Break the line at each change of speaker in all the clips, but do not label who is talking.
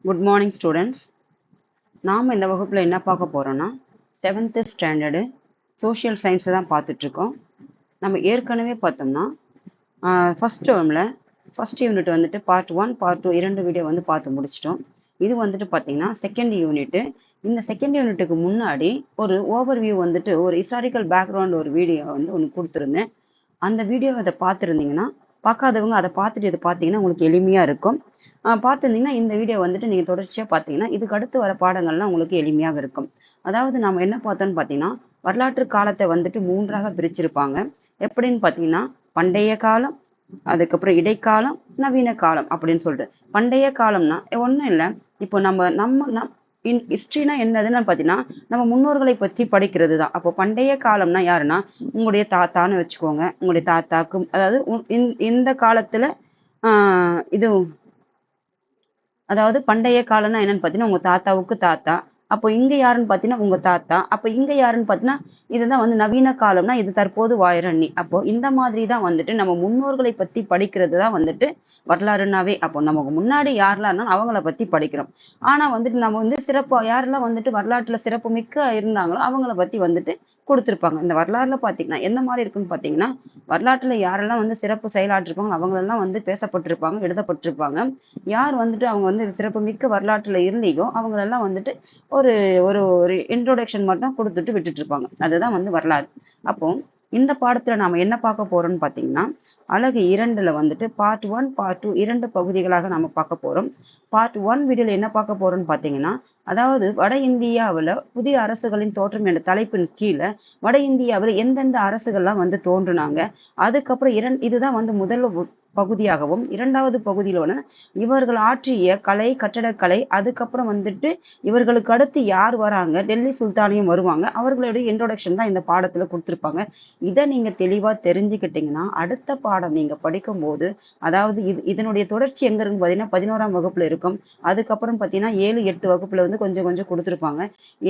Good morning students. நாம் இந்த வகுப்பில் என்ன பார்க்க போகிறோன்னா 7th ஸ்டாண்டர்டு சோஷியல் சயின்ஸை தான் பார்த்துட்ருக்கோம். நம்ம ஏற்கனவே பார்த்தோம்னா ஃபஸ்ட் டேர்மில் ஃபஸ்ட் யூனிட் வந்துட்டு பார்ட் 1 பார்ட் 2 2 வீடியோ வந்து பார்த்து முடிச்சிட்டோம். இது வந்துட்டு பார்த்திங்கன்னா செகண்ட் யூனிட்டு. இந்த செகண்ட் யூனிட்டுக்கு முன்னாடி ஒரு ஓவர்வியூ வந்துட்டு ஒரு ஹிஸ்டாரிக்கல் பேக்ரவுண்ட் ஒரு வீடியோ வந்து ஒன்று கொடுத்துருந்தேன். அந்த வீடியோவை அதை பார்த்துருந்தீங்கன்னா, பார்க்காதவங்க அதை பார்த்துட்டு இதை பார்த்தீங்கன்னா உங்களுக்கு எளிமையாக இருக்கும். பார்த்துருந்தீங்கன்னா இந்த வீடியோ வந்துட்டு நீங்கள் தொடர்ச்சியாக பார்த்தீங்கன்னா இதுக்கு அடுத்து வர பாடங்கள்லாம் உங்களுக்கு எளிமையாக இருக்கும். அதாவது நம்ம என்ன பார்த்தோன்னு பார்த்தீங்கன்னா, வரலாற்று காலத்தை வந்துட்டு 3ஆக பிரிச்சிருப்பாங்க. எப்படின்னு பார்த்தீங்கன்னா, பண்டைய காலம், அதுக்கப்புறம் இடைக்காலம், நவீன காலம் அப்படின்னு சொல்லிட்டு. பண்டைய காலம்னா ஒன்றும் இல்லை, இப்போ நம்ம ஹிஸ்ட்ரினா என்னதுன்னு பார்த்தீங்கன்னா நம்ம முன்னோர்களை பற்றி படிக்கிறது தான். அப்போ பண்டைய காலம்னா யாருன்னா உங்களுடைய தாத்தான்னு வச்சுக்கோங்க. உங்களுடைய தாத்தாக்கும் அதாவது இந்த காலத்துல இது அதாவது பண்டைய காலம்னா என்னன்னு பார்த்தீங்கன்னா உங்க தாத்தாவுக்கு தாத்தா. அப்போ இங்க யாருன்னு பார்த்தீங்கன்னா உங்க தாத்தா. அப்போ இங்க யாருன்னு பார்த்தீங்கன்னா இதுதான் வந்து நவீன காலம்னா இது தற்போது வாயிரண்ணி. அப்போ இந்த மாதிரி தான் வந்துட்டு நம்ம முன்னோர்களை பத்தி படிக்கிறது தான் வந்துட்டு வரலாறுனாவே. அப்போ நமக்கு முன்னாடி யாரெல்லாம் இருந்தாலும் அவங்கள பத்தி படிக்கிறோம். ஆனா வந்துட்டு நம்ம வந்து சிறப்பு யாரெல்லாம் வந்துட்டு வரலாற்றுல சிறப்பு மிக்க இருந்தாங்களோ அவங்கள பத்தி வந்துட்டு கொடுத்துருப்பாங்க. இந்த வரலாறுல பார்த்தீங்கன்னா எந்த மாதிரி இருக்குன்னு பார்த்தீங்கன்னா, வரலாற்றுல யாரெல்லாம் வந்து சிறப்பு செயலாற்றிருப்பாங்க அவங்களெல்லாம் வந்து பேசப்பட்டிருப்பாங்க, எழுதப்பட்டிருப்பாங்க. யார் வந்துட்டு அவங்க வந்து சிறப்பு மிக்க வரலாற்றுல இருந்தீங்களோ அவங்களெல்லாம் வந்துட்டு ஒரு ஒரு ஒரு இன்ட்ரோடக்ஷன் மட்டும் கொடுத்துட்டு விட்டுட்டு இருப்பாங்க. அதுதான் வந்து வரலாறு. அப்போ இந்த பாடத்துல நாம என்ன பார்க்க போறோம்னு பார்த்தீங்கன்னா, அலகு 2ல வந்துட்டு பார்ட் 1 பார்ட் 2 2 பகுதிகளாக நாம பார்க்க போறோம். பார்ட் 1 வீடியோல என்ன பார்க்க போறோம்னு பார்த்தீங்கன்னா, அதாவது வட இந்தியாவில் புதிய அரசுகளின் தோற்றம் என்ற தலைப்பின் கீழே வட இந்தியாவில் எந்தெந்த அரசுகள்லாம் வந்து தோன்றுனாங்க, அதுக்கப்புறம் இதுதான் வந்து முதல் பகுதியாகவும், 2வது பகுதியில இவர்கள் ஆற்றிய கலை, கட்டடக்கலை, அதுக்கப்புறம் வந்துட்டு இவர்களுக்கு அடுத்து யார் வராங்க, டெல்லி சுல்தானியம் வருவாங்க, அவர்களுடைய இன்ட்ரோடக்ஷன் தான் இந்த பாடத்துல கொடுத்துருப்பாங்க. இதை நீங்க தெளிவா தெரிஞ்சுக்கிட்டீங்கன்னா அடுத்த பாடம் நீங்க படிக்கும்போது, அதாவது இதனுடைய தொடர்ச்சி எங்க இருக்குன்னு பார்த்தீங்கன்னா 11ஆம் வகுப்புல இருக்கும். அதுக்கப்புறம் பார்த்தீங்கன்னா 7, 8 வகுப்புல வந்து கொஞ்சம் கொஞ்சம் கொடுத்துருப்பாங்க.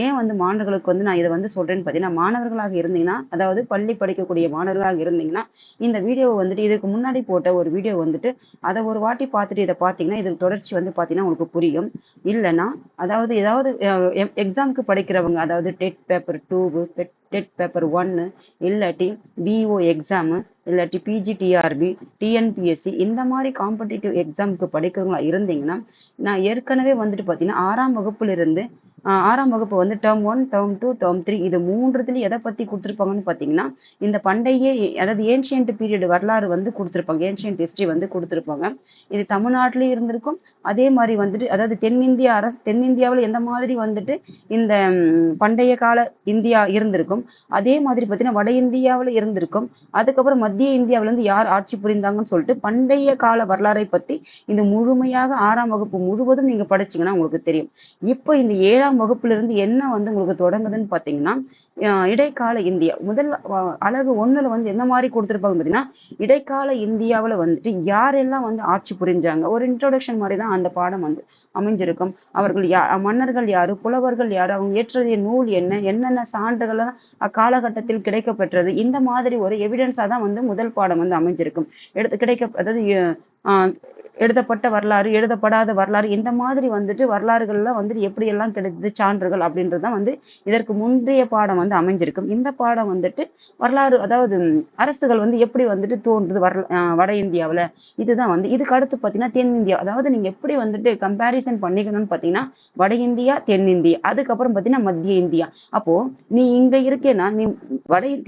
ஏன் வந்து மாணவர்களுக்கு வந்து நான் இதை வந்து சொல்றேன்னு பார்த்தீங்கன்னா, மாணவர்களாக இருந்தீங்கன்னா, அதாவது பள்ளி படிக்கக்கூடிய மாணவர்களாக இருந்தீங்கன்னா இந்த வீடியோவை வந்துட்டு இதுக்கு முன்னாடி போட்ட ஒரு வீடியோ வந்துட்டு அதை ஒரு வாட்டி பார்த்துட்டு இதை பார்த்தீங்கன்னா இது தொடர்ச்சி வந்து பார்த்தீங்கன்னா உங்களுக்கு புரியும். இல்லைன்னா அதாவது ஏதாவது எக்ஸாமுக்கு படிக்கிறவங்க, அதாவது டெட் பேப்பர் 2, டெட் பேப்பர் 1, இல்லாட்டி பிஓ எக்ஸாமு, இல்லாட்டி பிஜிடிஆர்பி, டிஎன்பிஎஸ்சி இந்த மாதிரி காம்படிட்டிவ் எக்ஸாமுக்கு படிக்கிறவங்களா இருந்தீங்கன்னா, நான் ஏற்கனவே வந்துட்டு பார்த்தீங்கன்னா 6ஆம் வகுப்புலேருந்து 6ஆம் வகுப்பு வந்து டேர்ம் 1, டேர்ம் 2, டேர்ம் 3 இது 3த்துலையும் எதை பற்றி கொடுத்துருப்பாங்கன்னு பார்த்தீங்கன்னா, இந்த பண்டைய அதாவது ஏன்ஷியன்ட் பீரியட் வரலாறு வந்து கொடுத்துருப்பாங்க. ஏன்ஷியன்ட் ஹிஸ்ட்ரி வந்து கொடுத்துருப்பாங்க. இது தமிழ்நாட்டிலையும் இருந்திருக்கும். அதே மாதிரி வந்துட்டு அதாவது தென்னிந்தியாவில் எந்த மாதிரி வந்துட்டு இந்த பண்டைய கால இந்தியா இருந்திருக்கும், அதே மாதிரி பார்த்தீங்கன்னா வட இந்தியாவில் இருந்திருக்கும். அதுக்கப்புறம் மத்திய இந்தியாவிலேருந்து யார் ஆட்சி புரிந்தாங்கன்னு சொல்லிட்டு பண்டைய கால வரலாறை பற்றி இந்த முழுமையாக 6ஆம் வகுப்பு முழுவதும் நீங்கள் படிச்சிங்கன்னா உங்களுக்கு தெரியும். இப்போ இந்த 7ஆம் வகுப்புலேருந்து என்ன வந்து உங்களுக்கு தொடங்குதுன்னு பார்த்தீங்கன்னா, இடைக்கால இந்தியா முதல் அலகு 1ல வந்து என்ன மாதிரி கொடுத்துருப்பாங்க பார்த்தீங்கன்னா, இடைக்கால இந்தியாவில் வந்துட்டு யாரெல்லாம் வந்து ஆட்சி புரிஞ்சாங்க ஒரு இன்ட்ரோடக்ஷன் மாதிரி தான் அந்த பாடம் வந்து அமைஞ்சிருக்கும். அவர்கள் மன்னர்கள் யாரு, புலவர்கள் யாரு, அவங்க ஏற்றிய நூல் என்ன, என்னென்ன சான்றுகள்லாம் அக்காலகட்டத்தில் கிடைக்கப்பெற்றது, இந்த மாதிரி ஒரு எவிடன்ஸாக தான் வந்து முதல் பாடம் வந்து அமைஞ்சிருக்கும். அதாவது எழுதப்பட்ட வரலாறு, எழுதப்படாத வரலாறு, இந்த மாதிரி வந்துட்டு வரலாறுகள்லாம் வந்துட்டு எப்படியெல்லாம் கிடைத்தது சான்றுகள் அப்படின்றது தான் வந்து இதற்கு முந்தைய பாடம் வந்து அமைஞ்சிருக்கும். இந்த பாடம் வந்துட்டு வரலாறு, அதாவது அரசுகள் வந்து எப்படி வந்துட்டு தோன்றுது வட இந்தியாவில், இதுதான் வந்து இதுக்கு அடுத்து பார்த்தீங்கன்னா தென்னிந்தியா. அதாவது நீங்கள் எப்படி வந்துட்டு கம்பேரிசன் பண்ணிக்கணும்னு பார்த்தீங்கன்னா வட இந்தியா, தென்னிந்தியா, அதுக்கப்புறம் பார்த்தீங்கன்னா மத்திய இந்தியா. அப்போது நீ இங்கே இருக்கேன்னா, நீ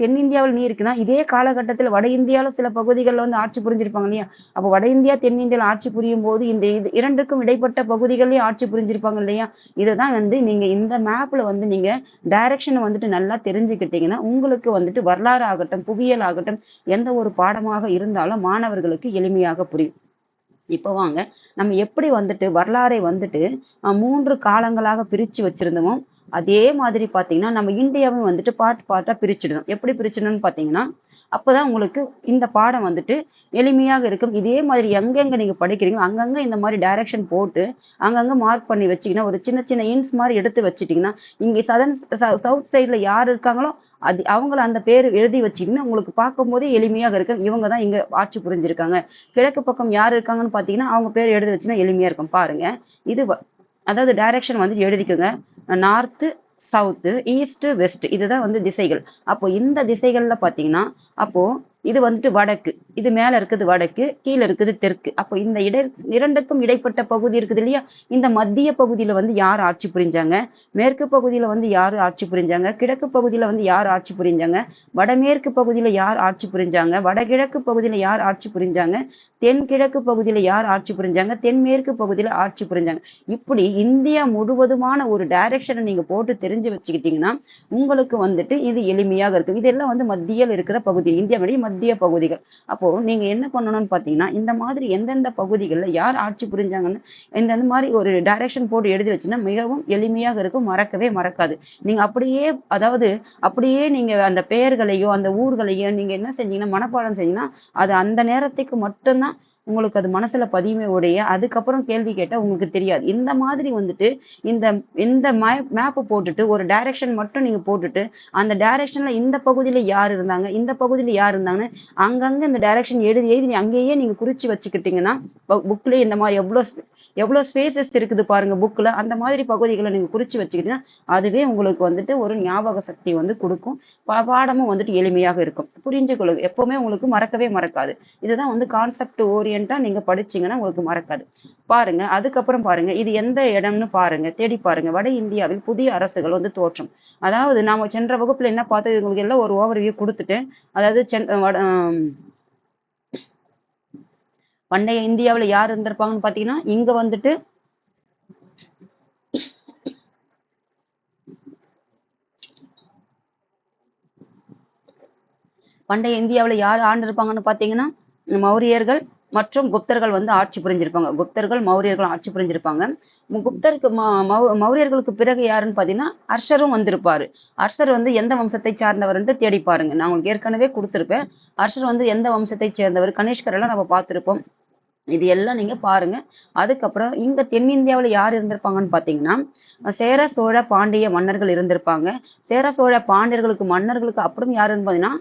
தென்னிந்தியாவில் நீ இருக்குன்னா இதே காலகட்டத்தில் வட இந்தியாவில் சில பகுதிகளில் வந்து ஆட்சி புரிஞ்சிருப்பாங்க இல்லையா. அப்போ வட இந்தியா, தென்னிந்தியாவில் ஆட்சி புரியும் போது இந்த இரண்டுக்கும் இடைப்பட்ட பகுதிகளையும் ஆட்சி புரிஞ்சிருப்பாங்க இல்லையா. இதுதான் வந்து நீங்க இந்த மேப்ல வந்து நீங்க டைரக்ஷனை வந்துட்டு நல்லா தெரிஞ்சுக்கிட்டீங்கன்னா உங்களுக்கு வந்துட்டு வரலாறு ஆகட்டும், புவியியல் ஆகட்டும், எந்த ஒரு பாடமாக இருந்தாலும் மாணவர்களுக்கு எளிமையாக புரியும். இப்போ வாங்க நம்ம எப்படி வந்துட்டு வரலாறை வந்துட்டு 3 காலங்களாக பிரித்து வச்சிருந்தோமோ அதே மாதிரி பார்த்தீங்கன்னா நம்ம இந்தியாவும் வந்துட்டு பார்ட்டாக பிரிச்சிடணும். எப்படி பிரிச்சிடணும்னு பார்த்தீங்கன்னா அப்போதான் உங்களுக்கு இந்த பாடம் வந்துட்டு எளிமையாக இருக்கும். இதே மாதிரி எங்கெங்கே நீங்கள் படிக்கிறீங்களோ அங்கங்கே இந்த மாதிரி டைரக்ஷன் போட்டு அங்கங்கே மார்க் பண்ணி வச்சிங்கன்னா ஒரு சின்ன சின்ன இன்ஸ் மாதிரி எடுத்து வச்சிட்டிங்கன்னா இங்கே சவுத் சைடில் யார் இருக்காங்களோ அவங்கள அந்த பேர் எழுதி வச்சிங்கன்னா உங்களுக்கு பார்க்கும்போதே எளிமையாக இருக்கும். இவங்க தான் இங்கே ஆட்சி புரிஞ்சிருக்காங்க. கிழக்கு பக்கம் யார் இருக்காங்கன்னு பார்த்தீங்கன்னா அவங்க பேர் எழுதி வச்சுன்னா எளிமையாக இருக்கும். பாருங்க, இது அதாவது டைரக்ஷன் வந்து எழுதிக்கோங்க. நார்த்து, சவுத்து, ஈஸ்ட், வெஸ்ட், இதுதான் வந்து திசைகள். அப்போ இந்த திசைகள்ல பாத்தீங்கன்னா, அப்போ இது வந்துட்டு வடக்கு, இது மேல இருக்குது வடக்கு, கீழே இருக்குது தெற்கு. அப்போ இந்த இரண்டுக்கும் இடைப்பட்ட பகுதி இருக்குது இல்லையா, இந்த மத்திய பகுதியில வந்து யார் ஆட்சி புரிஞ்சாங்க, மேற்கு பகுதியில வந்து யார் ஆட்சி புரிஞ்சாங்க, கிழக்கு பகுதியில வந்து யார் ஆட்சி புரிஞ்சாங்க, வடமேற்கு பகுதியில யார் ஆட்சி புரிஞ்சாங்க, வடகிழக்கு பகுதியில யார் ஆட்சி புரிஞ்சாங்க, தென்கிழக்கு பகுதியில யார் ஆட்சி புரிஞ்சாங்க, தென்மேற்கு பகுதியில ஆட்சி புரிஞ்சாங்க. இப்படி இந்தியா முழுவதுமான ஒரு டைரக்ஷனை நீங்க போட்டு தெரிஞ்சு வச்சுக்கிட்டீங்கன்னா உங்களுக்கு வந்துட்டு இது எளிமையாக இருக்கும். இதெல்லாம் வந்து மத்தியில் இருக்கிற பகுதி, இந்தியாவுடைய மத்திய பகுதிகள். அப்போ நீங்க என்ன பண்ணணும்னு பாத்தீங்கன்னா, இந்த மாதிரி எந்தெந்த பகுதிகளில் யார் ஆட்சி புரிஞ்சாங்கன்னு இந்த மாதிரி ஒரு டைரக்ஷன் போட்டு எழுதி வச்சுன்னா மிகவும் எளிமையாக இருக்கும், மறக்கவே மறக்காது. நீங்க அப்படியே, அதாவது அப்படியே நீங்க அந்த பெயர்களையோ அந்த ஊர்களையோ நீங்க என்ன செஞ்சீங்கன்னா மனப்பாடம் செஞ்சீங்கன்னா அது அந்த நேரத்துக்கு மட்டும்தான் உங்களுக்கு அது மனசுல பதியுமே உடைய, அதுக்கப்புறம் கேள்வி கேட்டா உங்களுக்கு தெரியாது. இந்த மாதிரி வந்துட்டு இந்த இந்த மேப் போட்டுட்டு ஒரு டைரக்ஷன் மட்டும் நீங்க போட்டுட்டு அந்த டைரக்ஷன்ல இந்த பகுதியில யார் இருந்தாங்க, இந்த பகுதியில யார் இருந்தாங்கன்னு அங்கங்க இந்த டைரக்ஷன் எழுதி எழுதி அங்கேயே நீங்க குறிச்சு வச்சுக்கிட்டீங்கன்னா புக்லயே இந்த மாதிரி எவ்வளவு ஸ்பேசஸ் இருக்குது பாருங்க புக்ல, அந்த மாதிரி பகுதிகளை நீங்க குறிச்சு வச்சுக்கிட்டீங்கன்னா அதுவே உங்களுக்கு வந்துட்டு ஒரு ஞாபக சக்தி வந்து கொடுக்கும். பாடமும் வந்துட்டு எளிமையாக இருக்கும், புரிஞ்சுக்கொள்ளு, எப்பவுமே உங்களுக்கு மறக்கவே மறக்காது. இதுதான் வந்து கான்செப்ட் ஓரியன்டா நீங்க படிச்சீங்கன்னா உங்களுக்கு மறக்காது. பாருங்க, அதுக்கப்புறம் பாருங்க இது எந்த இடம்னு பாருங்க, தேடி பாருங்க. வட இந்தியாவில் புதிய அரசுகள் வந்து தோற்றம். அதாவது நாம சென்ற வகுப்புல என்ன பார்த்தது, உங்களுக்கு எல்லாம் ஒரு ஓவர்வியூ கொடுத்துட்டு, அதாவது பண்டைய இந்தியாவில் யார் இருந்திருப்பாங்கன்னு பாத்தீங்கன்னா இங்க வந்துட்டு பண்டைய இந்தியாவில் யார் ஆண்டிருப்பாங்கன்னு பாத்தீங்கன்னா மௌரியர்கள் மற்றும் குப்தர்கள் வந்து ஆட்சி புரிஞ்சிருப்பாங்க. குப்தர்கள் மௌரியர்கள் ஆட்சி புரிஞ்சிருப்பாங்க. குப்தருக்கு மௌரியர்களுக்கு பிறகு யாருன்னு பாத்தீங்கன்னா அர்ஷரும் வந்திருப்பாரு. அர்ஷர் வந்து எந்த வம்சத்தை சார்ந்தவர்ன்ட்டு தேடி பாருங்க, நான் உங்களுக்கு ஏற்கனவே கொடுத்திருப்பேன். அர்ஷர் வந்து எந்த வம்சத்தை சேர்ந்தவர், கனிஷ்கர் எல்லாம் நம்ம பார்த்திருப்போம். இது எல்லாம் நீங்க பாருங்க. அதுக்கப்புறம் இங்க தென்னிந்தியாவில் யார் இருந்திருப்பாங்கன்னு பாத்தீங்கன்னா சேர சோழ பாண்டிய மன்னர்கள் இருந்திருப்பாங்க. சேர சோழ பாண்டியர்களுக்கு மன்னர்களுக்கு அப்புறம் யாருன்னு பாத்தீங்கன்னா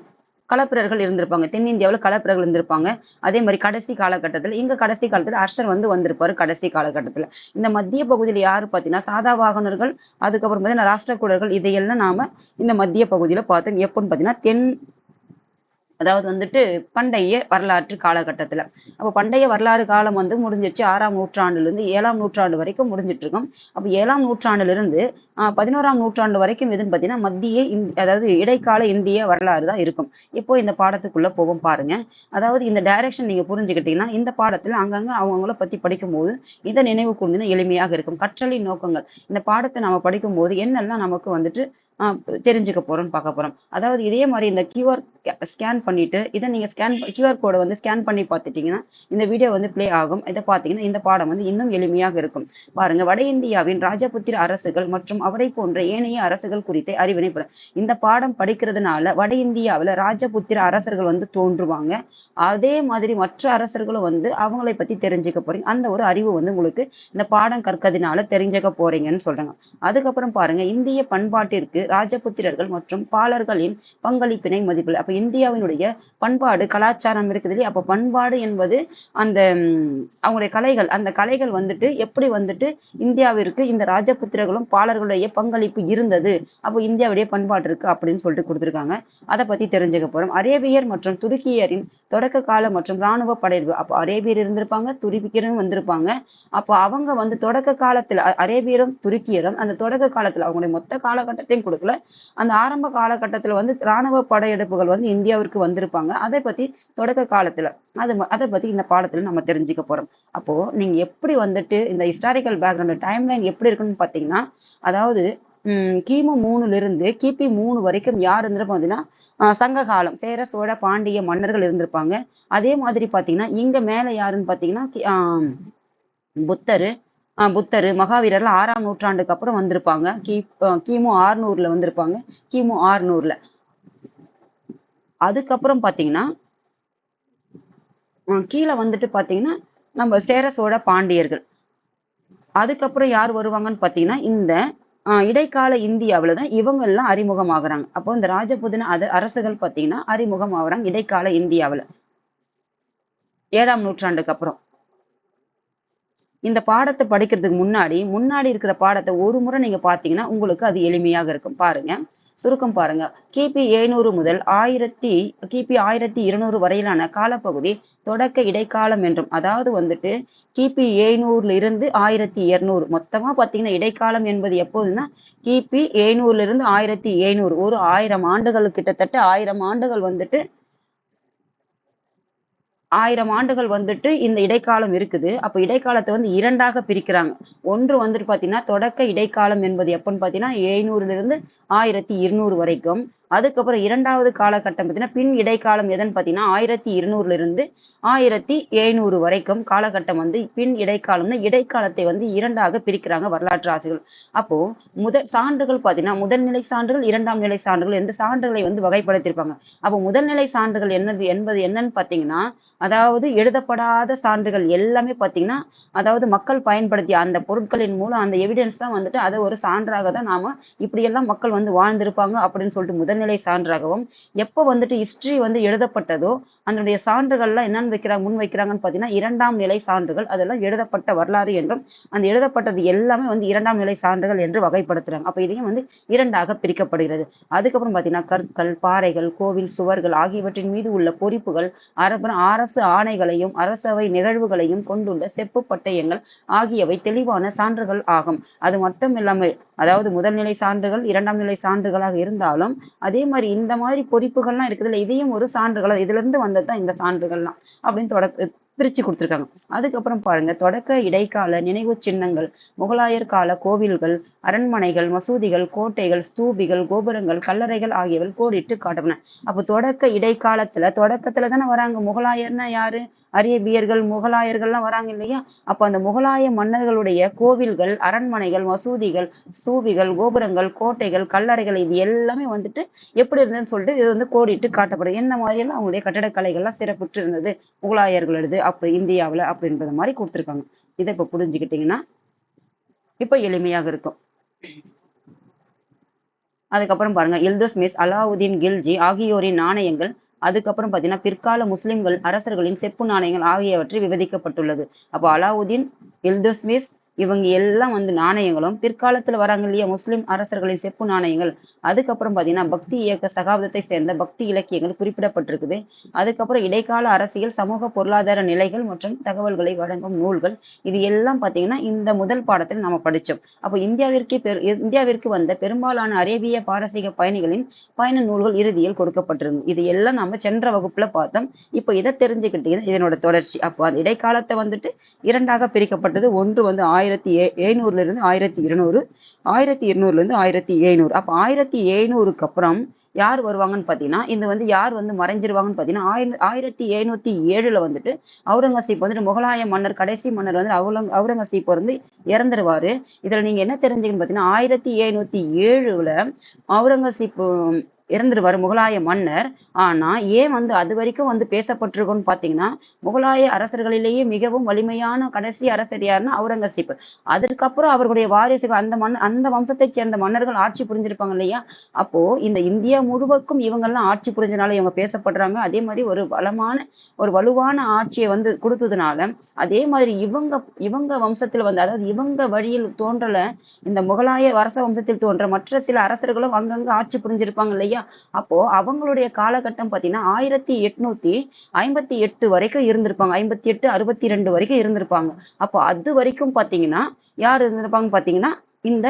களப்பிரர்கள் இருந்திருப்பாங்க. தென்னிந்தியாவில் களப்பிரர்கள் இருந்திருப்பாங்க. அதே மாதிரி கடைசி காலகட்டத்தில் இங்க கடைசி காலத்துல அர்ஷர் வந்து வந்திருப்பாரு கடைசி காலகட்டத்துல. இந்த மத்திய பகுதியில யாரு பாத்தீங்கன்னா சாதவாகனர்கள், அதுக்கப்புறம் பாத்தீங்கன்னா ராஷ்டிரகூடர்கள், இதையெல்லாம் நாம இந்த மத்திய பகுதியில பார்த்தோம். எப்போன்னு பாத்தீங்கன்னா அதாவது வந்துட்டு பண்டைய வரலாற்று காலகட்டத்துல. அப்போ பண்டைய வரலாறு காலம் வந்து முடிஞ்சிருச்சு 6ஆம் நூற்றாண்டுல இருந்து 7ஆம் நூற்றாண்டு வரைக்கும் முடிஞ்சிட்டு இருக்கும். அப்போ 7ஆம் நூற்றாண்டுல இருந்து 11ஆம் நூற்றாண்டு வரைக்கும் எதுன்னு பாத்தீங்கன்னா மத்திய அதாவது இடைக்கால இந்திய வரலாறு தான் இருக்கும். இப்போ இந்த பாடத்துக்குள்ள போகும் பாருங்க. அதாவது இந்த டைரக்ஷன் நீங்க புரிஞ்சுக்கிட்டீங்கன்னா இந்த பாடத்துல அங்கங்க அவங்கள பத்தி படிக்கும் போது இதை நினைவு கொண்டு எளிமையாக இருக்கும். கற்றலின் நோக்கங்கள், இந்த பாடத்தை நாம படிக்கும் போது என்னெல்லாம் நமக்கு வந்துட்டு தெரிஞ்சுக்க போறோம்னு பார்க்க போறோம். அதாவது இதே மாதிரி இந்த கியூஆர் ஸ்கேன் பண்ணிட்டு இதை நீங்க கியூஆர் கோடை வந்து ஸ்கேன் பண்ணி பார்த்துட்டீங்கன்னா இந்த வீடியோ வந்து பிளே ஆகும். இதை பார்த்தீங்கன்னா இந்த பாடம் வந்து இன்னும் எளிமையாக இருக்கும். பாருங்க, வட இந்தியாவின் ராஜபுத்திர அரசுகள் மற்றும் அவரை போன்ற ஏனைய அரசுகள் குறித்து அறிவினை இந்த பாடம் படிக்கிறதுனால வட இந்தியாவில் ராஜபுத்திர அரசர்கள் வந்து தோன்றுவாங்க. அதே மாதிரி மற்ற அரசர்களும் வந்து அவங்களை பத்தி தெரிஞ்சுக்க போறீங்க. அந்த ஒரு அறிவு வந்து உங்களுக்கு இந்த பாடம் கற்கிறதுனால தெரிஞ்சுக்க போறீங்கன்னு சொல்றாங்க. அதுக்கப்புறம் பாருங்க, இந்திய பண்பாட்டிற்கு ராஜபுத்திரர்கள் மற்றும் பாலர்களின் பங்களிப்பினை மதிப்பில். அப்ப இந்தியாவினுடைய பண்பாடு கலாச்சாரம் இருக்குது இல்லையா, அப்ப பண்பாடு என்பது அந்த அவங்களுடைய கலைகள், அந்த கலைகள் வந்துட்டு எப்படி வந்துட்டு இந்தியாவிற்கு இந்த ராஜபுத்திரர்களும் பாலர்களுடைய பங்களிப்பு இருந்தது, அப்போ இந்தியாவுடைய பண்பாடு இருக்கு அப்படின்னு சொல்லிட்டு கொடுத்துருக்காங்க. அதை பத்தி தெரிஞ்சுக்க போறோம். அரேபியர் மற்றும் துருக்கியரின் தொடக்க கால மற்றும் இராணுவ படையெடுப்பு. அப்போ அரேபியர் இருந்திருப்பாங்க, துருக்கியரும் வந்திருப்பாங்க. அப்போ அவங்க வந்து தொடக்க காலத்துல அரேபியரும் துருக்கியரும் அந்த தொடக்க காலத்துல அவங்களுடைய மொத்த காலகட்டத்தையும் கொடுக்கல, அந்த ஆரம்ப காலகட்டத்துல வந்து இராணுவ படையெடுப்புகள் வந்து இந்தியாவிற்கு வந்திருப்பாங்க. அதை பத்தி தொடக்க காலத்துல அதை பத்தி இந்த பாடத்துல நம்ம தெரிஞ்சுக்க போறோம். அப்போ நீங்க எப்படி வந்துட்டு இந்த ஹிஸ்டாரிக்கல் பேக்ரவுண்ட் டைம்லைன் எப்படி இருக்குன்னு பாத்தீங்கன்னா, அதாவது கிமு 3ல இருந்து கிபி 3 வரைக்கும் யார் இருந்திருப்போம் பார்த்தீங்கன்னா சங்க காலம் சேர சோழ பாண்டிய மன்னர்கள் இருந்திருப்பாங்க. அதே மாதிரி பாத்தீங்கன்னா இங்க மேல யாருன்னு பாத்தீங்கன்னா புத்தரு மகாவீரர்ல 6ஆம் நூற்றாண்டுக்கு அப்புறம் வந்திருப்பாங்க. கிமு 600ல வந்திருப்பாங்க. கிமு 600ல. அதுக்கப்புறம் பாத்தீங்கன்னா கீழே வந்துட்டு பாத்தீங்கன்னா நம்ம சேர சோழ பாண்டியர்கள். அதுக்கப்புறம் யார் வருவாங்கன்னு பாத்தீங்கன்னா இந்த இடைக்கால இந்தியாவில தான் இவங்க எல்லாம் அறிமுகமாகறாங்க. அப்போ இந்த ராஜபுதன அரசுகள் பாத்தீங்கன்னா அறிமுகம் ஆகுறாங்க இடைக்கால இந்தியாவில 7ஆம் நூற்றாண்டுக்கு அப்புறம். இந்த பாடத்தை படிக்கிறதுக்கு முன்னாடி இருக்கிற பாடத்தை ஒரு முறை நீங்க பாத்தீங்கன்னா உங்களுக்கு அது எளிமையாக இருக்கும். பாருங்க, சுருக்கம் பாருங்க. கிபி 700 முதல் கிபி 1200 வரையிலான காலப்பகுதி தொடக்க இடைக்காலம் என்றும், அதாவது வந்துட்டு கிபி 700 இருந்து 1200 மொத்தமா பாத்தீங்கன்னா இடைக்காலம் என்பது எப்போதுன்னா கிபி 700 இருந்து 1700 ஒரு 1000 ஆண்டுகள், கிட்டத்தட்ட 1000 ஆண்டுகள் வந்துட்டு 1000 ஆண்டுகள் வந்துட்டு இந்த இடைக்காலம் இருக்குது. அப்ப இடைக்காலத்தை வந்து இரண்டாக பிரிக்கிறாங்க. ஒன்று வந்துட்டு பாத்தீங்கன்னா தொடக்க இடைக்காலம் என்பது எப்பன்னு பாத்தீங்கன்னா 700 இருந்து 1200 வரைக்கும். அதுக்கப்புறம் இரண்டாவது காலகட்டம் பாத்தீங்கன்னா பின் இடைக்காலம் எதுன்னு பாத்தீங்கன்னா 1200 இருந்து 1700 வரைக்கும் காலகட்டம் வந்து பின் இடைக்காலம்னு இடைக்காலத்தை வந்து இரண்டாக பிரிக்கிறாங்க வரலாற்று ஆசிரியர்கள். அப்போ சான்றுகள் பாத்தீங்கன்னா முதல்நிலை சான்றுகள், இரண்டாம் நிலை சான்றுகள் என்று சான்றுகளை வந்து வகைப்படுத்தியிருப்பாங்க. அப்போ முதல்நிலை சான்றுகள் என்னன்னு பாத்தீங்கன்னா, அதாவது எழுதப்படாத சான்றுகள் எல்லாமே பாத்தீங்கன்னா, அதாவது மக்கள் பயன்படுத்திய அந்த பொருட்களின் மூலம் அந்த எவிடன்ஸ் தான் வந்துட்டு அதை ஒரு சான்றாக தான் நாம இப்படியெல்லாம் மக்கள் வந்து வாழ்ந்திருப்பாங்க அப்படின்னு சொல்லிட்டு முதல்நிலை சான்றாகவும், எப்போ வந்துட்டு ஹிஸ்டரி வந்து எழுதப்பட்டதோ அதனுடைய சான்றுகள்லாம் என்னன்னு முன் வைக்கிறாங்கன்னு பாத்தீங்கன்னா இரண்டாம் நிலை சான்றுகள், அதெல்லாம் எழுதப்பட்ட வரலாறு என்றும், அந்த எழுதப்பட்டது எல்லாமே வந்து இரண்டாம் நிலை சான்றுகள் என்று வகைப்படுத்துறாங்க. அப்ப இதையும் வந்து இரண்டாக பிரிக்கப்படுகிறது. அதுக்கப்புறம் பாத்தீங்கன்னா கற்கள், பாறைகள், கோவில் சுவர்கள் ஆகியவற்றின் மீது உள்ள பொறிப்புகள், அரசு ஆணைகளையும் அரசவை நிகழ்வுகளையும் கொண்டுள்ள செப்பு பட்டயங்கள் ஆகியவை தெளிவான சான்றுகள் ஆகும். அது மட்டும் இல்லாமல், அதாவது முதல்நிலை சான்றுகள், இரண்டாம் நிலை சான்றுகளாக இருந்தாலும் அதே மாதிரி இந்த மாதிரி பொறிப்புகள்லாம் இருக்குதுல்ல, இதையும் ஒரு சான்றுகள், இதுல இருந்து வந்ததுதான் இந்த சான்றுகள்லாம் அப்படின்னு பிரிச்சு கொடுத்துருக்காங்க. அதுக்கப்புறம் பாருங்க, தொடக்க இடைக்கால நினைவு சின்னங்கள், முகலாயர் கால கோவில்கள், அரண்மனைகள், மசூதிகள், கோட்டைகள், ஸ்தூபிகள், கோபுரங்கள், கல்லறைகள் ஆகியவை கோடிட்டு காட்டப்பன. அப்போ தொடக்கத்துல தானே வராங்க. முகலாயர்னா யாரு? அரேபியர்கள், முகலாயர்கள்லாம் வராங்க இல்லையா? அப்ப அந்த முகலாய மன்னர்களுடைய கோவில்கள், அரண்மனைகள், மசூதிகள், ஸ்தூபிகள், கோபுரங்கள், கோட்டைகள், கல்லறைகள் இது எல்லாமே வந்துட்டு எப்படி இருந்ததுன்னு சொல்லிட்டு இது வந்து கோடிட்டு காட்டப்படும். என்ன மாதிரி எல்லாம் அவங்களுடைய கட்டடக்கலைகள்லாம் சிறப்புற்று இருந்தது முகலாயர்களது அப்ப இந்தியாவுல அப்படின்றத மாதிரி கொடுத்துருக்காங்க. இதை இப்ப புரிஞ்சுக்கிட்டீங்கன்னா இப்ப எளிமையாக இருக்கும். அதுக்கப்புறம் பாருங்க, இல்துத்மிஷ், அலாவுதீன் கில்ஜி ஆகியோரின் நாணயங்கள், அதுக்கப்புறம் பாத்தீங்கன்னா பிற்கால முஸ்லிம்கள் அரசர்களின் செப்பு நாணயங்கள் ஆகியவற்றை விவரிக்கப்பட்டுள்ளது. அப்போ அலாவுதீன், இல்துத்மிஷ் இவங்க எல்லாம் வந்து நாணயங்களும், பிற்காலத்துல வராங்க இல்லையா முஸ்லிம் அரசர்களின் செப்பு நாணயங்கள், அதுக்கப்புறம் பாத்தீங்கன்னா பக்தி இயக்க சகாப்தத்தை சேர்ந்த பக்தி இலக்கியங்கள் குறிப்பிடப்பட்டிருக்குது. அதுக்கப்புறம் இடைக்கால அரசியல், சமூக பொருளாதார நிலைகள் மற்றும் தகவல்களை வழங்கும் நூல்கள், இது எல்லாம் பாத்தீங்கன்னா இந்த முதல் பாடத்தில் நாம படிச்சோம். அப்போ இந்தியாவிற்கு வந்த பெரும்பாலான அரேபிய பாரசீக பயணிகளின் பயண நூல்கள் இறுதியில் கொடுக்கப்பட்டிருந்தது. இது எல்லாம் நம்ம சென்ற வகுப்புல பார்த்தோம். இப்போ இதை தெரிஞ்சுக்கிட்டீங்கன்னா இதனோட தொடர்ச்சி. அப்போ அந்த இடைக்காலத்தை வந்துட்டு இரண்டாக பிரிக்கப்பட்டது. ஒன்று வந்து 1700 இருந்து 1200, 1200 இருந்து 1700. அப்ப 1700க்கு அப்புறம் யார் வருவாங்கன்னு பாத்தீங்கன்னா, இது வந்து யார் வந்து மறைஞ்சிருவாங்கன்னு பாத்தீங்கன்னா 1707 வந்துட்டு அவுரங்கசீப் வந்துட்டு முகலாய மன்னர், கடைசி மன்னர் வந்து அவுரங்கசீப் வந்து இறந்துருவாரு. இதுல நீங்க என்ன தெரிஞ்சுக்கன்னு பாத்தீங்கன்னா 1707 அவுரங்கசீப் இறந்துருவாரு, முகலாய மன்னர். ஆனா ஏன் வந்து அது வரைக்கும் வந்து பேசப்பட்டிருக்கும்னு பாத்தீங்கன்னா, முகலாய அரசர்களிலேயே மிகவும் வலிமையான கடைசி அரசர் யாருன்னா அவுரங்கசீப். அதுக்கப்புறம் அவர்களுடைய வாரிசுகள் அந்த வம்சத்தை சேர்ந்த மன்னர்கள் ஆட்சி புரிஞ்சிருப்பாங்க இல்லையா? அப்போ இந்த இந்தியா முழுவதுக்கும் இவங்கெல்லாம் ஆட்சி புரிஞ்சனால இவங்க பேசப்படுறாங்க. அதே மாதிரி ஒரு வலுவான ஆட்சியை வந்து கொடுத்ததுனால, அதே மாதிரி இவங்க வம்சத்துல வந்து, அதாவது இவங்க வழியில் தோன்றல இந்த முகலாய அரச வம்சத்தில் தோன்ற மற்ற சில அரசர்களும் அங்கங்க ஆட்சி புரிஞ்சிருப்பாங்க இல்லையா? அப்போ அவங்களுடைய காலகட்டம் பாத்தீங்கன்னா 1858 வரைக்கும் இருந்திருப்பாங்க. 58, 62 வரைக்கும் இருந்திருப்பாங்க. அப்போ அது வரைக்கும் பாத்தீங்கன்னா யார் இருந்திருப்பாங்க பாத்தீங்கன்னா இந்த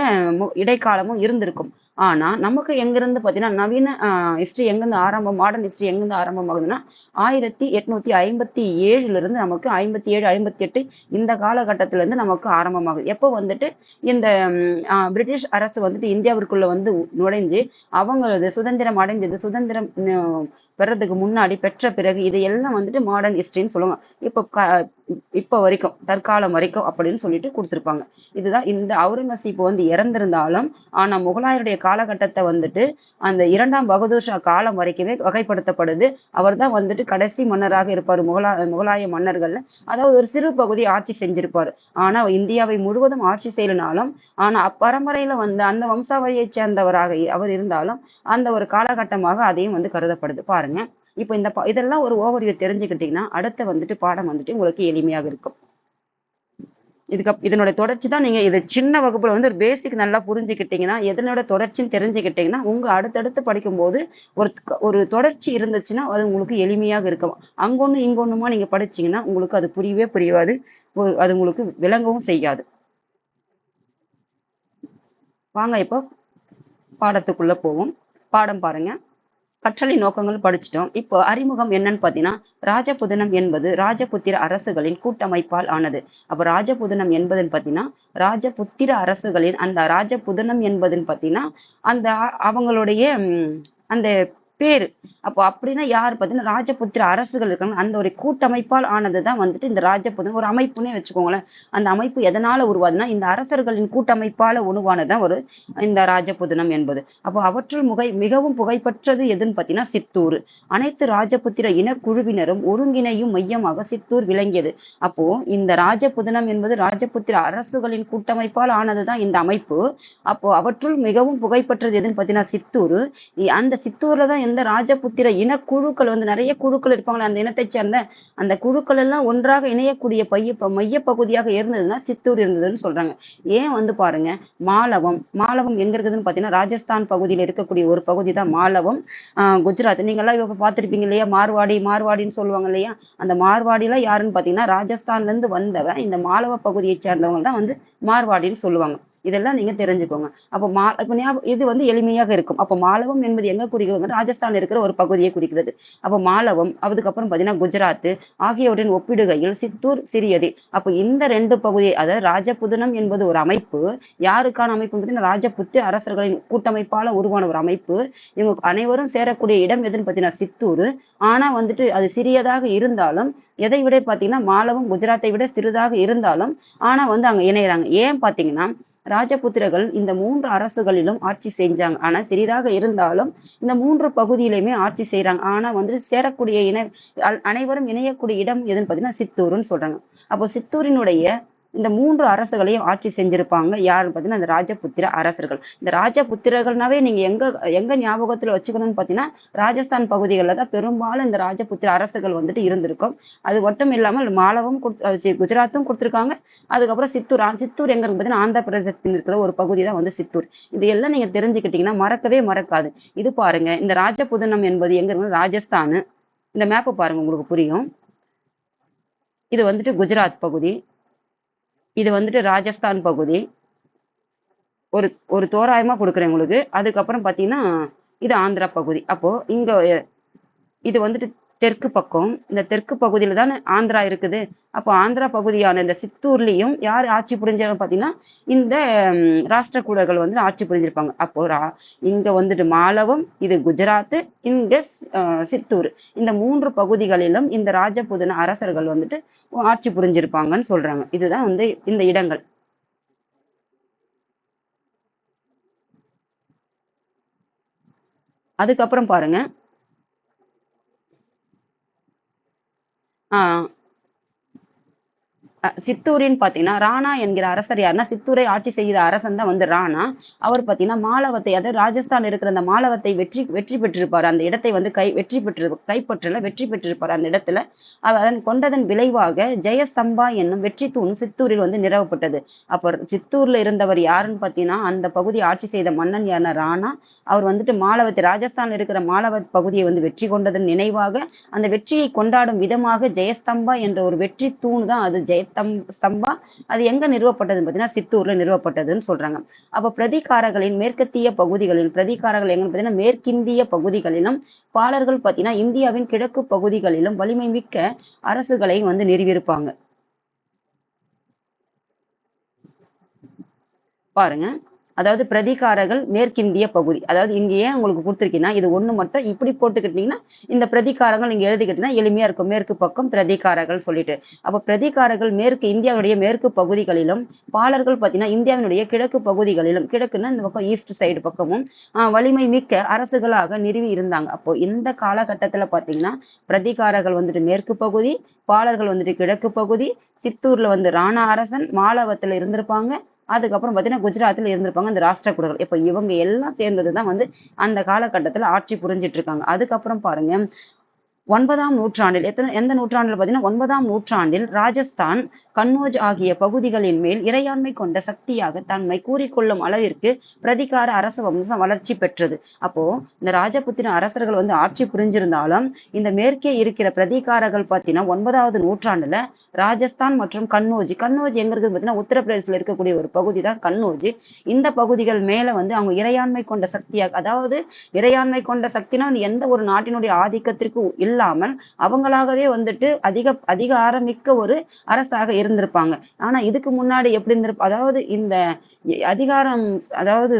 இடைக்காலமும் இருந்திருக்கும். ஆனா நமக்கு எங்கிருந்து பாத்தீங்கன்னா நவீன ஹிஸ்டரி எங்கிருந்து மாடர்ன் ஹிஸ்டரி எங்கிருந்து ஆரம்பமாகுதுன்னா 1857 இருந்து நமக்கு 57, 58 இந்த காலகட்டத்தில இருந்து நமக்கு ஆரம்பமாகுது. எப்போ வந்துட்டு இந்த பிரிட்டிஷ் அரசு வந்துட்டு இந்தியாவிற்குள்ள வந்து நுழைஞ்சு அவங்களது சுதந்திரம் அடைஞ்சது, சுதந்திரம் பெறதுக்கு முன்னாடி பெற்ற பிறகு இதையெல்லாம் வந்துட்டு மாடர்ன் ஹிஸ்டரின்னு சொல்லுவாங்க. இப்போ வரைக்கும் தற்காலம் வரைக்கும் அப்படின்னு சொல்லிட்டு கொடுத்துருப்பாங்க. இதுதான் இந்த அவுரங்கசீப் வந்து இறந்திருந்தாலும் ஆனா முகலாயருடைய காலகட்டத்தை வந்துட்டு அந்த இரண்டாம் பகதூர் ஷா காலம் வரைக்குமே வகைப்படுத்தப்படுது. அவர் தான் வந்துட்டு கடைசி மன்னராக இருப்பார் முகலாய மன்னர்கள்ல. அதாவது ஒரு சிறு பகுதி ஆட்சி செஞ்சிருப்பாரு. ஆனா இந்தியாவை முழுவதும் ஆட்சி செய்யலனாலும் ஆனா அப்பரம்பரையில வந்து அந்த வம்சாவளியை சேர்ந்தவராக அவர் இருந்தாலும் அந்த ஒரு காலகட்டமாக அதையும் வந்து கருதப்படுது. பாருங்க, இப்போ இதெல்லாம் ஒரு ஓவர்வியூ தெரிஞ்சுக்கிட்டீங்கன்னா அடுத்த வந்துட்டு பாடம் வந்துட்டு உங்களுக்கு எளிமையாக இருக்கும். இதனோட தொடர்ச்சி தான். நீங்க இது சின்ன வகுப்புல வந்து ஒரு பேசிக் நல்லா புரிஞ்சுக்கிட்டீங்கன்னா, எதனோட தொடர்ச்சின்னு தெரிஞ்சுக்கிட்டீங்கன்னா, உங்க அடுத்தடுத்து படிக்கும்போது ஒரு ஒரு தொடர்ச்சி இருந்துச்சுன்னா அது உங்களுக்கு எளிமையாக இருக்கும். அங்கொன்னு இங்கொன்னுமா நீங்க படிச்சீங்கன்னா உங்களுக்கு அது புரியவே புரியாது. அது உங்களுக்கு விளங்கவும் செய்யாது. வாங்க இப்போ பாடத்துக்குள்ள போவோம். பாடம் பாருங்க. கற்றலை நோக்கங்கள் படிச்சிட்டோம். இப்போ அறிமுகம் என்னன்னு பார்த்தீங்கன்னா, ராஜபுதனம் என்பது ராஜபுத்திர அரசுகளின் கூட்டமைப்பால் ஆனது. அப்போ ராஜபுதனம் என்பதுன்னு பார்த்தீங்கன்னா, ராஜபுத்திர அரசுகளின் அந்த ராஜபுதனம் என்பதுன்னு பார்த்தீங்கன்னா, அந்த அவங்களுடைய அந்த பேரு. அப்போ அப்படின்னா யார் பார்த்தீங்கன்னா, ராஜபுத்திர அரசுகள் இருக்காங்க. அந்த ஒரு கூட்டமைப்பால் ஆனதுதான் வந்துட்டு இந்த ராஜபுதனம் ஒரு அமைப்புன்னே வச்சுக்கோங்களேன். அந்த அமைப்பு எதனால உருவாதுன்னா, இந்த அரசர்களின் கூட்டமைப்பால உருவானதுதான் ஒரு இந்த ராஜபுதனம் என்பது. அப்போ அவற்றுள் மிகவும் புகழ்பெற்றது எதுன்னு பார்த்தீங்கன்னா சித்தூர். அனைத்து ராஜபுத்திர இனக்குழுவினரும் ஒருங்கிணையும் மையமாக சித்தூர் விளங்கியது. அப்போ இந்த ராஜபுதனம் என்பது ராஜபுத்திர அரசுகளின் கூட்டமைப்பால் ஆனதுதான் இந்த அமைப்பு. அப்போ அவற்றுள் மிகவும் புகழ்பெற்றது எதுன்னு பார்த்தீங்கன்னா சித்தூர். அந்த சித்தூர்ல தான் எந்த ராஜபுத்திர இனக்குழுக்கள் வந்து நிறைய குழுக்கள் இருப்பாங்களே அந்த இனத்தை சேர்ந்த அந்த குழுக்கள் எல்லாம் ஒன்றாக இணையக்கூடிய மைய பகுதியாக இருந்ததுன்னா சித்தூர் இருந்ததுன்னு சொல்றாங்க. ஏன் வந்து பாருங்க, மாலவம் எங்க இருக்குதுன்னு பாத்தீங்கன்னா ராஜஸ்தான் பகுதியில் இருக்கக்கூடிய ஒரு பகுதி தான் மாலவம். குஜராத் நீங்க எல்லாம் இப்ப பார்த்திருப்பீங்க இல்லையா, மார்வாடின்னு சொல்லுவாங்க இல்லையா, அந்த மார்வாடியில யாருன்னு பாத்தீங்கன்னா ராஜஸ்தான்ல இருந்து வந்தவன் இந்த மாலவ பகுதியை சேர்ந்தவங்க தான் வந்து மார்வாடின்னு சொல்லுவாங்க. இதெல்லாம் நீங்க தெரிஞ்சுக்கோங்க. அப்போ இது வந்து எளிமையாக இருக்கும். அப்போ மாலவம் என்பது எங்க குறிக்கிறது, ராஜஸ்தான் இருக்கிற ஒரு பகுதியை குறிக்கிறது. அப்போ மாலவம் அதுக்கப்புறம் பாத்தீங்கன்னா குஜராத் ஆகியவற்றின் ஒப்பிடுகையில் சித்தூர் சிறியது. அப்போ இந்த ரெண்டு பகுதி, அதாவது ராஜபுதனம் என்பது ஒரு அமைப்பு. யாருக்கான அமைப்பு பார்த்தீங்கன்னா ராஜபுத்திர அரசர்களின் கூட்டமைப்பால உருவான ஒரு அமைப்பு. இவங்க அனைவரும் சேரக்கூடிய இடம் எதுன்னு பார்த்தீங்கன்னா சித்தூர். ஆனா வந்துட்டு அது சிறியதாக இருந்தாலும், எதை விட பார்த்தீங்கன்னா மாலவம் குஜராத்தை விட சிறிதாக இருந்தாலும் ஆனா வந்து அங்க இணையறாங்க. ஏன் பார்த்தீங்கன்னா ராஜபுத்திரர்கள் இந்த 3 அரசுகளிலும் ஆட்சி செஞ்சாங்க. ஆனா சிறிதாக இருந்தாலும் இந்த 3 பகுதியிலுமே ஆட்சி செய்யறாங்க. ஆனா வந்து சேரக்கூடிய அனைவரும் இணையக்கூடிய இடம் எதுன்னு பார்த்தீங்கன்னா சித்தூர்னு சொல்றாங்க. அப்போ சித்தூரினுடைய இந்த 3 அரசுகளையும் ஆட்சி செஞ்சிருப்பாங்க. யாருன்னு பார்த்தீங்கன்னா இந்த ராஜபுத்திர அரசர்கள். இந்த ராஜபுத்திரர்கள்னாவே நீங்க எங்க ஞாபகத்துல வச்சுக்கணும்னு பார்த்தீங்கன்னா ராஜஸ்தான் பகுதிகளில் தான் பெரும்பாலும் இந்த ராஜபுத்திர அரசுகள் வந்துட்டு இருந்திருக்கும். அது மட்டும் இல்லாமல் மாலவும் குஜராத்தும் கொடுத்துருக்காங்க. அதுக்கப்புறம் சித்தூர் எங்க இருக்கு பார்த்தீங்கன்னா ஆந்திர பிரதேசத்தில் இருக்கிற ஒரு பகுதி தான் வந்து சித்தூர். இது எல்லாம் நீங்க தெரிஞ்சுக்கிட்டீங்கன்னா மறக்கவே மறக்காது. இது பாருங்க, இந்த ராஜபுதனம் என்பது எங்க இருக்கு, ராஜஸ்தான். இந்த மேப்பை பாருங்க உங்களுக்கு புரியும். இது வந்துட்டு குஜராத் பகுதி, இது வந்துட்டு ராஜஸ்தான் பகுதி. ஒரு தோராயமா கொடுக்குறேன் உங்களுக்கு. அதுக்கப்புறம் பார்த்தீங்கன்னா இது ஆந்திரா பகுதி. அப்போ இங்க இது வந்துட்டு தெற்கு பக்கம். இந்த தெற்கு பகுதியில தானே ஆந்திரா இருக்குது. அப்போ ஆந்திரா பகுதியான இந்த சித்தூர்லயும் யார் ஆட்சி புரிஞ்சாங்க பார்த்தீங்கன்னா இந்த ராஷ்டிரகூடர்கள் வந்து ஆட்சி புரிஞ்சிருப்பாங்க. அப்போ இங்க வந்துட்டு மாலவம், இது குஜராத், இங்க சித்தூர், இந்த 3 பகுதிகளிலும் இந்த ராஜபுதன அரசர்கள் வந்துட்டு ஆட்சி புரிஞ்சிருப்பாங்கன்னு சொல்றாங்க. இதுதான் வந்து இந்த இடங்கள். அதுக்கப்புறம் பாருங்க, சித்தூரின்னு பார்த்தீங்கன்னா ராணா என்கிற அரசர் யாருன்னா, சித்தூரை ஆட்சி செய்த அரசன் தான் வந்து ராணா. அவர் பார்த்தீங்கன்னா மாலவத்தை, அதாவது ராஜஸ்தான் இருக்கிற அந்த மாலவத்தை வெற்றி பெற்றிருப்பார். அந்த இடத்தை வந்து வெற்றி பெற்றிருப்பார் அந்த இடத்துல. அதன் கொண்டதன் விளைவாக ஜெயஸ்தம்பா என்னும் வெற்றி தூண் சித்தூரில் வந்து நிறுவப்பட்டது. அப்போ சித்தூர்ல இருந்தவர் யாருன்னு பார்த்தீங்கன்னா அந்த பகுதியை ஆட்சி செய்த மன்னன் யாருன்னா ராணா. அவர் வந்துட்டு மாலவத்தை, ராஜஸ்தான்ல இருக்கிற மாலவ பகுதியை வந்து வெற்றி கொண்டதன் நினைவாக அந்த வெற்றியை கொண்டாடும் விதமாக ஜெயஸ்தம்பா என்ற ஒரு வெற்றி தூண் தான் அது ஸ்தம்பா. அது எங்க நிறுவப்பட்டதுன்னு பார்த்தீங்கன்னா சித்தூர்ல நிறுவப்பட்டதுன்னு சொல்றாங்க. அப்ப பிரதிகாரர்களின் மேற்கத்திய பகுதிகளில், பிரதிகாரர்கள் எங்கன்னு பார்த்தீங்கன்னா மேற்கிந்திய பகுதிகளிலும், பாலர்கள் பார்த்தீங்கன்னா இந்தியாவின் கிழக்கு பகுதிகளிலும் வலிமை மிக்க அரசுகளை வந்து நிறுவியிருப்பாங்க. பாருங்க, அதாவது பிரதிகாரர்கள் மேற்கிந்திய பகுதி, அதாவது இங்க ஏன் உங்களுக்கு கொடுத்துருக்கீங்கன்னா இது ஒண்ணு மட்டும் இப்படி போட்டுக்கிட்டீங்கன்னா இந்த பிரதிகாரங்கள் நீங்க எழுதிக்கிட்டீங்கன்னா எளிமையா இருக்கும். மேற்கு பக்கம் பிரதிகாரர்கள் சொல்லிட்டு, அப்ப பிரதிகாரர்கள் இந்தியாவுடைய மேற்கு பகுதிகளிலும், பாலர்கள் பார்த்தீங்கன்னா இந்தியாவினுடைய கிழக்கு பகுதிகளிலும், கிழக்குன்னா இந்த பக்கம் ஈஸ்ட் சைடு பக்கமும் வலிமை மிக்க அரசுகளாக நிறுவி இருந்தாங்க. அப்போ இந்த காலகட்டத்துல பாத்தீங்கன்னா பிரதிகாரர்கள் வந்துட்டு மேற்கு பகுதி, பாலர்கள் வந்துட்டு கிழக்கு பகுதி, சித்தூர்ல வந்து ராணா அரசன், மாலவத்துல இருந்திருப்பாங்க. அதுக்கப்புறம் பார்த்தீங்கன்னா குஜராத்தில் இருந்திருப்பாங்க இந்த ராஷ்டிரகூடர்கள். இப்போ இவங்க எல்லாம் சேர்ந்தது தான் வந்து அந்த காலகட்டத்தில் ஆட்சி புரிஞ்சிட்டு இருக்காங்க. அதுக்கப்புறம் பாருங்க, 9ஆம் நூற்றாண்டில் எந்த நூற்றாண்டில் பார்த்தீங்கன்னா 9ஆம் நூற்றாண்டில் ராஜஸ்தான், கன்னோஜ் ஆகிய பகுதிகளின் மேல் இறையாண்மை கொண்ட சக்தியாக தன்மை கூறிக்கொள்ளும் அளவிற்கு பிரதிகார அரச வம்சம் வளர்ச்சி பெற்றது. அப்போ இந்த ராஜபுத்திர அரசர்கள் வந்து ஆட்சி புரிஞ்சிருந்தாலும் இந்த மேற்கே இருக்கிற பிரதிகாரர்கள் பார்த்தீங்கன்னா 9வது நூற்றாண்டுல ராஜஸ்தான் மற்றும் கன்னோஜ் எங்க இருக்குது பார்த்தீங்கன்னா உத்தரப்பிரதேசத்தில் இருக்கக்கூடிய ஒரு பகுதி தான் கன்னோஜ். இந்த பகுதிகள் மேல வந்து அவங்க இறையாண்மை கொண்ட சக்தியாக, அதாவது இறையாண்மை கொண்ட சக்தினா எந்த ஒரு நாட்டினுடைய ஆதிக்கத்திற்கு இல்லாமல் அவங்களாகவே வந்துட்டு அதிகாரமிக்க ஒரு அரசாக இருந்திருப்பாங்க. ஆனா இதுக்கு முன்னாடி எப்படி இருந்திருப்ப, அதாவது இந்த அதிகாரம், அதாவது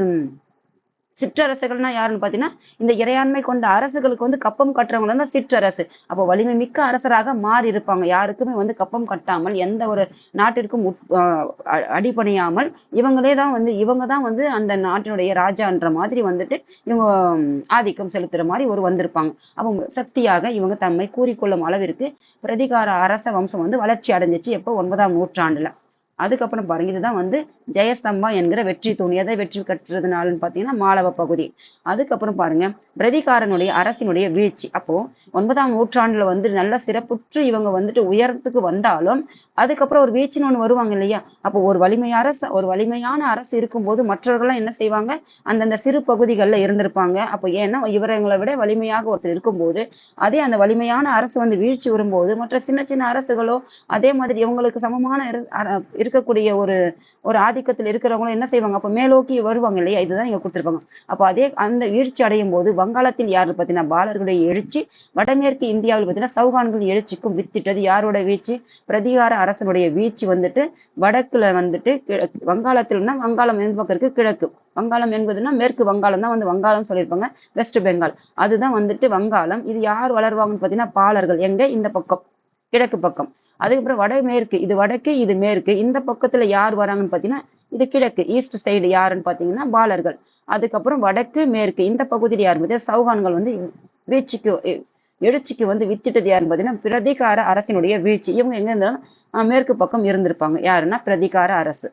சிற்றரசுகள்னா யாருன்னு பாத்தீங்கன்னா இந்த இறையாண்மை கொண்ட அரசுகளுக்கு வந்து கப்பம் கட்டுறவங்க தான் சிற்றரசு. அப்போ வலிமை மிக்க அரசராக மாறி இருப்பாங்க. யாருக்குமே வந்து கப்பம் கட்டாமல், எந்த ஒரு நாட்டிற்கும் அடிபணியாமல் இவங்க தான் வந்து அந்த நாட்டினுடைய ராஜான்ற மாதிரி வந்துட்டு இவங்க ஆதிக்கம் செலுத்துற மாதிரி ஒரு வந்திருப்பாங்க. அவங்க சக்தியாக இவங்க தம்மை கூறிக்கொள்ளும் அளவிற்கு பிரதிகார அரச வம்சம் வந்து வளர்ச்சி அடைஞ்சிச்சு எப்போ 9ஆம் நூற்றாண்டுல. அதுக்கப்புறம் பாருங்க, இதுதான் வந்து ஜெயஸ்தம்பா என்கிற வெற்றி தூணி. எதை வெற்றி கட்டுறதுனாலன்னு பார்த்தீங்கன்னா மாலவ பகுதி. அதுக்கப்புறம் பாருங்க, பிரதிகாரனுடைய அரசினுடைய வீழ்ச்சி. அப்போ 9ஆம் நூற்றாண்டுல வந்து நல்ல சிறப்புற்று இவங்க வந்துட்டு உயரத்துக்கு வந்தாலும் அதுக்கப்புறம் ஒரு வீழ்ச்சின்னு ஒண்ணு வருவாங்க இல்லையா. அப்போ ஒரு வலிமையான அரசு இருக்கும்போது மற்றவர்கள்லாம் என்ன செய்வாங்க, அந்தந்த சிறு பகுதிகளில் இருந்திருப்பாங்க. அப்போ ஏன்னா இவங்களை விட வலிமையாக ஒருத்தர் இருக்கும்போது அதே அந்த வலிமையான அரசு வந்து வீழ்ச்சி வரும்போது மற்ற சின்ன சின்ன அரசுகளோ அதே மாதிரி இவங்களுக்கு சமமான இருக்கக்கூடிய ஒரு ஆதிக்கத்தில் இருக்கிறவங்களும் என்ன செய்வாங்க, அப்ப மேலோக்கி வருவாங்க இல்லையா. இதுதான் இங்க கொடுத்திருப்பாங்க. அப்போ அதே அந்த வீழ்ச்சி அடையும் போது வங்காளத்தில் யாரு பார்த்தீங்கன்னா பாலர்களுடைய எழுச்சி, வடமேற்கு இந்தியாவில் பார்த்தீங்கன்னா சௌகான்கள் எழுச்சிக்கும் வித்திட்டது. யாரோட வீழ்ச்சி, பிரதிகார அரசனுடைய வீழ்ச்சி வந்துட்டு வடக்குல வந்துட்டு வங்காளத்தில்னா, வங்காளம் எந்த பக்கம் இருக்கு, கிழக்கு. வங்காளம் என்பதுன்னா மேற்கு வங்காளம் தான் வந்து வங்காளம் சொல்லியிருப்பாங்க, வெஸ்ட் பெங்கால். அதுதான் வந்துட்டு வங்காளம். இது யார் வளருவாங்கன்னு பார்த்தீங்கன்னா பாலர்கள். எங்க, இந்த பக்கம் கிழக்கு பக்கம். அதுக்கப்புறம் வடமேற்கு, இது வடக்கு இது மேற்கு. இந்த பக்கத்துல யார் வராங்கன்னு பாத்தீங்கன்னா இது கிழக்கு, ஈஸ்ட் சைடு யாருன்னு பாத்தீங்கன்னா பாலர்கள். அதுக்கப்புறம் வடக்கு மேற்கு இந்த பகுதியில் யார் பார்த்தீங்கன்னா சௌகான்கள் வந்து வீழ்ச்சிக்கு எழுச்சிக்கு வந்து வித்திட்டது யாருன்னு பாத்தீங்கன்னா பிரதிகார அரசினுடைய வீழ்ச்சி. இவங்க எங்க இருந்தாலும் மேற்கு பக்கம் இருந்திருப்பாங்க. யாருன்னா பிரதிகார அரசு.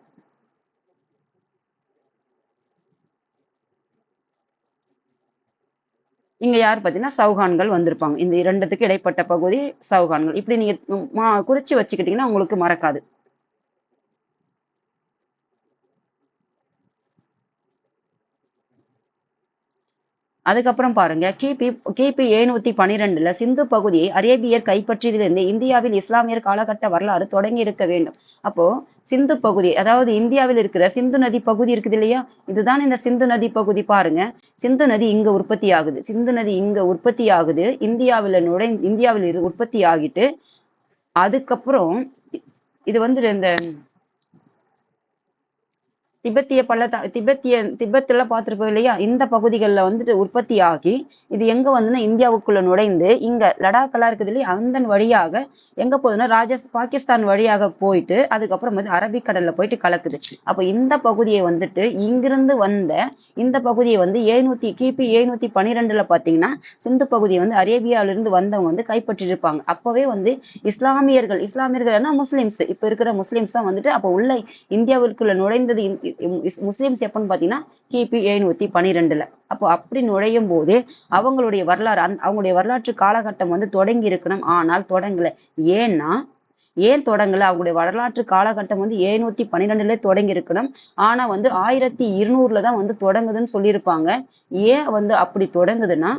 இங்க யார் பார்த்தீங்கன்னா சௌகான்கள் வந்திருப்பாங்க. இந்த இரண்டுத்துக்கு இடைப்பட்ட பகுதி சௌகான்கள். இப்படி நீங்க குறிச்சு வச்சுக்கிட்டீங்கன்னா உங்களுக்கு மறக்காது. அதுக்கப்புறம் பாருங்க, கிபி 712 சிந்து பகுதியை அரேபியர் கைப்பற்றியதிலிருந்து இந்தியாவில் இஸ்லாமியர் காலகட்ட வரலாறு தொடங்கி இருக்க வேண்டும். அப்போ சிந்து பகுதி, அதாவது இந்தியாவில் இருக்கிற சிந்து நதி பகுதி இருக்குது இல்லையா, இதுதான் இந்த சிந்து நதி பகுதி. பாருங்க, சிந்து நதி இங்க உற்பத்தி ஆகுது, இந்தியாவில் உற்பத்தி ஆகிட்டு அதுக்கப்புறம் இது வந்து இந்த திபெத்துல பார்த்திருப்போம் இல்லையா, இந்த பகுதிகளில் வந்துட்டு உற்பத்தி ஆகி இது எங்க வந்துன்னா இந்தியாவுக்குள்ள நுழைந்து இங்க லடாக்கெல்லாம் இருக்குது இல்லையா, அந்த வழியாக எங்க போகுதுன்னா பாகிஸ்தான் வழியாக போயிட்டு அதுக்கப்புறம் வந்து அரபிக்கடல்ல போயிட்டு கலக்குது. அப்போ இந்த பகுதியை வந்துட்டு இங்கிருந்து வந்த இந்த பகுதியை வந்து கிபி 712 பாத்தீங்கன்னா சிந்து பகுதியை வந்து அரேபியாவிலிருந்து வந்தவங்க வந்து கைப்பற்றிருப்பாங்க. அப்பவே வந்து இஸ்லாமியர்கள் முஸ்லிம்ஸ், இப்ப இருக்கிற முஸ்லிம்ஸ் தான் வந்துட்டு அப்போ உள்ள இந்தியாவிற்குள்ள நுழைந்தது. முஸ்லிம்ஸ் எப்பன்னு பாத்தீங்கன்னா கிபி 712. அப்போ அப்படி நுழையும் போது அவங்களுடைய வரலாற்று காலகட்டம் வந்து தொடங்கி இருக்கணும். ஆனால் தொடங்கல. ஏன் தொடங்கல, அவங்களுடைய வரலாற்று காலகட்டம் வந்து 712 தொடங்கி இருக்கணும். ஆனா வந்து 1200 தான் வந்து தொடங்குதுன்னு சொல்லியிருப்பாங்க. ஏன் வந்து அப்படி தொடங்குதுன்னா,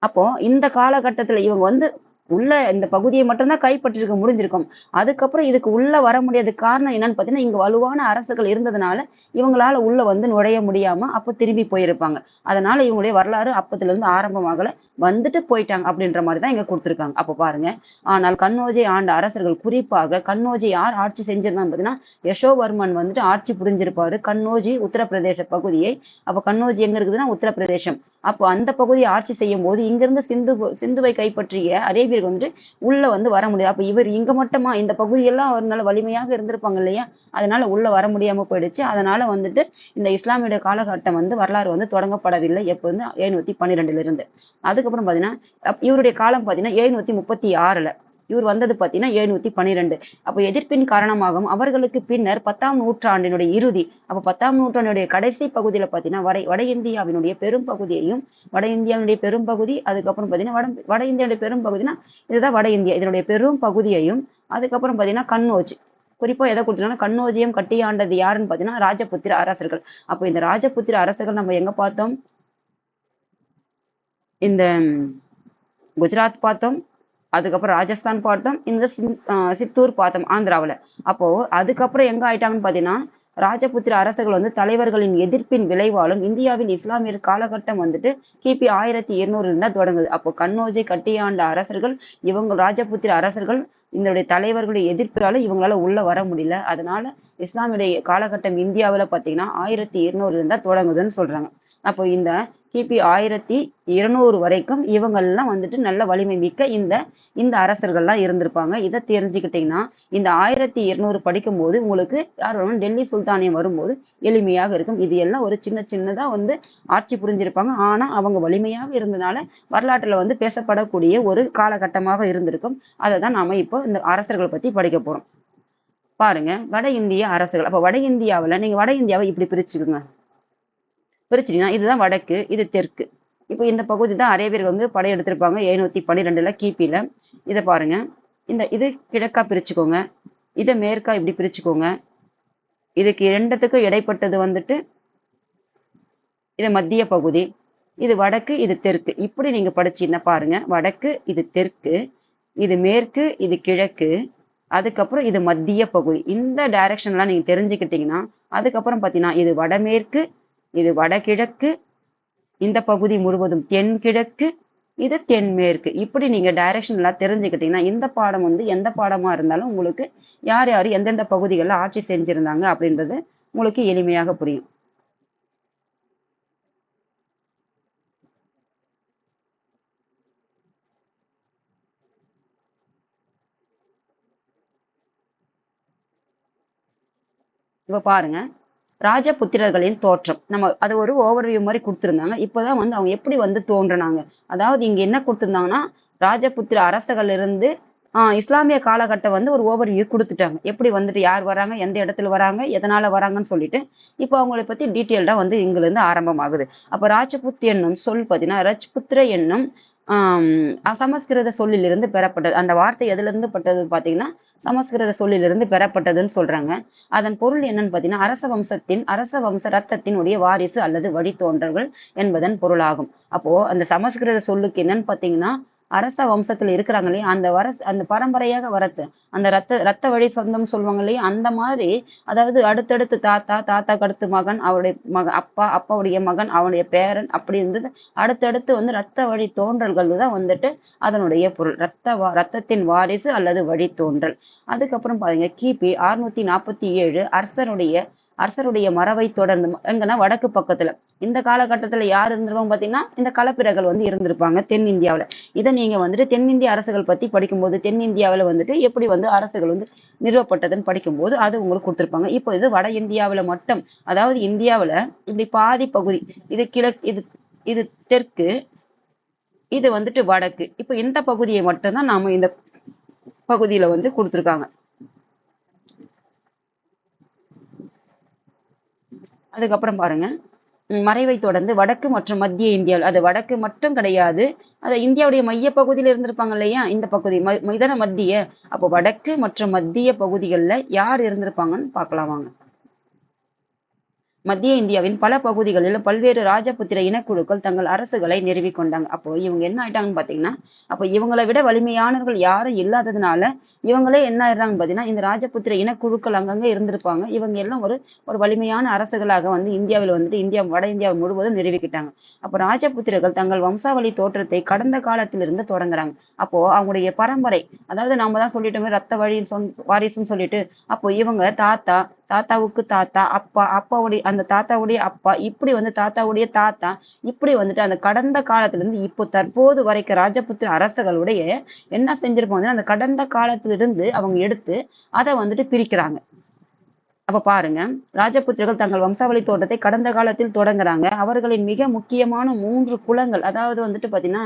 அப்போ இந்த காலகட்டத்துல இவங்க வந்து உள்ள இந்த பகுதியை மட்டும்தான் கைப்பற்றிருக்க முடிஞ்சிருக்கும். அதுக்கப்புறம் இதுக்கு உள்ள வர முடியாத காரணம் என்னன்னு பாத்தீங்கன்னா இங்க வலுவான அரசுகள் இருந்ததுனால இவங்களால உள்ள வந்து நுழைய முடியாம அப்ப திரும்பி போயிருப்பாங்க. அதனால இவங்களுடைய வரலாறு அப்பத்துல இருந்து ஆரம்பமாகல, வந்துட்டு போயிட்டாங்க அப்படின்ற மாதிரி தான் இங்க கொடுத்துருக்காங்க. அப்ப பாருங்க, ஆனால் கன்னோஜை ஆண்ட அரசர்கள், குறிப்பாக கன்னோஜை யார் ஆட்சி செஞ்சிருந்தான்னு பாத்தீங்கன்னா யசோவர்மன் வந்துட்டு ஆட்சி புரிஞ்சிருப்பாரு கன்னோஜி உத்தரப்பிரதேச பகுதியை. அப்ப கன்னோஜி எங்க இருக்குதுன்னா உத்தரப்பிரதேசம். அப்போ அந்த பகுதியை ஆட்சி செய்யும் போது இங்கிருந்து சிந்துவை கைப்பற்றிய அரேபியர்கள் வந்து உள்ள வந்து வர முடியாது. அப்ப இவர் இங்க மட்டுமா, இந்த பகுதியெல்லாம் அவர்னால வலிமையாக இருந்திருப்பாங்க இல்லையா, அதனால உள்ள வர முடியாம போயிடுச்சு. அதனால வந்துட்டு இந்த இஸ்லாமிய காலகட்டம் வந்து வரலாறு வந்து தொடங்கப்படவில்லை. எப்ப வந்து 712 இருந்து. அதுக்கப்புறம் பாத்தீங்கன்னா இவருடைய காலம் பாத்தீங்கன்னா 736. இவர் வந்தது பார்த்தீங்கன்னா 712. அப்போ எதிர்ப்பின் காரணமாகவும் அவர்களுக்கு பின்னர் 10ஆம் நூற்றாண்டினுடைய இறுதி, அப்போ 10ஆம் நூற்றாண்டுடைய கடைசி பகுதியில் பார்த்தீங்கன்னா வட இந்தியாவினுடைய பெரும் பகுதியையும், வட இந்தியாவினுடைய பெரும் பகுதி, அதுக்கப்புறம் பார்த்தீங்கன்னா வட இந்தியாவுடைய பெரும் பகுதினா இதுதான் வட இந்தியா, இதனுடைய பெரும் பகுதியையும், அதுக்கப்புறம் பார்த்தீங்கன்னா கன்னோஜ், குறிப்பா எதை கொடுத்துருக்காங்கன்னா கன்னோஜியம் கட்டி ஆண்டது யாருன்னு பார்த்தீங்கன்னா ராஜபுத்திர அரசர்கள். அப்போ இந்த ராஜபுத்திர அரசர்கள் நம்ம எங்க பார்த்தோம்? இந்த குஜராத் பார்த்தோம், அதுக்கப்புறம் ராஜஸ்தான் பார்த்தோம், இந்த சித்தூர் பார்த்தோம் ஆந்திராவில். அப்போ அதுக்கப்புறம் எங்க ஆயிட்டாங்கன்னு பார்த்தீங்கன்னா ராஜபுத்திர அரசர்கள் வந்து தலைவர்களின் எதிர்ப்பின் விளைவாலும் இந்தியாவில் இஸ்லாமியர் காலகட்டம் வந்துட்டு கிபி 1200 இருந்தா தொடங்குது. அப்போ கன்னோஜை கட்டியாண்ட அரசர்கள், இவங்க ராஜபுத்திர அரசர்கள் இந்த தலைவர்களுடைய எதிர்ப்பினால இவங்களால உள்ள வர முடியல. அதனால இஸ்லாமியுடைய காலகட்டம் இந்தியாவில் பார்த்தீங்கன்னா 1200 இருந்தா தொடங்குதுன்னு சொல்றாங்க. அப்போ இந்த கிபி 1200 வரைக்கும் இவங்கெல்லாம் வந்துட்டு நல்ல வலிமை மிக்க இந்த அரசர்கள்லாம் இருந்திருப்பாங்க. இதை தெரிஞ்சுக்கிட்டீங்கன்னா இந்த 1200 படிக்கும் போது உங்களுக்கு யார் வேணும் டெல்லி சுல்தானியம் வரும்போது எளிமையாக இருக்கும். இது எல்லாம் ஒரு சின்னதா வந்து ஆட்சி புரிஞ்சிருப்பாங்க. ஆனா அவங்க வலிமையாக இருந்தனால வரலாற்றுல வந்து பேசப்படக்கூடிய ஒரு காலகட்டமாக இருந்திருக்கும். அதை தான் நாம இப்போ இந்த அரசர்களை பத்தி படிக்க போறோம். பாருங்க, வட இந்திய அரசர்கள். அப்ப வட இந்தியாவில் நீங்க வட இந்தியாவை இப்படி பிரிச்சுக்குங்க. பிரிச்சிட்டீங்கன்னா இதுதான் வடக்கு, இது தெற்கு. இப்போ இந்த பகுதி தான் அரேபியர்கள் வந்து படையெடுத்திருப்பாங்க 712 கிபில. இதை பாருங்க, இது கிழக்கா பிரிச்சுக்கோங்க, இதை மேற்கா இப்படி பிரிச்சுக்கோங்க. இதுக்கு இரண்டுத்துக்கும் இடைப்பட்டது வந்துட்டு இது மத்திய பகுதி, இது வடக்கு, இது தெற்கு. இப்படி நீங்க படிச்சீங்கன்னா பாருங்க, வடக்கு இது தெற்கு, இது மேற்கு, இது கிழக்கு, அதுக்கப்புறம் இது மத்திய பகுதி. இந்த டைரக்ஷன்லாம் நீங்க தெரிஞ்சுக்கிட்டீங்கன்னா அதுக்கப்புறம் பார்த்தீங்கன்னா இது வடமேற்கு, இது வடகிழக்கு, இந்த பகுதி முழுவதும் தென்கிழக்கு, இது தென்மேற்கு. இப்படி நீங்க டைரக்ஷன் எல்லாம் தெரிஞ்சுக்கிட்டீங்கன்னா இந்த பாடம் வந்து எந்த பாடமா இருந்தாலும் உங்களுக்கு யார் யார் எந்தெந்த பகுதிகளில் ஆட்சி செஞ்சிருந்தாங்க அப்படின்றது உங்களுக்கு எளிமையாக புரியும். இப்ப பாருங்க, ராஜபுத்திரர்களின் தோற்றம். நம்ம அது ஒரு ஓவர்வியூ மாதிரி கொடுத்துருந்தாங்க. இப்போதான் வந்து அவங்க எப்படி வந்து தோன்றினாங்க. அதாவது இங்க என்ன கொடுத்துருந்தாங்கன்னா ராஜபுத்திர அரசர்கள் இருந்து இஸ்லாமிய காலகட்டம் வந்து ஒரு ஓவர்வியூ கொடுத்துட்டாங்க. எப்படி வந்துட்டு யார் வராங்க, எந்த இடத்துல வராங்க, எதனால வராங்கன்னு சொல்லிட்டு இப்போ அவங்களை பத்தி டீட்டெயில்டா வந்து இங்கிருந்து ஆரம்பமாகுது. அப்ப ராஜபுத் என்னும் சொல் பார்த்தீங்கன்னா ரஜ்புத்திர என்னும் சமஸ்கிருத சொல்லிலிருந்து பெறப்பட்டது. அந்த வார்த்தை எதுல இருந்து பட்டது பார்த்தீங்கன்னா சமஸ்கிருத சொல்லிலிருந்து பெறப்பட்டதுன்னு சொல்றாங்க. அதன் பொருள் என்னன்னு பார்த்தீங்கன்னா அரச வம்ச ரத்தத்தினுடைய வாரிசு அல்லது வழித்தோன்றல்கள் என்பதன் பொருளாகும். அப்போ அந்த சமஸ்கிருத சொல்லுக்கு என்னன்னு பார்த்தீங்கன்னா அரச வம்சத்துல இருக்கிறாங்க இல்லையா, அந்த பரம்பரையாக வரது அந்த ரத்த வழி சொந்தம் சொல்லுவாங்க இல்லையா, அந்த மாதிரி. அதாவது அடுத்தடுத்து தாத்தாக்கு அடுத்து மகன், அவருடைய அப்பாவுடைய மகன், அவனுடைய பேரன், அப்படி இருந்தது அடுத்தடுத்து வந்து ரத்த வழி தோன்றல்கள் தான் வந்துட்டு அதனுடைய பொருள். ரத்தத்தின் வாரிசு அல்லது வழித்தோன்றல். அதுக்கப்புறம் பாருங்க, கிபி 647 அரசருடைய மரபை தொடர்ந்து எங்கன்னா வடக்கு பக்கத்துல இந்த காலகட்டத்துல யார் இருந்திருப்பாங்க பாத்தீங்கன்னா இந்த களப்பிரர்கள் வந்து இருந்திருப்பாங்க தென்னிந்தியாவில். இதை நீங்க வந்துட்டு தென்னிந்திய அரசுகள் பத்தி படிக்கும்போது தென்னிந்தியாவில் வந்துட்டு எப்படி வந்து அரசுகள் வந்து நிறுவப்பட்டதுன்னு படிக்கும்போது அது உங்களுக்கு கொடுத்துருப்பாங்க. இப்போ இது வட இந்தியாவில் மட்டும், அதாவது இந்தியாவில் இப்படி பாதி பகுதி, இது கிழக்கு, இது தெற்கு, இது வந்துட்டு வடக்கு. இப்போ இந்த பகுதியை மட்டும்தான் நாம இந்த பகுதியில வந்து கொடுத்துருக்காங்க. அதுக்கப்புறம் பாருங்க, மறைவை தொடர்ந்து வடக்கு மற்றும் மத்திய இந்தியாவில், அது வடக்கு மட்டும் கிடையாது, அது இந்தியாவுடைய மைய பகுதியில இருந்திருப்பாங்க இல்லையா, இந்த பகுதி இதன மத்திய. அப்போ வடக்கு மற்றும் மத்திய பகுதிகளில் யார் இருந்திருப்பாங்கன்னு பார்க்கலாம் வாங்க. மத்திய இந்தியாவின் பல பகுதிகளில் பல்வேறு ராஜபுத்திர இனக்குழுக்கள் தங்கள் அரசுகளை நிறுவிக் கொண்டாங்க. அப்போ இவங்க என்ன ஆயிட்டாங்கன்னு பாத்தீங்கன்னா, அப்போ இவங்களை விட வலிமையானவர்கள் யாரும் இல்லாததுனால இவங்களே என்ன ஆயிடுறாங்கன்னு பாத்தீங்கன்னா இந்த ராஜபுத்திர இனக்குழுக்கள் அங்கங்க இருந்திருப்பாங்க. இவங்க எல்லாம் ஒரு வலிமையான அரசுகளாக வந்து இந்தியாவில் வந்துட்டு வட இந்தியாவை முழுவதும் நிறுவிக்கிட்டாங்க. அப்போ ராஜபுத்திரர்கள் தங்கள் வம்சாவளி தோற்றத்தை கடந்த காலத்திலிருந்து தொடங்குறாங்க. அப்போ அவங்களுடைய பரம்பரை, அதாவது நாம தான் சொல்லிட்டோமே ரத்த வழி வாரிசுன்னு சொல்லிட்டு, அப்போ இவங்க தாத்தாவுக்கு தாத்தா, அப்பாவுடைய அந்த தாத்தாவுடைய அப்பா, இப்படி வந்து தாத்தாவுடைய தாத்தா, இப்படி வந்துட்டு அந்த கடந்த காலத்துல இருந்து இப்போ தற்போது வரைக்கும் ராஜபுத்திர அரசர்களுடைய என்ன செஞ்சிருப்பாங்க, அந்த கடந்த காலத்திலிருந்து அவங்க எடுத்து அதை வந்துட்டு பிரிக்கிறாங்க. அப்ப பாருங்க, ராஜபுத்திரர்கள் தங்கள் வம்சாவளி தோட்டத்தை கடந்த காலத்தில் தொடங்குறாங்க. அவர்களின் மிக முக்கியமான 3 குலங்கள், அதாவது வந்துட்டு பாத்தீங்கன்னா,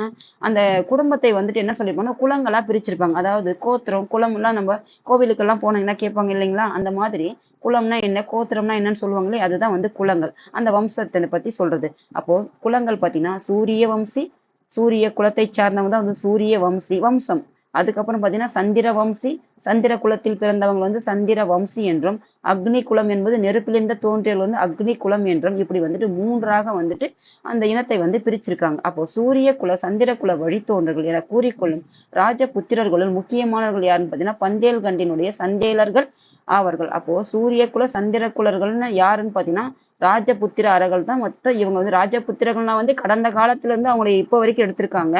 அந்த குடும்பத்தை வந்துட்டு என்ன சொல்லியிருப்பாங்கன்னா, குலங்களா பிரிச்சிருப்பாங்க. அதாவது கோத்திரம், குலம்லாம் நம்ம கோவிலுக்கெல்லாம் போனீங்கன்னா கேட்பாங்க இல்லைங்களா? அந்த மாதிரி குலம்னா என்ன, கோத்திரம்னா என்னன்னு சொல்லுவாங்களே, அதுதான் வந்து குலங்கள். அந்த வம்சத்தை பத்தி சொல்றது. அப்போ குலங்கள் பாத்தீங்கன்னா, சூரிய வம்சி, சூரிய குலத்தை சார்ந்தவங்க தான் வந்து சூரிய வம்சி, வம்சம். அதுக்கப்புறம் பாத்தீங்கன்னா சந்திர வம்சி, சந்திர குலத்தில் பிறந்தவங்க வந்து சந்திர வம்சி என்றும், அக்னி குலம் என்பது நெருப்பிலிருந்து தோன்றியல் வந்து அக்னி குலம் என்றும், இப்படி வந்துட்டு 3ஆக வந்துட்டு அந்த இனத்தை வந்து பிரிச்சிருக்காங்க. அப்போ சூரிய குல சந்திர குல வழித்தோன்றர்கள் என கூறிக்கொள்ளும் ராஜபுத்திரர்களுள் முக்கியமானவர்கள் யாருன்னு பார்த்தீங்கன்னா பந்தேல்கண்டினுடைய சந்தேலர்கள் ஆவார்கள். அப்போ சூரிய குல சந்திர குலர்கள்னு யாருன்னு பார்த்தீங்கன்னா ராஜபுத்திர அரர்கள் தான். மொத்தம் இவங்க வந்து ராஜபுத்திரர்கள்னா வந்து கடந்த காலத்துல இருந்து அவங்களை இப்போ வரைக்கும் எடுத்திருக்காங்க.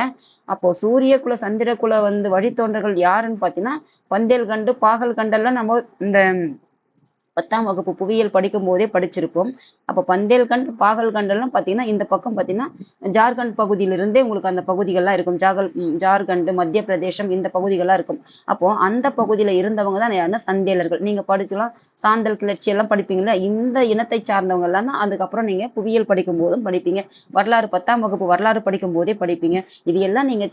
அப்போ சூரிய குல சந்திர குல வந்து வழித்தோன்றர்கள் யாருன்னு பார்த்தீங்கன்னா பந்தேல் கண்டு பாகல் கண்டெல்லாம் நம்ம இந்த 10ஆம் வகுப்பு புவியியல் படிக்கும் போதே படிச்சிருப்போம். அப்போ பந்தேல்கண்ட் பாகல்கண்டெல்லாம் பார்த்தீங்கன்னா இந்த பக்கம் பார்த்தீங்கன்னா ஜார்க்கண்ட் பகுதியிலிருந்தே உங்களுக்கு அந்த பகுதிகள்லாம் இருக்கும். ஜார்க்கண்ட் மத்திய பிரதேசம் இந்த பகுதிகள்லாம் இருக்கும். அப்போ அந்த பகுதியில் இருந்தவங்க தான் யாருன்னா சந்தேலர்கள். நீங்க படிச்சுலாம் சாந்தல் கிளர்ச்சி எல்லாம் படிப்பீங்களா, இந்த இனத்தை சார்ந்தவங்க எல்லாம் தான் அதுக்கப்புறம் நீங்க புவியியல் படிக்கும் போதும் படிப்பீங்க. வரலாறு 10ஆம் வகுப்பு வரலாறு படிக்கும் போதே படிப்பீங்க. இது எல்லாம் நீங்க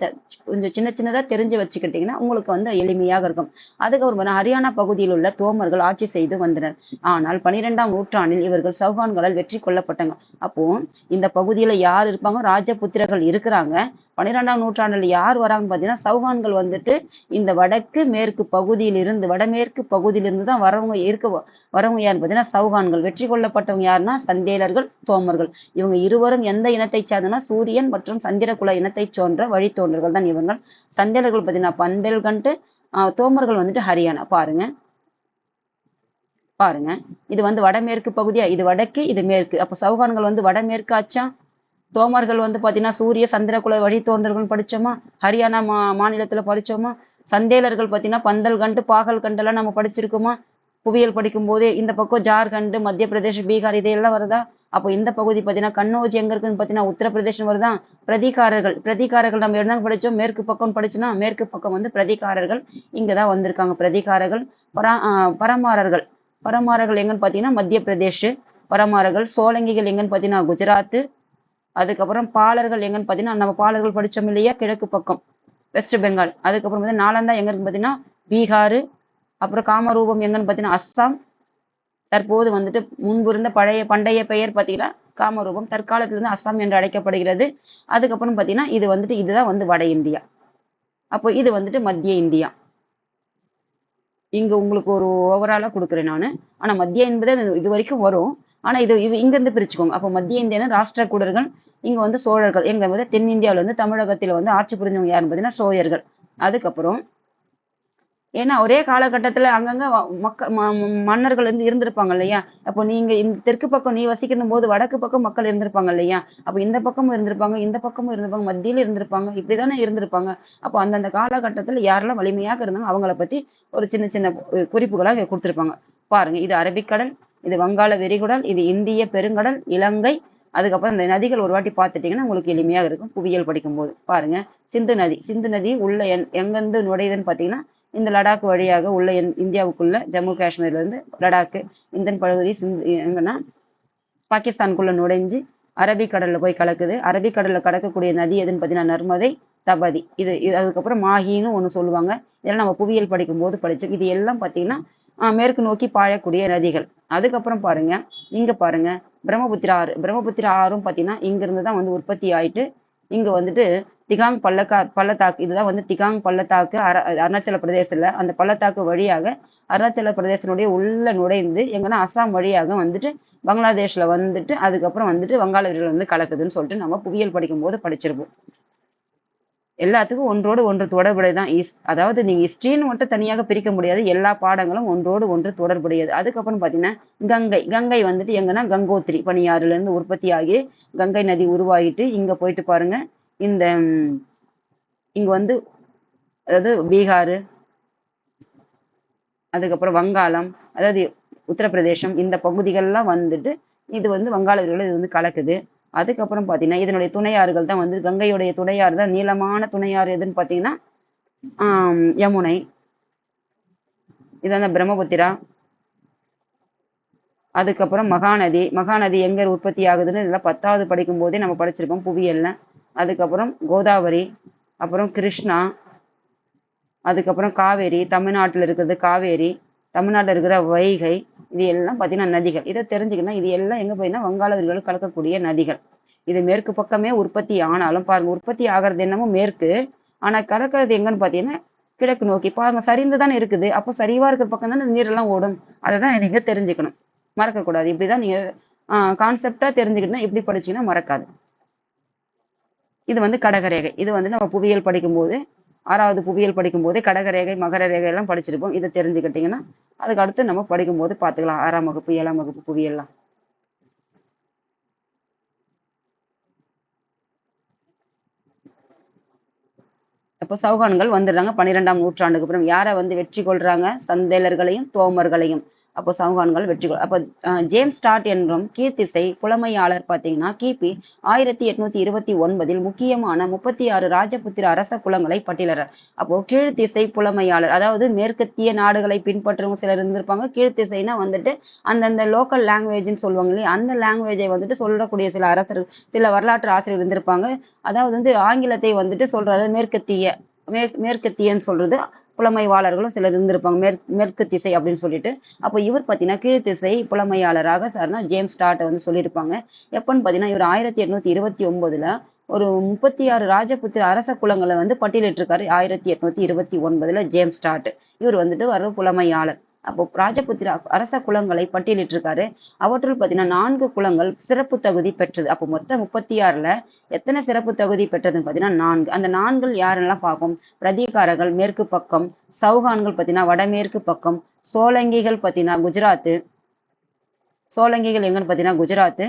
கொஞ்சம் சின்ன சின்னதா தெரிஞ்சு வச்சுக்கிட்டீங்கன்னா உங்களுக்கு வந்து எளிமையாக இருக்கும். அதுக்கப்புறம் ஹரியானா பகுதியில் உள்ள தோமர்கள் ஆட்சி செய்து வந்தனர். ஆனால் 12ஆம் நூற்றாண்டில் இவர்கள் சௌகான்களால் வெற்றி கொள்ளப்பட்டாங்க. அப்போ இந்த பகுதியில யார் இருப்பாங்க, ராஜபுத்திரர்கள் இருக்கிறாங்க. 12ஆம் நூற்றாண்டில் யார் வராங்கன்னு பார்த்தீங்கன்னா சௌகான்கள் வந்துட்டு இந்த வடக்கு மேற்கு பகுதியிலிருந்து வடமேற்கு பகுதியிலிருந்து தான் வரவங்க யாருன்னு பார்த்தீங்கன்னா சௌகான்கள். வெற்றி கொள்ளப்பட்டவங்க யாருன்னா சந்தேலர்கள், தோமர்கள். இவங்க இருவரும் எந்த இனத்தை சார்ந்தனா சூரியன் மற்றும் சந்திரகுல இனத்தை சோன்ற வழித்தோன்றர்கள் தான் இவங்க. சந்தேலர்கள் பார்த்தீங்கன்னா பந்தேல்கண்டு, தோமர்கள் வந்துட்டு ஹரியானா. பாருங்க, இது வந்து வடமேற்கு பகுதியா, இது வடக்கு இது மேற்கு. அப்ப சௌகான்கள் வந்து வடமேற்கு ஆச்சா, தோமர்கள் வந்து பாத்தீங்கன்னா சூரிய சந்திரகுல வழித்தோன்றர்கள் படிச்சோமா, ஹரியானா மாநிலத்துல படிச்சோமா. சந்தேலர்கள் பாத்தீங்கன்னா பந்தல்கண்டு பாகல்கண்டு எல்லாம் நம்ம படிச்சிருக்கோமா புவியியல் படிக்கும் போதே. இந்த பக்கம் ஜார்க்கண்ட் மத்திய பிரதேஷ் பீகார் இதையெல்லாம் வருதா. அப்போ இந்த பகுதி பாத்தீங்கன்னா கன்னோஜ் எங்க இருக்குன்னு பாத்தீங்கன்னா உத்தரப்பிரதேசம் வருதா. பிரதிகாரர்கள் நம்ம என்ன படிச்சோம், மேற்கு பக்கம் படிச்சுன்னா மேற்கு பக்கம் வந்து பிரதிகாரர்கள் இங்கதான் வந்திருக்காங்க. பிரதிகாரர்கள் பரமாரர்கள். பரமாரர்கள் எங்கன்னு பார்த்தீங்கன்னா மத்திய பிரதேஷ். பரமாரர்கள் சோழங்கிகள் எங்கன்னு பார்த்தீங்கன்னா குஜராத். அதுக்கப்புறம் பாலர்கள் எங்கன்னு பார்த்தீங்கன்னா நம்ம பாலர்கள் படித்தோம் இல்லையா, கிழக்கு பக்கம் வெஸ்ட் பெங்கால். அதுக்கப்புறம் வந்து நாலந்தா எங்க இருக்கு பார்த்தீங்கன்னா பீகார். அப்புறம் காமரூபம் எங்கன்னு பார்த்தீங்கன்னா அஸ்ஸாம். தற்போது வந்துட்டு முன்பு இருந்த பண்டைய பெயர் பார்த்தீங்கன்னா காமரூபம், தற்காலத்திலிருந்து அஸ்ஸாம் என்று அழைக்கப்படுகிறது. அதுக்கப்புறம் பார்த்தீங்கன்னா இது வந்துட்டு இதுதான் வந்து வட இந்தியா. அப்போ இது வந்துட்டு மத்திய இந்தியா. இங்க உங்களுக்கு ஒரு ஓவராலா கொடுக்குறேன் நான். ஆனா மத்திய என்பதே இது வரைக்கும் வரும். ஆனா இது இது இங்க இருந்து பிரிச்சுக்கோங்க. அப்போ மத்திய இந்தியானா ராஷ்டிரகூடர்கள், இங்க வந்து சோழர்கள். எங்க வந்து தென்னிந்தியாவில வந்து தமிழகத்தில் வந்து ஆட்சி புரிஞ்சவங்க யாருன்னு பார்த்தீங்கன்னா சோழர்கள். அதுக்கப்புறம் ஏன்னா ஒரே காலகட்டத்துல அங்கங்க மன்னர்கள் வந்து இருந்திருப்பாங்க இல்லையா. அப்போ நீங்க இந்த தெற்கு பக்கம் நீ வசிக்கணும் போது வடக்கு பக்கம் மக்கள் இருந்திருப்பாங்க இல்லையா. அப்போ இந்த பக்கமும் இருந்திருப்பாங்க, இந்த பக்கமும் இருந்திருப்பாங்க, மத்தியில இருந்திருப்பாங்க, இப்படிதானே இருந்திருப்பாங்க. அப்போ அந்தந்த காலகட்டத்துல யாரெல்லாம் வலிமையாக இருந்தாங்க அவங்கள பத்தி ஒரு சின்ன சின்ன குறிப்புகளாக கொடுத்திருப்பாங்க. பாருங்க, இது அரபிக்கடல், இது வங்காள விரிகுடல், இது இந்திய பெருங்கடல், இலங்கை. அதுக்கப்புறம் இந்த நதிகள் ஒரு வாட்டி பார்த்துட்டீங்கன்னா உங்களுக்கு எளிமையாக இருக்கும் புவியியல் படிக்கும் போது. பாருங்க, சிந்து நதி உள்ள எங்கிருந்து நுழையுதுன்னு பார்த்தீங்கன்னா இந்த லடாக் வழியாக உள்ள இந்தியாவுக்குள்ள ஜம்மு காஷ்மீர்ல இருந்து லடாக்கு இந்த பகுதி எங்கன்னா பாகிஸ்தானுக்குள்ள நுழைஞ்சு அரபிக்கடல்ல போய் கலக்குது. அரபிக்கடல்ல கடக்கக்கூடிய நதி எதுன்னு பார்த்தீங்கன்னா நர்மதை, தபதி. இது அதுக்கப்புறம் மாஹின்னு ஒன்று சொல்லுவாங்க. இதெல்லாம் நம்ம புவியியல் படிக்கும் போது படிச்சு. இது எல்லாம் பார்த்தீங்கன்னா மேற்கு நோக்கி பாயக்கூடிய நதிகள். அதுக்கப்புறம் பாருங்க, இங்க பாருங்க பிரம்மபுத்திரா ஆறு. பிரம்மபுத்திரா ஆறும் பார்த்தீங்கன்னா இங்கிருந்து தான் வந்து உற்பத்தி ஆயிட்டு இங்க வந்துட்டு திகாங் பள்ளத்தாக்கு, இதுதான் வந்து திகாங் பள்ளத்தாக்கு அருணாச்சல பிரதேசத்துல. அந்த பள்ளத்தாக்கு வழியாக அருணாச்சல பிரதேசனுடைய உள்ள நுழைந்து எங்கன்னா அசாம் வழியாக வந்துட்டு பங்களாதேஷ்ல வந்துட்டு அதுக்கப்புறம் வந்துட்டு வங்காள விரிகுடல் வந்து கலக்குதுன்னு சொல்லிட்டு நம்ம புவியியல் படிக்கும் போது படிச்சிருப்போம். எல்லாத்துக்கும் ஒன்றோடு ஒன்று தொடர்புடையதான். அதாவது நீங்க ஹிஸ்டரின்னு மட்டும் தனியாக பிரிக்க முடியாது. எல்லா பாடங்களும் ஒன்றோடு ஒன்று தொடர்புடையது. அதுக்கப்புறம் பாத்தீங்கன்னா கங்கை வந்துட்டு எங்கன்னா கங்கோத்திரி பனியாறுல இருந்து உற்பத்தி ஆகி கங்கை நதி உருவாகிட்டு இங்க போயிட்டு பாருங்க. இந்த இங்க வந்து அதாவது பீகார், அதுக்கப்புறம் வங்காளம், அதாவது உத்தரப்பிரதேசம் இந்த பகுதிகள்லாம் வந்துட்டு இது வந்து வங்காள விரிகுடல் இது வந்து கலக்குது. அதுக்கப்புறம் பார்த்தீங்கன்னா இதனுடைய துணையாறுகள் தான் வந்து கங்கையுடைய துணையாறு தான் நீளமான துணையாறு எதுன்னு பார்த்தீங்கன்னா யமுனை. இதான பிரம்மபுத்திரா. அதுக்கப்புறம் மகாநதி. மகாநதி எங்க உற்பத்தி ஆகுதுன்னு இதெல்லாம் 10வது படிக்கும் போதே நம்ம படிச்சிருப்போம் புவியியல்ல. அதுக்கப்புறம் கோதாவரி, அப்புறம் கிருஷ்ணா, அதுக்கப்புறம் காவேரி. தமிழ்நாட்டில் இருக்கிறது காவேரி, தமிழ்நாட்டில் இருக்கிற வைகை. இது எல்லாம் பார்த்தீங்கன்னா நதிகள். இதை தெரிஞ்சுக்கணும். இது எல்லாம் எங்க போயின்னா வங்காள விரிகுடாவில் கலக்கக்கூடிய நதிகள். இது மேற்கு பக்கமே உற்பத்தி ஆனாலும் பாருங்க, உற்பத்தி ஆகிறது என்னமோ மேற்கு, ஆனா கலக்கிறது எங்கன்னு பார்த்தீங்கன்னா கிழக்கு நோக்கி. பாருங்க, சரிந்து தானே இருக்குது. அப்போ சரிவா இருக்கிற பக்கம் தானே நீரெல்லாம் ஓடும். அதை தான் நீங்க தெரிஞ்சுக்கணும், மறக்கக்கூடாது. இப்படிதான் நீங்க கான்செப்டா தெரிஞ்சுக்கிட்டா இப்படி படிச்சீங்கன்னா மறக்காது. இது வந்து கடகரேகை. இது வந்து நம்ம புவியியல் படிக்கும்போது 6வது புவியியல் படிக்கும்போதே கடகரேகை மகர ரேகை எல்லாம் படிச்சிருப்போம். இதை தெரிஞ்சுக்கிட்டீங்கன்னா அதுக்கு அடுத்து நம்ம படிக்கும்போது பார்த்துக்கலாம். 6ஆம் வகுப்பு 7ஆம் வகுப்பு புவியியல்லாம். அப்போ சௌகான்கள் வந்துடுறாங்க 12ஆம் நூற்றாண்டுக்கு அப்புறம். யாரை வந்து வெற்றி கொள்றாங்க? சந்தேலர்களையும் தோமர்களையும். அப்போ சௌகான்கள் வெற்றி கொள். அப்போ ஜேம்ஸ் ஸ்டார்ட் என்றும் கீர்த்திசை புலமையாளர் பார்த்தீங்கன்னா கிபி 1829 முக்கியமான 36 ராஜபுத்திர அரச குலங்களை பட்டியலிடுறார். அப்போ கீழ்த்திசை புலமையாளர், அதாவது மேற்கத்திய நாடுகளை பின்பற்றவங்க சிலர் இருந்திருப்பாங்க. கீழ்த்திசைனா வந்துட்டு அந்தந்த லோக்கல் லாங்குவேஜ்னு சொல்லுவாங்க இல்லையா, அந்த லாங்குவேஜை வந்துட்டு சொல்லக்கூடிய சில அரசர்கள், சில வரலாற்று ஆசிரியர் இருந்திருப்பாங்க. அதாவது வந்து ஆங்கிலத்தை வந்துட்டு சொல்றது மேற்கத்தியன்னு சொல்றது புலமைவாளர்களும் சிலர் இருந்திருப்பாங்க. மேற்கு திசை அப்படின்னு சொல்லிட்டு. அப்போ இவர் பார்த்தீங்கன்னா கீழ்த்திசை புலமையாளராக சார்னா ஜேம்ஸ் ஸ்டார்ட்டை வந்து சொல்லியிருப்பாங்க. எப்போன்னு பார்த்தீங்கன்னா இவர் 1829 ஒரு 36 ராஜபுத்திர அரச குலங்களை வந்து பட்டியலிட்டிருக்காரு. 1829 ஜேம்ஸ் ஸ்டார்ட். இவர் வந்துட்டு ஒரு புலமையாளர். அப்போ ராஜபுத்திர அரச குலங்களை பட்டியலிட்டிருக்காரு. அவற்றுள் பார்த்தீங்கன்னா 4 குலங்கள் சிறப்பு தகுதி பெற்றது. அப்போ மொத்தம் 36ல எத்தனை சிறப்பு தகுதி பெற்றதுன்னு பார்த்தீங்கன்னா 4. அந்த 4 யாரெல்லாம் பார்ப்போம்? பிரதீகாரர்கள் மேற்கு பக்கம், சௌகான்கள் பார்த்தீங்கன்னா வடமேற்கு பக்கம், சோலங்கிகள் பார்த்தீங்கன்னா குஜராத்து. சோலங்கிகள் எங்கன்னு பார்த்தீங்கன்னா குஜராத்து.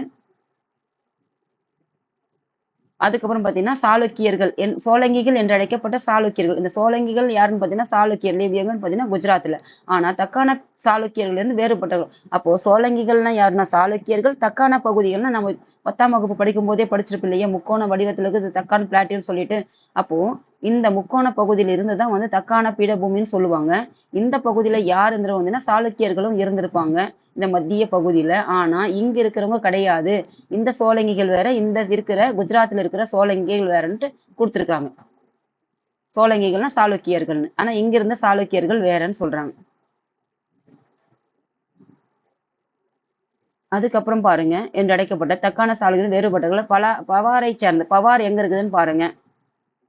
அதுக்கப்புறம் பார்த்தீங்கன்னா சாளுக்கியர்கள், சோலங்கிகள் என்று அழைக்கப்பட்ட சாளுக்கியர்கள். இந்த சோலங்கிகள் யாருன்னு பார்த்தீங்கன்னா சாளுக்கியர்கள். எங்கன்னு பார்த்தீங்கன்னா குஜராத்தில். ஆனால் தக்கான சாளுக்கியர்கள் இருந்து வேறுபட்டவர்கள். அப்போ சோலங்கிகள்னா யாருன்னா சாளுக்கியர்கள், தக்கான பகுதிகள்னா நம்ம 10ஆம் வகுப்பு படிக்கும் போதே படிச்சிருப்போம் இல்லையா, முக்கோண வடிவத்தில் இருக்குது தக்கான் பிளாட்டின்னு சொல்லிட்டு. அப்போ இந்த முக்கோண பகுதியில் இருந்து தான் வந்து தக்கான பீடபூமின்னு சொல்லுவாங்க. இந்த பகுதியில் யார் இருந்துருவாங்கன்னா சாளுக்கியர்களும் இருந்திருப்பாங்க இந்த மத்திய பகுதியில. ஆனா இங்க இருக்கிறவங்க கிடையாது. இந்த சோழங்கிகள் வேற, இந்த இருக்கிற குஜராத்ல இருக்கிற சோழங்கிகள் வேறன்ட்டு கொடுத்துருக்காங்க. சோழங்கிகள்னா சாளுக்கியர்கள்னு, ஆனா இங்க இருந்த சாளுக்கியர்கள் வேறன்னு சொல்றாங்க. அதுக்கப்புறம் பாருங்க, என்று அழைக்கப்பட்ட தக்கான சாளுக்கியர்கள் வேறுபட்டவர்கள் பவாரை சேர்ந்த. பவார் எங்க இருக்குதுன்னு பாருங்க,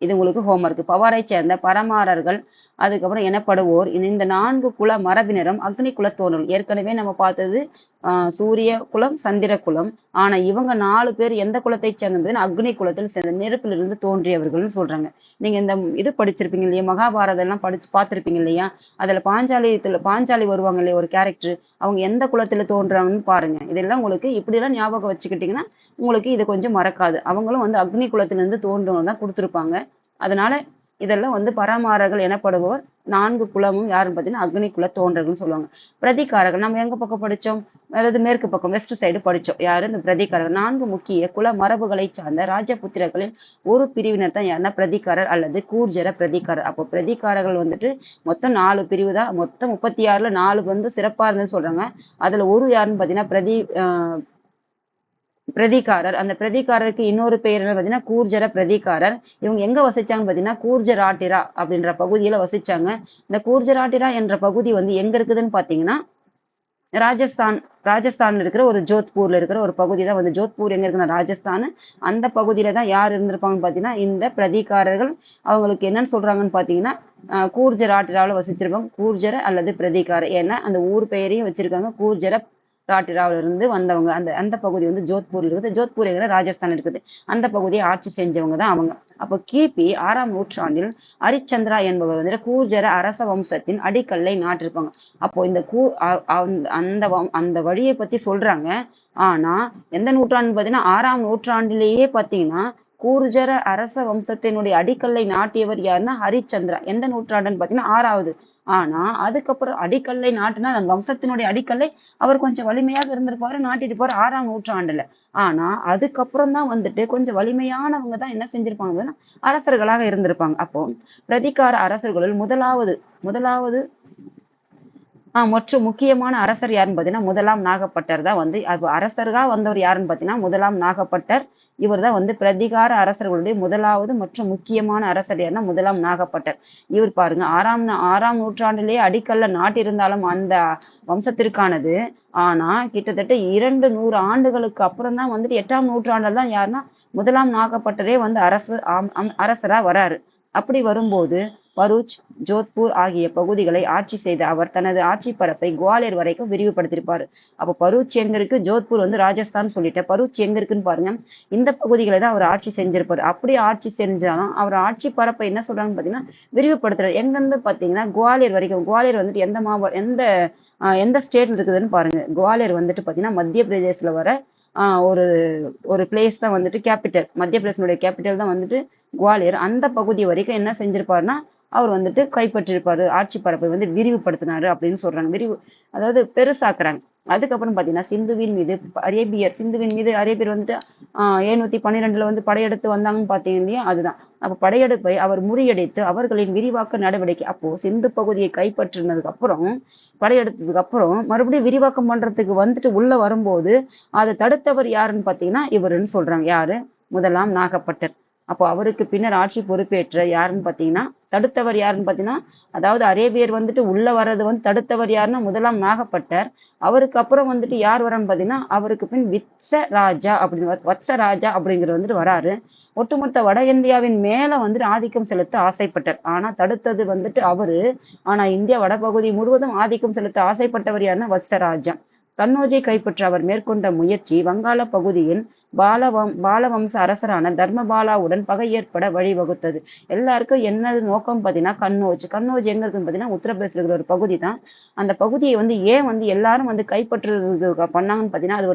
இது உங்களுக்கு ஹோம்ஒர்க். பவாரை சேர்ந்த பரமாரர்கள், அதுக்கப்புறம் எனப்படுவோர். இந்த 4 குல மரபினரும் அக்னி குலத்தோன்றல். ஏற்கனவே நம்ம பார்த்தது சூரிய குலம், சந்திர குலம். ஆனா இவங்க 4 பேர் எந்த குலத்தை சேர்ந்தது? அக்னி குலத்தில் சேர்ந்த, நெருப்பிலிருந்து தோன்றியவர்கள்னு சொல்றாங்க. நீங்க இந்த இது படிச்சிருப்பீங்க இல்லையா, மகாபாரதம் எல்லாம் படிச்சு பார்த்திருப்பீங்க இல்லையா, அதுல பாஞ்சாலி வருவாங்க இல்லையா ஒரு கேரக்டர், அவங்க எந்த குலத்துல தோன்றாங்கன்னு பாருங்க. இதெல்லாம் உங்களுக்கு இப்படியெல்லாம் ஞாபகம் வச்சுக்கிட்டீங்கன்னா உங்களுக்கு இது கொஞ்சம் மறக்காது. அவங்களும் வந்து அக்னி குலத்திலிருந்து தோன்றவங்க தான் கொடுத்துருப்பாங்க. அதனால இதெல்லாம் வந்து பரமாரர்கள் எனப்படுபவர். 4 குலமும் யாருன்னு பார்த்தீங்கன்னா அக்னி குல தோன்றர்கள்னு சொல்லுவாங்க. பிரதிகாரர்கள் நம்ம எங்க பக்கம் படிச்சோம்? அதாவது மேற்கு பக்கம் வெஸ்ட் சைடு படிச்சோம். யாரு? இந்த பிரதிகாரர்கள். 4 முக்கிய குல மரபுகளை சார்ந்த ராஜபுத்திரர்களில் ஒரு பிரிவினர் தான் யாருன்னா பிரதிகாரர் அல்லது கூர்ஜர பிரதிகாரர். அப்போ பிரதிகாரர்கள் வந்துட்டு மொத்தம் 4 பிரிவு தான். மொத்தம் 36ல 4 வந்து சிறப்பா இருந்ததுன்னு சொல்றாங்க. அதுல ஒரு யாருன்னு பார்த்தீங்கன்னா பிரதிகாரர். அந்த பிரதிகாரருக்கு இன்னொரு பெயர் என்ன பார்த்தீங்கன்னா கூர்ஜர பிரதிகாரர். இவங்க எங்க வசிச்சாங்கன்னு பார்த்தீங்கன்னா கூர்ஜராட்டிரா அப்படின்ற பகுதியில வசிச்சாங்க. இந்த கூர்ஜராட்டிரா என்ற பகுதி வந்து எங்க இருக்குதுன்னு பார்த்தீங்கன்னா ராஜஸ்தான்ல இருக்கிற ஒரு ஜோத்பூர்ல இருக்கிற ஒரு பகுதி தான் வந்து. ஜோத்பூர் எங்க இருக்குன்னா ராஜஸ்தான். அந்த பகுதியில தான் யார் இருந்திருப்பாங்கன்னு பார்த்தீங்கன்னா இந்த பிரதிகாரர்கள். அவங்களுக்கு என்னன்னு சொல்றாங்கன்னு பார்த்தீங்கன்னா கூர்ஜராட்டிராவில் வசிச்சிருப்பாங்க. கூர்ஜர அல்லது பிரதிகாரர். ஏன்னா அந்த ஊர் பெயரையும் வச்சிருக்காங்க, கூர்ஜர ராட்டிராவில இருந்து வந்தவங்க. அந்த அந்த பகுதி வந்து ஜோத்பூர்ல இருக்குது. ஜோத்பூர் எங்க? ராஜஸ்தான் இருக்குது. அந்த பகுதியை ஆட்சி செஞ்சவங்க தான் அவங்க. அப்போ கிபி 6ஆம் நூற்றாண்டில் ஹரிச்சந்திரா என்பவர் வந்து கூர்ஜர அரச வம்சத்தின் அடிக்கல்லை நாட்டிருப்பாங்க. அப்போ இந்த அந்த வழியை பத்தி சொல்றாங்க. ஆனா எந்த நூற்றாண்டு பார்த்தீங்கன்னா 6ஆம் நூற்றாண்டிலேயே பார்த்தீங்கன்னா கூர்ஜர அரச வம்சத்தினுடைய அடிக்கல்லை நாட்டியவர் யாருன்னா ஹரிச்சந்திரா. எந்த நூற்றாண்டுன்னு பார்த்தீங்கன்னா 6வது. ஆனா அதுக்கப்புறம் அடிக்கல்லை நாட்டினா அந்த வம்சத்தினுடைய அடிக்கல்லை அவர் கொஞ்சம் வலிமையாக இருந்திருப்பாரு, நாட்டிட்டு போற 6ஆம் நூற்றாண்டுல. ஆனா அதுக்கப்புறம் தான் வந்துட்டு கொஞ்சம் வலிமையானவங்க தான் என்ன செஞ்சிருப்பாங்கன்னா அரசர்களாக இருந்திருப்பாங்க. அப்போ பிரதிகார அரசர்களுள் முதலாவது மற்றும் முக்கியமான அரசர் யாருன்னு பார்த்தீங்கன்னா முதலாம் நாகப்பட்டர் தான் வந்து அரசராக வந்தவர் யாருன்னு பார்த்தீங்கன்னா முதலாம் நாகப்பட்டர். இவர் தான் வந்து பிரதிகார அரசர்களுடைய முதலாவது மற்றும் முக்கியமான அரசர் யாருன்னா முதலாம் நாகப்பட்டர். இவர் பாருங்க ஆறாம் நூற்றாண்டிலேயே அடிக்கல்ல நாட்டிருந்தாலும் அந்த வம்சத்திற்கானது. ஆனா கிட்டத்தட்ட 200 ஆண்டுகளுக்கு அப்புறம் தான் வந்துட்டு 8ஆம் நூற்றாண்டில் தான் யாருன்னா முதலாம் நாகப்பட்டரே வந்து அரசரா வராரு. அப்படி வரும்போது பரூச், ஜோத்பூர் ஆகிய பகுதிகளை ஆட்சி செய்த அவர் தனது ஆட்சி பரப்பை குவாலியர் வரைக்கும் விரிவுபடுத்தியிருப்பாரு. அப்போ பரூச் எங்க இருக்கு, ஜோத்பூர் வந்து ராஜஸ்தான் சொல்லிட்டேன். பரூச் எங்க இருக்குன்னு பாருங்க, இந்த பகுதிகளை தான் அவர் ஆட்சி செஞ்சிருப்பாரு. அப்படி ஆட்சி செஞ்சாலும் அவர் ஆட்சி பரப்பை என்ன சொல்றாங்கன்னு பாத்தீங்கன்னா விரிவுபடுத்துறாரு. எங்கிருந்து பாத்தீங்கன்னா குவாலியர் வரைக்கும். குவாலியர் வந்துட்டு எந்த ஸ்டேட்ல இருக்குதுன்னு பாருங்க. குவாலியர் வந்துட்டு பாத்தீங்கன்னா மத்திய பிரதேசத்துல வர ஒரு ஒரு பிளேஸ் தான் வந்துட்டு கேபிட்டல். மத்திய பிரதேசனுடைய கேபிட்டல் தான் வந்துட்டு குவாலியர். அந்த பகுதி வரைக்கும் என்ன செஞ்சிருப்பாருன்னா அவர் வந்துட்டு கைப்பற்றிருப்பாரு. ஆட்சி பரப்பை வந்து விரிவுபடுத்தினாரு அப்படின்னு சொல்றாங்க. அதாவது பெருசாக்குறாங்க. அதுக்கப்புறம் பாத்தீங்கன்னா சிந்துவின் மீது அரேபியர் வந்துட்டு 712 வந்து படையெடுத்து வந்தாங்கன்னு பாத்தீங்க இல்லையா, அதுதான். அப்ப படையெடுப்பை அவர் முறியடித்து அவர்களின் விரிவாக்க நடவடிக்கை, அப்போ சிந்து பகுதியை கைப்பற்றினதுக்கு அப்புறம் படையெடுத்ததுக்கு அப்புறம் மறுபடியும் விரிவாக்கம் பண்றதுக்கு வந்துட்டு உள்ள வரும்போது அதை தடுத்தவர் யாருன்னு பாத்தீங்கன்னா இவருன்னு சொல்றாங்க. யாரு? முதலாம் நாகப்பட்டர். அப்போ அவருக்கு பின்னர் ஆட்சி பொறுப்பேற்ற யாருன்னு பாத்தீங்கன்னா தடுத்தவர் யாருன்னு பாத்தீங்கன்னா, அதாவது அரேபியர் வந்துட்டு உள்ள வர்றது வந்து தடுத்தவர் யாருன்னா முதலாம் நாகப்பட்டர். அவருக்கு அப்புறம் வந்துட்டு யார் வரான்னு பாத்தீங்கன்னா அவருக்கு பின் வத்சராஜா அப்படிங்கிறது வந்துட்டு வராரு. ஒட்டுமொத்த வட இந்தியாவின் மேல வந்துட்டு ஆதிக்கம் செலுத்த ஆசைப்பட்டார். ஆனா தடுத்தது வந்துட்டு அவரு. ஆனா இந்தியா வடபகுதி முழுவதும் ஆதிக்கம் செலுத்த ஆசைப்பட்டவர் யாருன்னா வத்சராஜா. கன்னோஜை கைப்பற்ற அவர் மேற்கொண்ட முயற்சி வங்காள பகுதியின் பாலவம்ச அரசரான தர்மபாலாவுடன் பகை ஏற்பட வழிவகுத்தது. எல்லாருக்கும் என்னது நோக்கம் பார்த்தீங்கன்னா கன்னோஜ் எங்க இருக்குன்னு பார்த்தீங்கன்னா உத்தரப்பிரதேச இருக்கிற ஒரு பகுதி தான். அந்த பகுதியை வந்து ஏன் வந்து எல்லாரும் வந்து கைப்பற்றுறதுக்கு பண்ணாங்கன்னு பார்த்தீங்கன்னா அது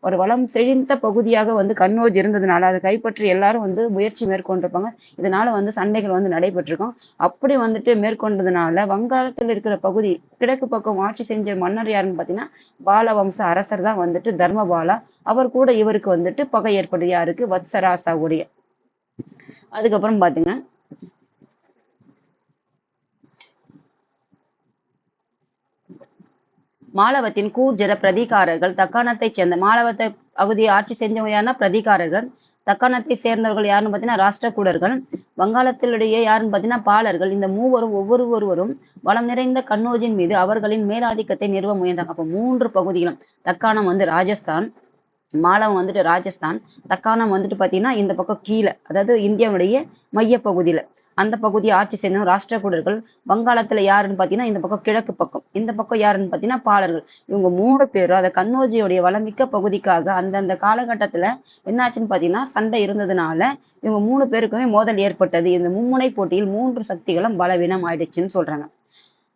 ஒரு வளம் செழிந்த பகுதியாக வந்து கன்னோஜ் இருந்ததுனால அதை கைப்பற்றி எல்லாரும் வந்து முயற்சி மேற்கொண்டிருப்பாங்க. இதனால வந்து சண்டைகள் வந்து நடைபெற்றிருக்கும். அப்படி வந்துட்டு மேற்கொண்டதுனால வங்காளத்தில் இருக்கிற பகுதி கிழக்கு பக்கம் ஆட்சி செஞ்ச மன்னர் யாருன்னு பார்த்தீங்கன்னா பாலவம்ச அரசர் தான் வந்துட்டு தர்மபாலா. அவர் கூட இவருக்கு வந்துட்டு பகை ஏற்படுது. யாருக்கு? வத்சராசாவுடைய. அதுக்கப்புறம் பாத்தீங்க மாலவத்தின் கூர்ஜர பிரதிகாரர்கள் தக்காணத்தை சேர்ந்த மாலவத்தை பகுதியை ஆட்சி செஞ்சவங்க யாருன்னா பிரதிகாரர்கள். தக்காணத்தை சேர்ந்தவர்கள் யாருன்னு பார்த்தீங்கன்னா ராஷ்டிரகூடர்கள். வங்காளத்திலுடைய யாருன்னு பார்த்தீங்கன்னா பாலர்கள். இந்த மூவரும் ஒவ்வொருவரும் வளம் நிறைந்த கன்னோஜின் மீது அவர்களின் மேலாதிக்கத்தை நிறுவ முயன்றாங்க. அப்போ 3 பகுதிகளும், தக்காணம் வந்து ராஜஸ்தான், மாலவம் வந்துட்டு ராஜஸ்தான், தக்காணம் வந்துட்டு பார்த்தீங்கன்னா இந்த பக்கம் கீழே, அதாவது இந்தியாவுடைய மைய பகுதியில அந்த பகுதியை ஆட்சி செய்தவங்க ராஷ்டிரகூடர்கள். வங்காளத்துல யாருன்னு பார்த்தீங்கன்னா இந்த பக்கம் கிழக்கு பக்கம், இந்த பக்கம் யாருன்னு பார்த்தீங்கன்னா பாலர்கள். இவங்க 3 பேரும் அதை கன்னோஜியோடைய வளமிக்க பகுதிக்காக அந்தந்த காலகட்டத்துல என்னாச்சுன்னு பார்த்தீங்கன்னா சண்டை இருந்ததுனால இவங்க 3 பேருக்குமே மோதல் ஏற்பட்டது. இந்த மும்முனை போட்டியில் 3 சக்திகளும் பலவீனம் ஆயிடுச்சுன்னு சொல்றாங்க.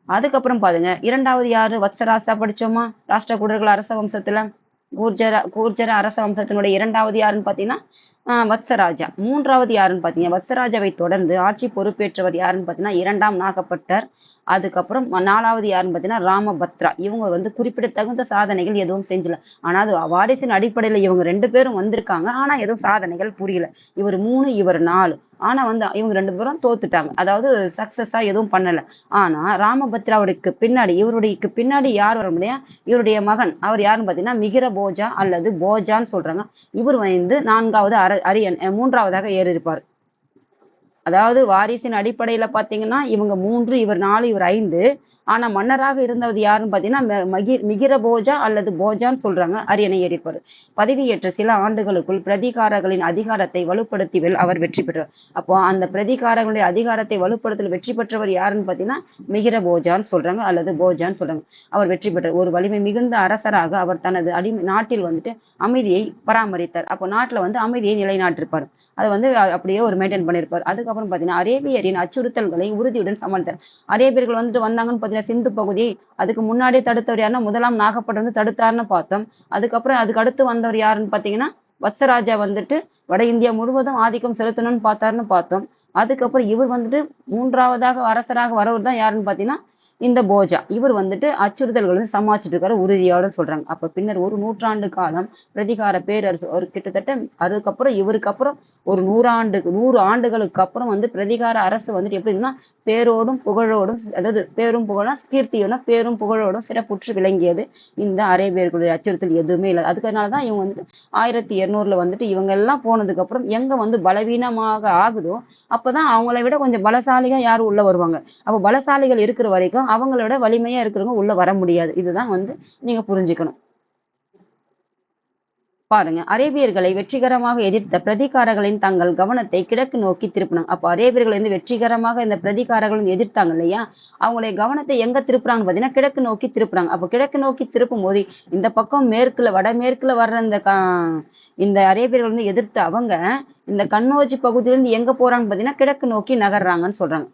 அதுக்கப்புறம் பாருங்க, 2வது யாரு? வத்சராசா படிச்சோமா, ராஷ்டிரகூடர்கள் அரச வம்சத்துல. கூர்ஜர அரச வம்சத்தினுடைய 2வது யாருன்னு பாத்தீங்கன்னா வத்சராஜா. 3வது யாருன்னு பாத்தீங்கன்னா வத்சராஜாவை தொடர்ந்து ஆட்சி பொறுப்பேற்றவர் யாருன்னு பாத்தீங்கன்னா 2ஆம் நாகப்பட்டர். அதுக்கப்புறம் 4வது யாருன்னு பாத்தீங்கன்னா ராமபத்ரா. இவங்க வந்து குறிப்பிடத்தகுந்த சாதனைகள் எதுவும் செஞ்சல. ஆனா அது வாரிசின் அடிப்படையில இவங்க 2 பேரும் வந்திருக்காங்க. ஆனா எதுவும் சாதனைகள் புரியல. இவர் 3, இவர் 4. ஆனா வந்து இவங்க 2 பேரும் தோத்துட்டாங்க. அதாவது சக்சஸா எதுவும் பண்ணல. ஆனா ராமபத்ராவுக்கு பின்னாடி இவருடைய பின்னாடி யார் வர முடியும்? இவருடைய மகன். அவர் யாருன்னு பாத்தீங்கன்னா மிகிர போஜா அல்லது போஜான்னு சொல்றாங்க. இவர் வந்து 4வது அரியன் 3வதாக ஏறி இருப்பார். அதாவது வாரிசின் அடிப்படையில பாத்தீங்கன்னா இவங்க 3, இவர் 4, இவர் 5. ஆனா மன்னராக இருந்தது யாருன்னு பாத்தீங்கன்னா மிகிர போஜா அல்லது போஜான்னு சொல்றாங்க. அரியணை ஏறிப்பாரு. பதவியேற்ற சில ஆண்டுகளுக்குள் பிரதிகாரர்களின் அதிகாரத்தை வலுப்படுத்திவில் அவர் வெற்றி பெற்றார். அப்போ அந்த பிரதிகாரர்களுடைய அதிகாரத்தை வலுப்படுத்தல் வெற்றி பெற்றவர் யாருன்னு பாத்தீங்கன்னா மிகிர போஜான்னு சொல்றாங்க அல்லது போஜான்னு சொல்றாங்க. அவர் வெற்றி பெற்றார். ஒரு வலிமை மிகுந்த அரசராக அவர் தனது நாட்டில் வந்துட்டு அமைதியை பராமரித்தார். அப்போ நாட்டுல வந்து அமைதியை நிலைநாட்டிருப்பார். அதை வந்து அப்படியே ஒரு மெயின்டைன் பண்ணியிருப்பார். அதுக்கப்புறம் பாத்தீங்கன்னா அரேபியரின் அச்சுறுத்தல்களை உறுதியுடன் சமாளித்தார். அரேபியர்கள் வந்துட்டு வந்தாங்கன்னு பாத்தீங்கன்னா சிந்து பகுதி, அதுக்கு முன்னாடியே தடுத்தவர் யாருன்னா முதலாம் நாகப்பட்டர் வந்து தடுத்தாருன்னு பார்த்தோம். அதுக்கப்புறம் அதுக்கு அடுத்து வந்தவர் யாருன்னு பாத்தீங்கன்னா வத்சராஜா வந்துட்டு வட இந்தியா முழுவதும் ஆதிக்கம் செலுத்தணும்னு பார்த்தாருன்னு பார்த்தோம். அதுக்கப்புறம் இவர் வந்துட்டு 3வது அரசராக வரவர் தான் யாருன்னு பார்த்தீங்கன்னா இந்த போஜா. இவர் வந்துட்டு அச்சுறுத்தல்கள் வந்து சமாளிச்சுட்டு இருக்காரு உறுதியோட சொல்றாங்க. அப்ப பின்னர் ஒரு நூற்றாண்டு காலம் பிரதிகார பேரரசு ஒரு கிட்டத்தட்ட அதுக்கப்புறம் இவருக்கு அப்புறம் ஒரு 100 ஆண்டுகளுக்கு அப்புறம் வந்து பிரதிகார அரசு வந்துட்டு எப்படின்னா பேரோடும் புகழோடும், அதாவது பேரும் புகழும் கீர்த்தியோட பேரும் புகழோடும் சிறப்புற்று விளங்கியது இந்த அரேபியர்களுடைய அச்சுறுத்தல் எதுவுமே இல்லை. அதுக்குனாலதான் இவங்க வந்துட்டு 1200 வந்துட்டு இவங்க எல்லாம் போனதுக்கு அப்புறம் எங்க வந்து பலவீனமாக ஆகுதோ அப்பதான் அவங்களை விட கொஞ்சம் பலசாலிగా யாரும் உள்ள வருவாங்க. அப்போ பலசாலிகள் இருக்கிற வரைக்கும் அவங்களோட வலிமையா இருக்கிறவங்க உள்ள வர முடியாது. இதுதான் வந்து நீங்க புரிஞ்சுக்கணும். பாருங்க, அரேபியர்களை வெற்றிகரமாக எதிர்த்த பிரதிகாரர்களின் தங்கள் கவனத்தை கிழக்கு நோக்கி திருப்பினாங்க. அப்போ அரேபியர்கள் வந்து வெற்றிகரமாக இந்த பிரதிகாரர்களும் எதிர்த்தாங்க இல்லையா, அவங்களுடைய கவனத்தை எங்க திருப்புறாங்க பார்த்தீங்கன்னா கிழக்கு நோக்கி திருப்புறாங்க. அப்போ கிழக்கு நோக்கி திருப்பும் போது இந்த பக்கம் மேற்குல வடமேற்குல வர்ற இந்த அரேபியர்கள் வந்து எதிர்த்த அவங்க இந்த கண்ணோஜி பகுதியிலிருந்து எங்க போறாங்க பார்த்தீங்கன்னா கிழக்கு நோக்கி நகர்றாங்கன்னு சொல்றாங்க.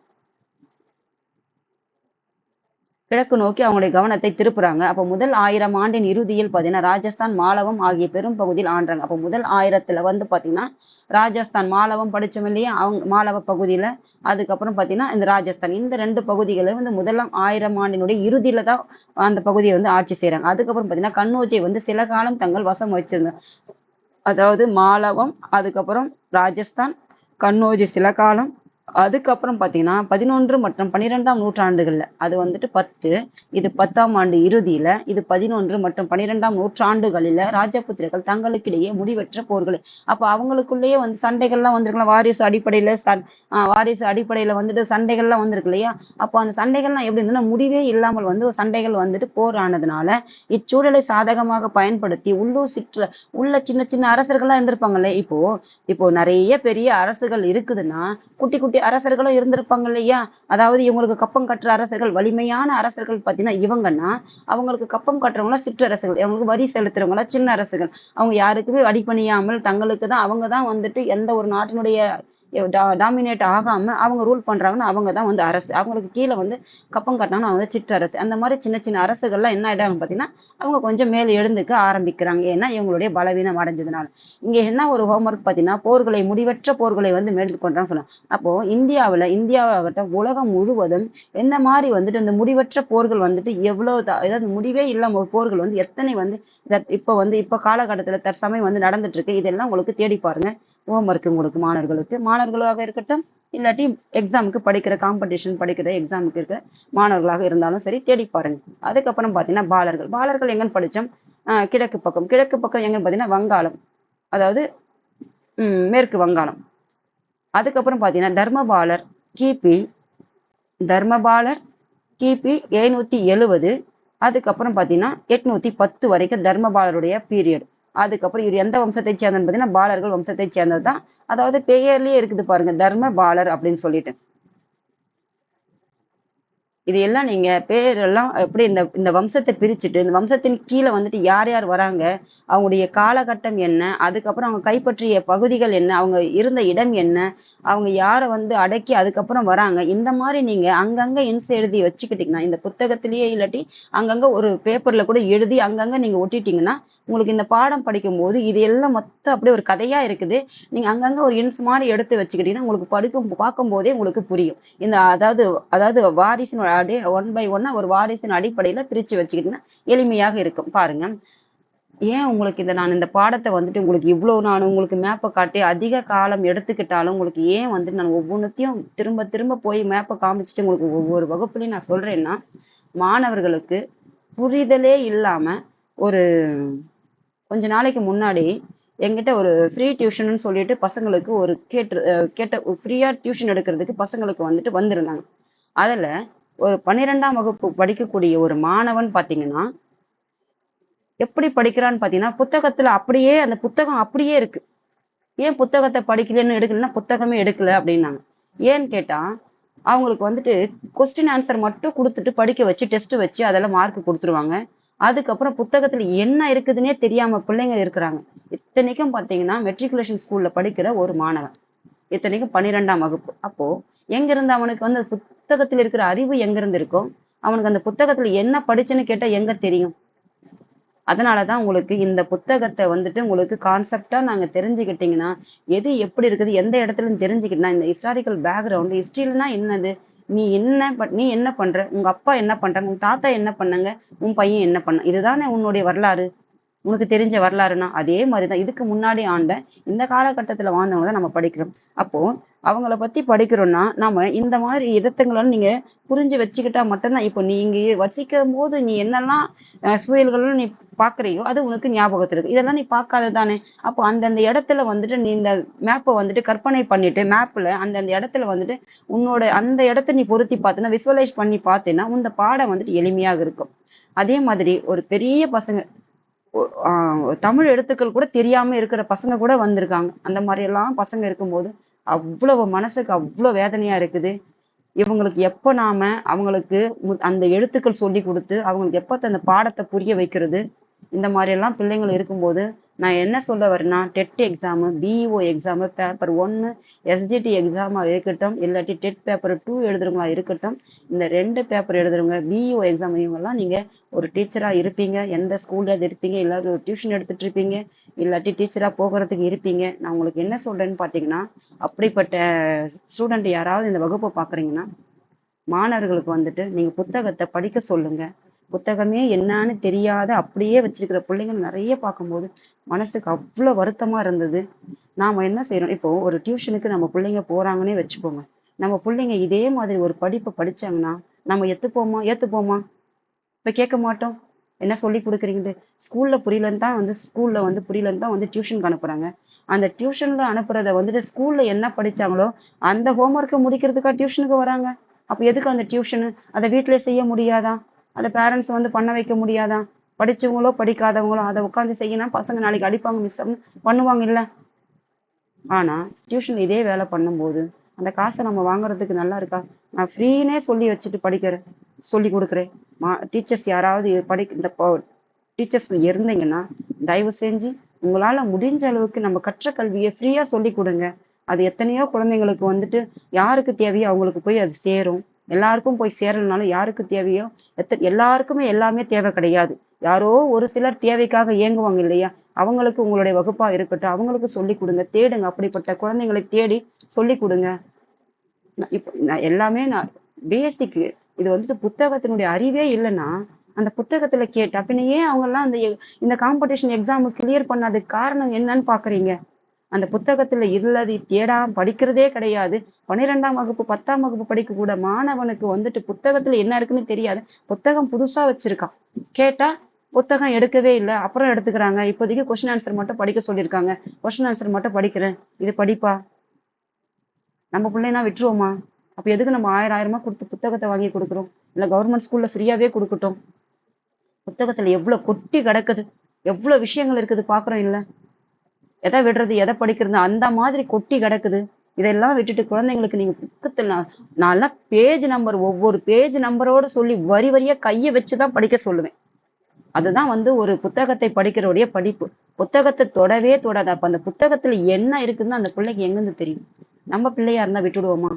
கிழக்கு நோக்கி அவங்களுடைய கவனத்தை திருப்புறாங்க. அப்போ முதல் 1000 ஆண்டின் இறுதியில் பார்த்தீங்கன்னா ராஜஸ்தான், மாலவம் ஆகிய பெரும் பகுதியில் ஆண்டாங்க. அப்போ முதல் 1000த்துல வந்து பார்த்தீங்கன்னா ராஜஸ்தான், மாலவம் படிச்சோம் இல்லையா, அவங்க மாலவ பகுதியில, அதுக்கப்புறம் பார்த்தீங்கன்னா இந்த ராஜஸ்தான், இந்த 2 பகுதிகளை வந்து முதலாம் 1000 ஆண்டினுடைய இறுதியில தான் அந்த பகுதியை வந்து ஆட்சி செய்யறாங்க. அதுக்கப்புறம் பார்த்தீங்கன்னா கண்ணோஜியை வந்து சில காலம் தங்கள் வசம் வச்சிருந்தாங்க. அதாவது மாலவம், அதுக்கப்புறம் ராஜஸ்தான், கண்ணோஜி சில காலம், அதுக்கப்புறம் பார்த்தீங்கன்னா 11 மற்றும் 12ஆம் நூற்றாண்டுகள்ல அது வந்துட்டு 10, இது 10ஆம் ஆண்டு இறுதியில, இது 11 மற்றும் 12ஆம் நூற்றாண்டுகளில ராஜபுத்திரர்கள் தங்களுக்கிடையே முடிவற்ற போர்கள். அப்ப அவங்களுக்குள்ளேயே வந்து சண்டைகள்லாம் வந்திருக்கலாம். வாரிசு அடிப்படையில வந்துட்டு சண்டைகள்லாம் வந்திருக்கு இல்லையா. அப்போ அந்த சண்டைகள்லாம் எப்படி இருந்ததுன்னா முடிவே இல்லாமல் வந்து சண்டைகள் வந்துட்டு போர் ஆனதுனால இச்சூழலை சாதகமாக பயன்படுத்தி உள்ள சின்ன சின்ன அரசர்கள்லாம் இருந்திருப்பாங்கல்ல. இப்போ நிறைய பெரிய அரசுகள் இருக்குதுன்னா குட்டி குட்டி அரசர்களும் இருந்திருப்பாங்க இல்லையா. அதாவது இவங்களுக்கு கப்பம் கட்டுற அரசர்கள், வலிமையான அரசர்கள் பார்த்தீங்கன்னா இவங்கன்னா அவங்களுக்கு கப்பம் கட்டுறவங்களா சிற்றரசுகள், அவங்களுக்கு வரி செலுத்துறவங்களா சின்ன அரசுகள். அவங்க யாருக்குமே அடிபணியாமல் தங்களுக்கு தான் அவங்க தான் வந்துட்டு எந்த ஒரு நாட்டினுடைய டாமினேட் ஆகாம அவங்க ரூல் பண்றாங்கன்னா அவங்க தான் வந்து அரசு. அவங்களுக்கு கீழே வந்து கப்பம் கட்டினாங்கன்னா அவங்க சிற்றரசு. அந்த மாதிரி சின்ன சின்ன அரசுகள்லாம் என்ன ஆயிட்டாங்க பார்த்தீங்கன்னா அவங்க கொஞ்சம் மேல் எழுந்துக்க ஆரம்பிக்கிறாங்க. ஏன்னா இவங்களுடைய பலவீனம் அடைஞ்சதுனால. இங்க என்ன ஒரு ஹோம்ஒர்க் பார்த்தீங்கன்னா முடிவற்ற போர்களை வந்து மேற்கொண்டான்னு சொன்னாங்க. அப்போ இந்தியாவாகட்டும் உலகம் முழுவதும் எந்த மாதிரி வந்துட்டு இந்த முடிவற்ற போர்கள் வந்துட்டு அதாவது முடிவே இல்லாம ஒரு போர்கள் வந்து எத்தனை வந்து இப்ப காலகட்டத்துல தற்சமயம் வந்து நடந்துட்டு இருக்கு. இதெல்லாம் உங்களுக்கு தேடி பாருங்க. ஹோம்ஒர்க் உங்களுக்கு மாணவர்களாக இருக்கட்டும், இல்லாட்டி எக்ஸாமுக்கு படிக்கிற காம்படிஷன் படிக்கிற எக்ஸாமுக்கு இருக்கிற மாணவர்களாக இருந்தாலும் சரி தேடி பாருங்க. அதுக்கப்புறம் பார்த்தீங்கன்னா பாலர்கள் எங்கன்னு படித்தோம், கிழக்கு பக்கம் எங்கன்னு பார்த்தீங்கன்னா வங்காளம், அதாவது மேற்கு வங்காளம். அதுக்கப்புறம் பார்த்தீங்கன்னா தர்மபாலர் கிபி 770, அதுக்கப்புறம் பார்த்தீங்கன்னா 810 வரைக்கும் தர்மபாலருடைய பீரியட். அதுக்கப்புறம் இவர் எந்த வம்சத்தை சேர்ந்தது பார்த்தீங்கன்னா பாலர்கள் வம்சத்தை சேர்ந்தது தான். அதாவது பெயர்லயே இருக்குது பாருங்க தர்மபாலர் அப்படின்னு சொல்லிட்டு. இது எல்லாம் நீங்க பேரெல்லாம் எப்படி இந்த வம்சத்தை பிரிச்சுட்டு இந்த வம்சத்தின் கீழே வந்துட்டு யார் யார் வராங்க, அவங்களுடைய காலகட்டம் என்ன, அதுக்கப்புறம் அவங்க கைப்பற்றிய பகுதிகள் என்ன, அவங்க இருந்த இடம் என்ன, அவங்க யாரை வந்து அடக்கி அதுக்கப்புறம் வராங்க, இந்த மாதிரி நீங்க அங்கங்க இன்ஸ் எழுதி வச்சுக்கிட்டீங்கன்னா இந்த புத்தகத்திலேயே இல்லாட்டி அங்கங்க ஒரு பேப்பர்ல கூட எழுதி அங்கங்க நீங்க ஒட்டிட்டீங்கன்னா உங்களுக்கு இந்த பாடம் படிக்கும் போது இது எல்லாம் மொத்தம் அப்படியே ஒரு கதையா இருக்குது. நீங்க அங்கங்க ஒரு இன்ஸ் மாதிரி எடுத்து வச்சுக்கிட்டீங்கன்னா உங்களுக்கு பார்க்கும் போதே உங்களுக்கு புரியும். இந்த அதாவது வாரிசின் அப்படியே 1 by 1 ஒரு வாரிசின் அடிப்படையில பிரிச்சு வச்சுக்கிட்டீங்கன்னா எளிமையாக இருக்கும். பாருங்க, ஏன் உங்களுக்கு நான் இந்த பாடத்தை வந்துட்டு உங்களுக்கு இவ்வளவு நான் உங்களுக்கு மேப்பை காட்டி அதிக காலம் எடுத்துக்கிட்டாலும் உங்களுக்கு ஏன் வந்துட்டு நான் ஒவ்வொன்றத்தையும் திரும்ப திரும்ப போய் மேப்பை காமிச்சிட்டு உங்களுக்கு ஒவ்வொரு வகுப்புலையும் நான் சொல்றேன்னா மாணவர்களுக்கு புரிதலே இல்லாம ஒரு கொஞ்ச நாளைக்கு முன்னாடி என்கிட்ட ஒரு ஃப்ரீ டியூஷன் சொல்லிட்டு பசங்களுக்கு ஒரு கேட்ட ஃப்ரீயா டியூஷன் எடுக்கிறதுக்கு பசங்களுக்கு வந்துட்டு வந்திருந்தாங்க. அதுல ஒரு 12ஆம் வகுப்பு படிக்கக்கூடிய ஒரு மாணவன் பாத்தீங்கன்னா எப்படி படிக்கிறான்னு பாத்தீங்கன்னா புத்தகத்துல அப்படியே அந்த புத்தகம் அப்படியே இருக்கு. ஏன் புத்தகத்தை படிக்கலன்னு எடுக்கலன்னா புத்தகமே எடுக்கல அப்படின்னாங்க. ஏன்னு கேட்டா அவங்களுக்கு வந்துட்டு கொஸ்டின் ஆன்சர் மட்டும் கொடுத்துட்டு படிக்க வச்சு டெஸ்ட் வச்சு அதெல்லாம் மார்க் கொடுத்துருவாங்க. அதுக்கப்புறம் புத்தகத்துல என்ன இருக்குதுன்னே தெரியாம பிள்ளைங்க இருக்கிறாங்க. இத்தனைக்கும் பாத்தீங்கன்னா மெட்ரிகுலேஷன் ஸ்கூல்ல படிக்கிற ஒரு மாணவன், இத்தனைக்கும் 12ஆம் வகுப்பு. அப்போ எங்க இருந்து அவனுக்கு வந்து புத்தகத்தில் இருக்கிற அறிவு எங்க இருந்து இருக்கும், அவனுக்கு அந்த புத்தகத்துல என்ன படிச்சுன்னு கேட்டா எங்க தெரியும். அதனாலதான் உங்களுக்கு இந்த புத்தகத்தை வந்துட்டு உங்களுக்கு கான்செப்டா நாங்க தெரிஞ்சுக்கிட்டீங்கன்னா, எது எப்படி இருக்குது, எந்த இடத்துலன்னு தெரிஞ்சுக்கிட்டீங்கன்னா, இந்த ஹிஸ்டாரிக்கல் பேக்ரவுண்ட் ஹிஸ்டரினா என்னது? நீ என்ன பண்ற? உங்க அப்பா என்ன பண்றாங்க? உங்க தாத்தா என்ன பண்ணாங்க? உன் பையன் என்ன பண்ணான்? இதுதானே உன்னுடைய வரலாறு. உனக்கு தெரிஞ்ச வரலாறுனா அதே மாதிரிதான் இதுக்கு முன்னாடி ஆண்ட இந்த காலகட்டத்துல வாழ்ந்தவங்க தான் நம்ம படிக்கிறோம். அப்போ அவங்கள பத்தி படிக்கிறோம்னா நம்ம இந்த மாதிரி இடத்துங்களை நீங்க புரிஞ்சு வச்சுக்கிட்டா மட்டும்தான். இப்போ நீங்க வசிக்கும் போது நீ என்னெல்லாம் சுயல்களும் நீ பாக்குறியோ அது உனக்கு ஞாபகத்துல இருக்கு. இதெல்லாம் நீ பார்க்காத தானே. அப்போ அந்தந்த இடத்துல வந்துட்டு நீ இந்த மேப்பை வந்துட்டு கற்பனை பண்ணிட்டு மேப்ல அந்தந்த இடத்துல வந்துட்டு உன்னோட அந்த இடத்த நீ பொருத்தி பார்த்தீங்கன்னா விசுவலைஸ் பண்ணி பார்த்தேன்னா இந்த பாடம் வந்துட்டு எளிமையாக இருக்கும். அதே மாதிரி ஒரு பெரிய பசங்க தமிழ் எழுத்துக்கள் கூட தெரியாம இருக்கிற பசங்க கூட வந்திருக்காங்க. அந்த மாதிரி எல்லாம் பசங்க இருக்கும்போது அவ்வளவு மனசுக்கு அவ்வளவு வேதனையா இருக்குது. இவங்களுக்கு எப்ப நாம அவங்களுக்கு அந்த எழுத்துக்கள் சொல்லி கொடுத்து அவங்களுக்கு எப்ப அந்த பாடத்தை புரிய வைக்கிறது. இந்த மாதிரி எல்லாம் பிள்ளைங்கள் இருக்கும்போது நான் என்ன சொல்ல வரேன்னா TET exam, BEO exam, paper 1 SGT எக்ஸாமா இருக்கட்டும், இல்லாட்டி டெட் பேப்பர் 2 எழுதுறவங்களா இருக்கட்டும், இந்த 2 பேப்பர் எழுதுறவங்க பிஇஓ எக்ஸாம் இவங்கெல்லாம் நீங்க ஒரு டீச்சரா இருப்பீங்க. எந்த ஸ்கூல்ல இருப்பீங்க, இல்லாட்டி ஒரு டியூஷன் எடுத்துட்டு இருப்பீங்க, இல்லாட்டி டீச்சரா போகிறதுக்கு இருப்பீங்க. நான் உங்களுக்கு என்ன சொல்றேன்னு பார்த்தீங்கன்னா, அப்படிப்பட்ட ஸ்டூடெண்ட் யாராவது இந்த வகுப்பை பார்க்குறீங்கன்னா மாணவர்களுக்கு வந்துட்டு நீங்க புத்தகத்தை படிக்க சொல்லுங்க. புத்தகமே என்னான்னு தெரியாத அப்படியே வச்சிருக்கிற பிள்ளைங்க நிறைய பார்க்கும்போது மனசுக்கு அவ்வளவு வருத்தமா இருந்தது. நாம என்ன செய்யறோம், இப்போ ஒரு டியூஷனுக்கு நம்ம பிள்ளைங்க போறாங்கன்னே வச்சுக்கோங்க. நம்ம பிள்ளைங்க இதே மாதிரி ஒரு படிப்பை படிச்சாங்கன்னா நம்ம ஏத்துப்போமா? இப்ப கேட்க மாட்டோம். என்ன சொல்லி கொடுக்குறீங்கன்னு ஸ்கூல்ல புரியலன்னு தான் வந்து டியூஷனுக்கு அனுப்புறாங்க. அந்த டியூஷன்ல அனுப்புறத வந்துட்டு ஸ்கூல்ல என்ன படிச்சாங்களோ அந்த ஹோம்ஒர்க்கை முடிக்கிறதுக்கா டியூஷனுக்கு வராங்க. அப்ப எதுக்கு அந்த டியூஷனு? அதை வீட்டிலே செய்ய முடியாதா? அதை பேரண்ட்ஸ் வந்து பண்ண வைக்க முடியாதா? படிச்சவங்களோ படிக்காதவங்களோ அதை உட்காந்து செய்யணும். பசங்க நாளைக்கு அடிப்பாங்க மிஸ் பண்ணுவாங்க இல்ல. ஆனா டியூஷன் இதே வேலை பண்ணும்போது அந்த காசை நம்ம வாங்குறதுக்கு நல்லா இருக்கா? நான் ஃப்ரீனே சொல்லி வச்சுட்டு சொல்லி கொடுக்குறேன். டீச்சர்ஸ் யாராவது இந்த டீச்சர்ஸ் இருந்தீங்கன்னா தயவு செஞ்சு உங்களால முடிஞ்ச அளவுக்கு நம்ம கற்ற கல்வியை ஃப்ரீயா சொல்லி கொடுங்க. அது எத்தனையோ குழந்தைங்களுக்கு வந்துட்டு யாருக்கு தேவையோ அவங்களுக்கு போய் அது சேரும். எல்லாருக்கும் போய் சேரலனாலும் யாருக்கு தேவையோ எல்லாருக்குமே எல்லாமே தேவை கிடையாது. யாரோ ஒரு சிலர் தேவைக்காக இயங்குவாங்க இல்லையா? அவங்களுக்கு உங்களுடைய வகுப்பா இருக்கட்டும், அவங்களுக்கு சொல்லி கொடுங்க. தேடுங்க, அப்படிப்பட்ட குழந்தைங்களை தேடி சொல்லி கொடுங்க. இப்போ நான் பேசிக்கு இது வந்துட்டு புத்தகத்தினுடைய அறிவே இல்லைன்னா அந்த புத்தகத்துல கேட்டா பின்ன ஏன் அவங்க எல்லாம் இந்த காம்படிஷன் எக்ஸாம் கிளியர் பண்ணாததுக்கு காரணம் என்னன்னு பாக்குறீங்க? அந்த புத்தகத்துல இல்லது தேடாம படிக்கிறதே கிடையாது. 12ஆம் வகுப்பு 10ஆம் வகுப்பு படிக்க கூட மாணவனுக்கு வந்துட்டு புத்தகத்துல என்ன இருக்குன்னு தெரியாது. புத்தகம் புதுசா வச்சிருக்கான். கேட்டா புத்தகம் எடுக்கவே இல்லை, அப்புறம் எடுத்துக்கிறாங்க. இப்போதைக்கு கொஸ்டின் ஆன்சர் மட்டும் படிக்க சொல்லியிருக்காங்க. கொஸ்டின் ஆன்சர் மட்டும் படிக்கிறேன், இது படிப்பா? நம்ம பிள்ளைனா விட்டுருவோமா? அப்ப எதுக்கு நம்ம 1000 கொடுத்து புத்தகத்தை வாங்கி கொடுக்குறோம்? இல்ல கவர்மெண்ட் ஸ்கூல்ல ஃப்ரீயாவே கொடுக்கட்டும். புத்தகத்துல எவ்வளவு கொட்டி கிடக்குது, எவ்வளவு விஷயங்கள் இருக்குது பாக்குறோம் இல்ல? எதை விடுறது எதை படிக்கிறது அந்த மாதிரி கொட்டி கிடக்குது. இதெல்லாம் விட்டுட்டு குழந்தைங்களுக்கு நீங்க புக்கத்துல நான் ஒவ்வொரு பேஜ் நம்பரோட சொல்லி வரி வரியா கையை வச்சுதான் படிக்க சொல்லுவேன். அதுதான் வந்து ஒரு புத்தகத்தை படிக்கிறோடைய படிப்பு. புத்தகத்தை தொடவே தொடாது. அப்ப அந்த புத்தகத்துல என்ன இருக்குதுன்னு அந்த பிள்ளைக்கு எங்கிருந்து தெரியும்? நம்ம பிள்ளையா இருந்தா விட்டுடுவோமா?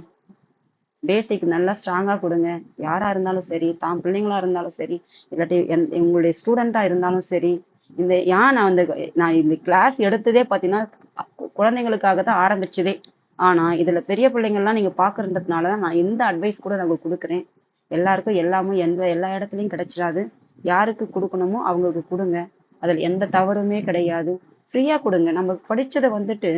பேசிக் நல்லா ஸ்ட்ராங்கா கொடுங்க. யாரா இருந்தாலும் சரி, தான் பிள்ளைங்களா இருந்தாலும் சரி, இல்லாட்டி உங்களுடைய ஸ்டூடெண்டா இருந்தாலும் சரி. நான் இந்த கிளாஸ் எடுத்ததே பார்த்தீங்கன்னா குழந்தைங்களுக்காக தான் ஆரம்பிச்சதே. ஆனா இதுல பெரிய பிள்ளைங்கள்லாம் நீங்க பாக்குறதுனாலதான் நான் எந்த அட்வைஸ் கூட நான் கொடுக்குறேன். எல்லாருக்கும் எல்லாமும் எல்லா இடத்துலயும் கிடைச்சிடாது. யாருக்கு கொடுக்கணுமோ அவங்களுக்கு கொடுங்க. அதுல எந்த தவறுமே கிடையாது. ஃப்ரீயா கொடுங்க. நம்ம படிச்சதை வந்துட்டு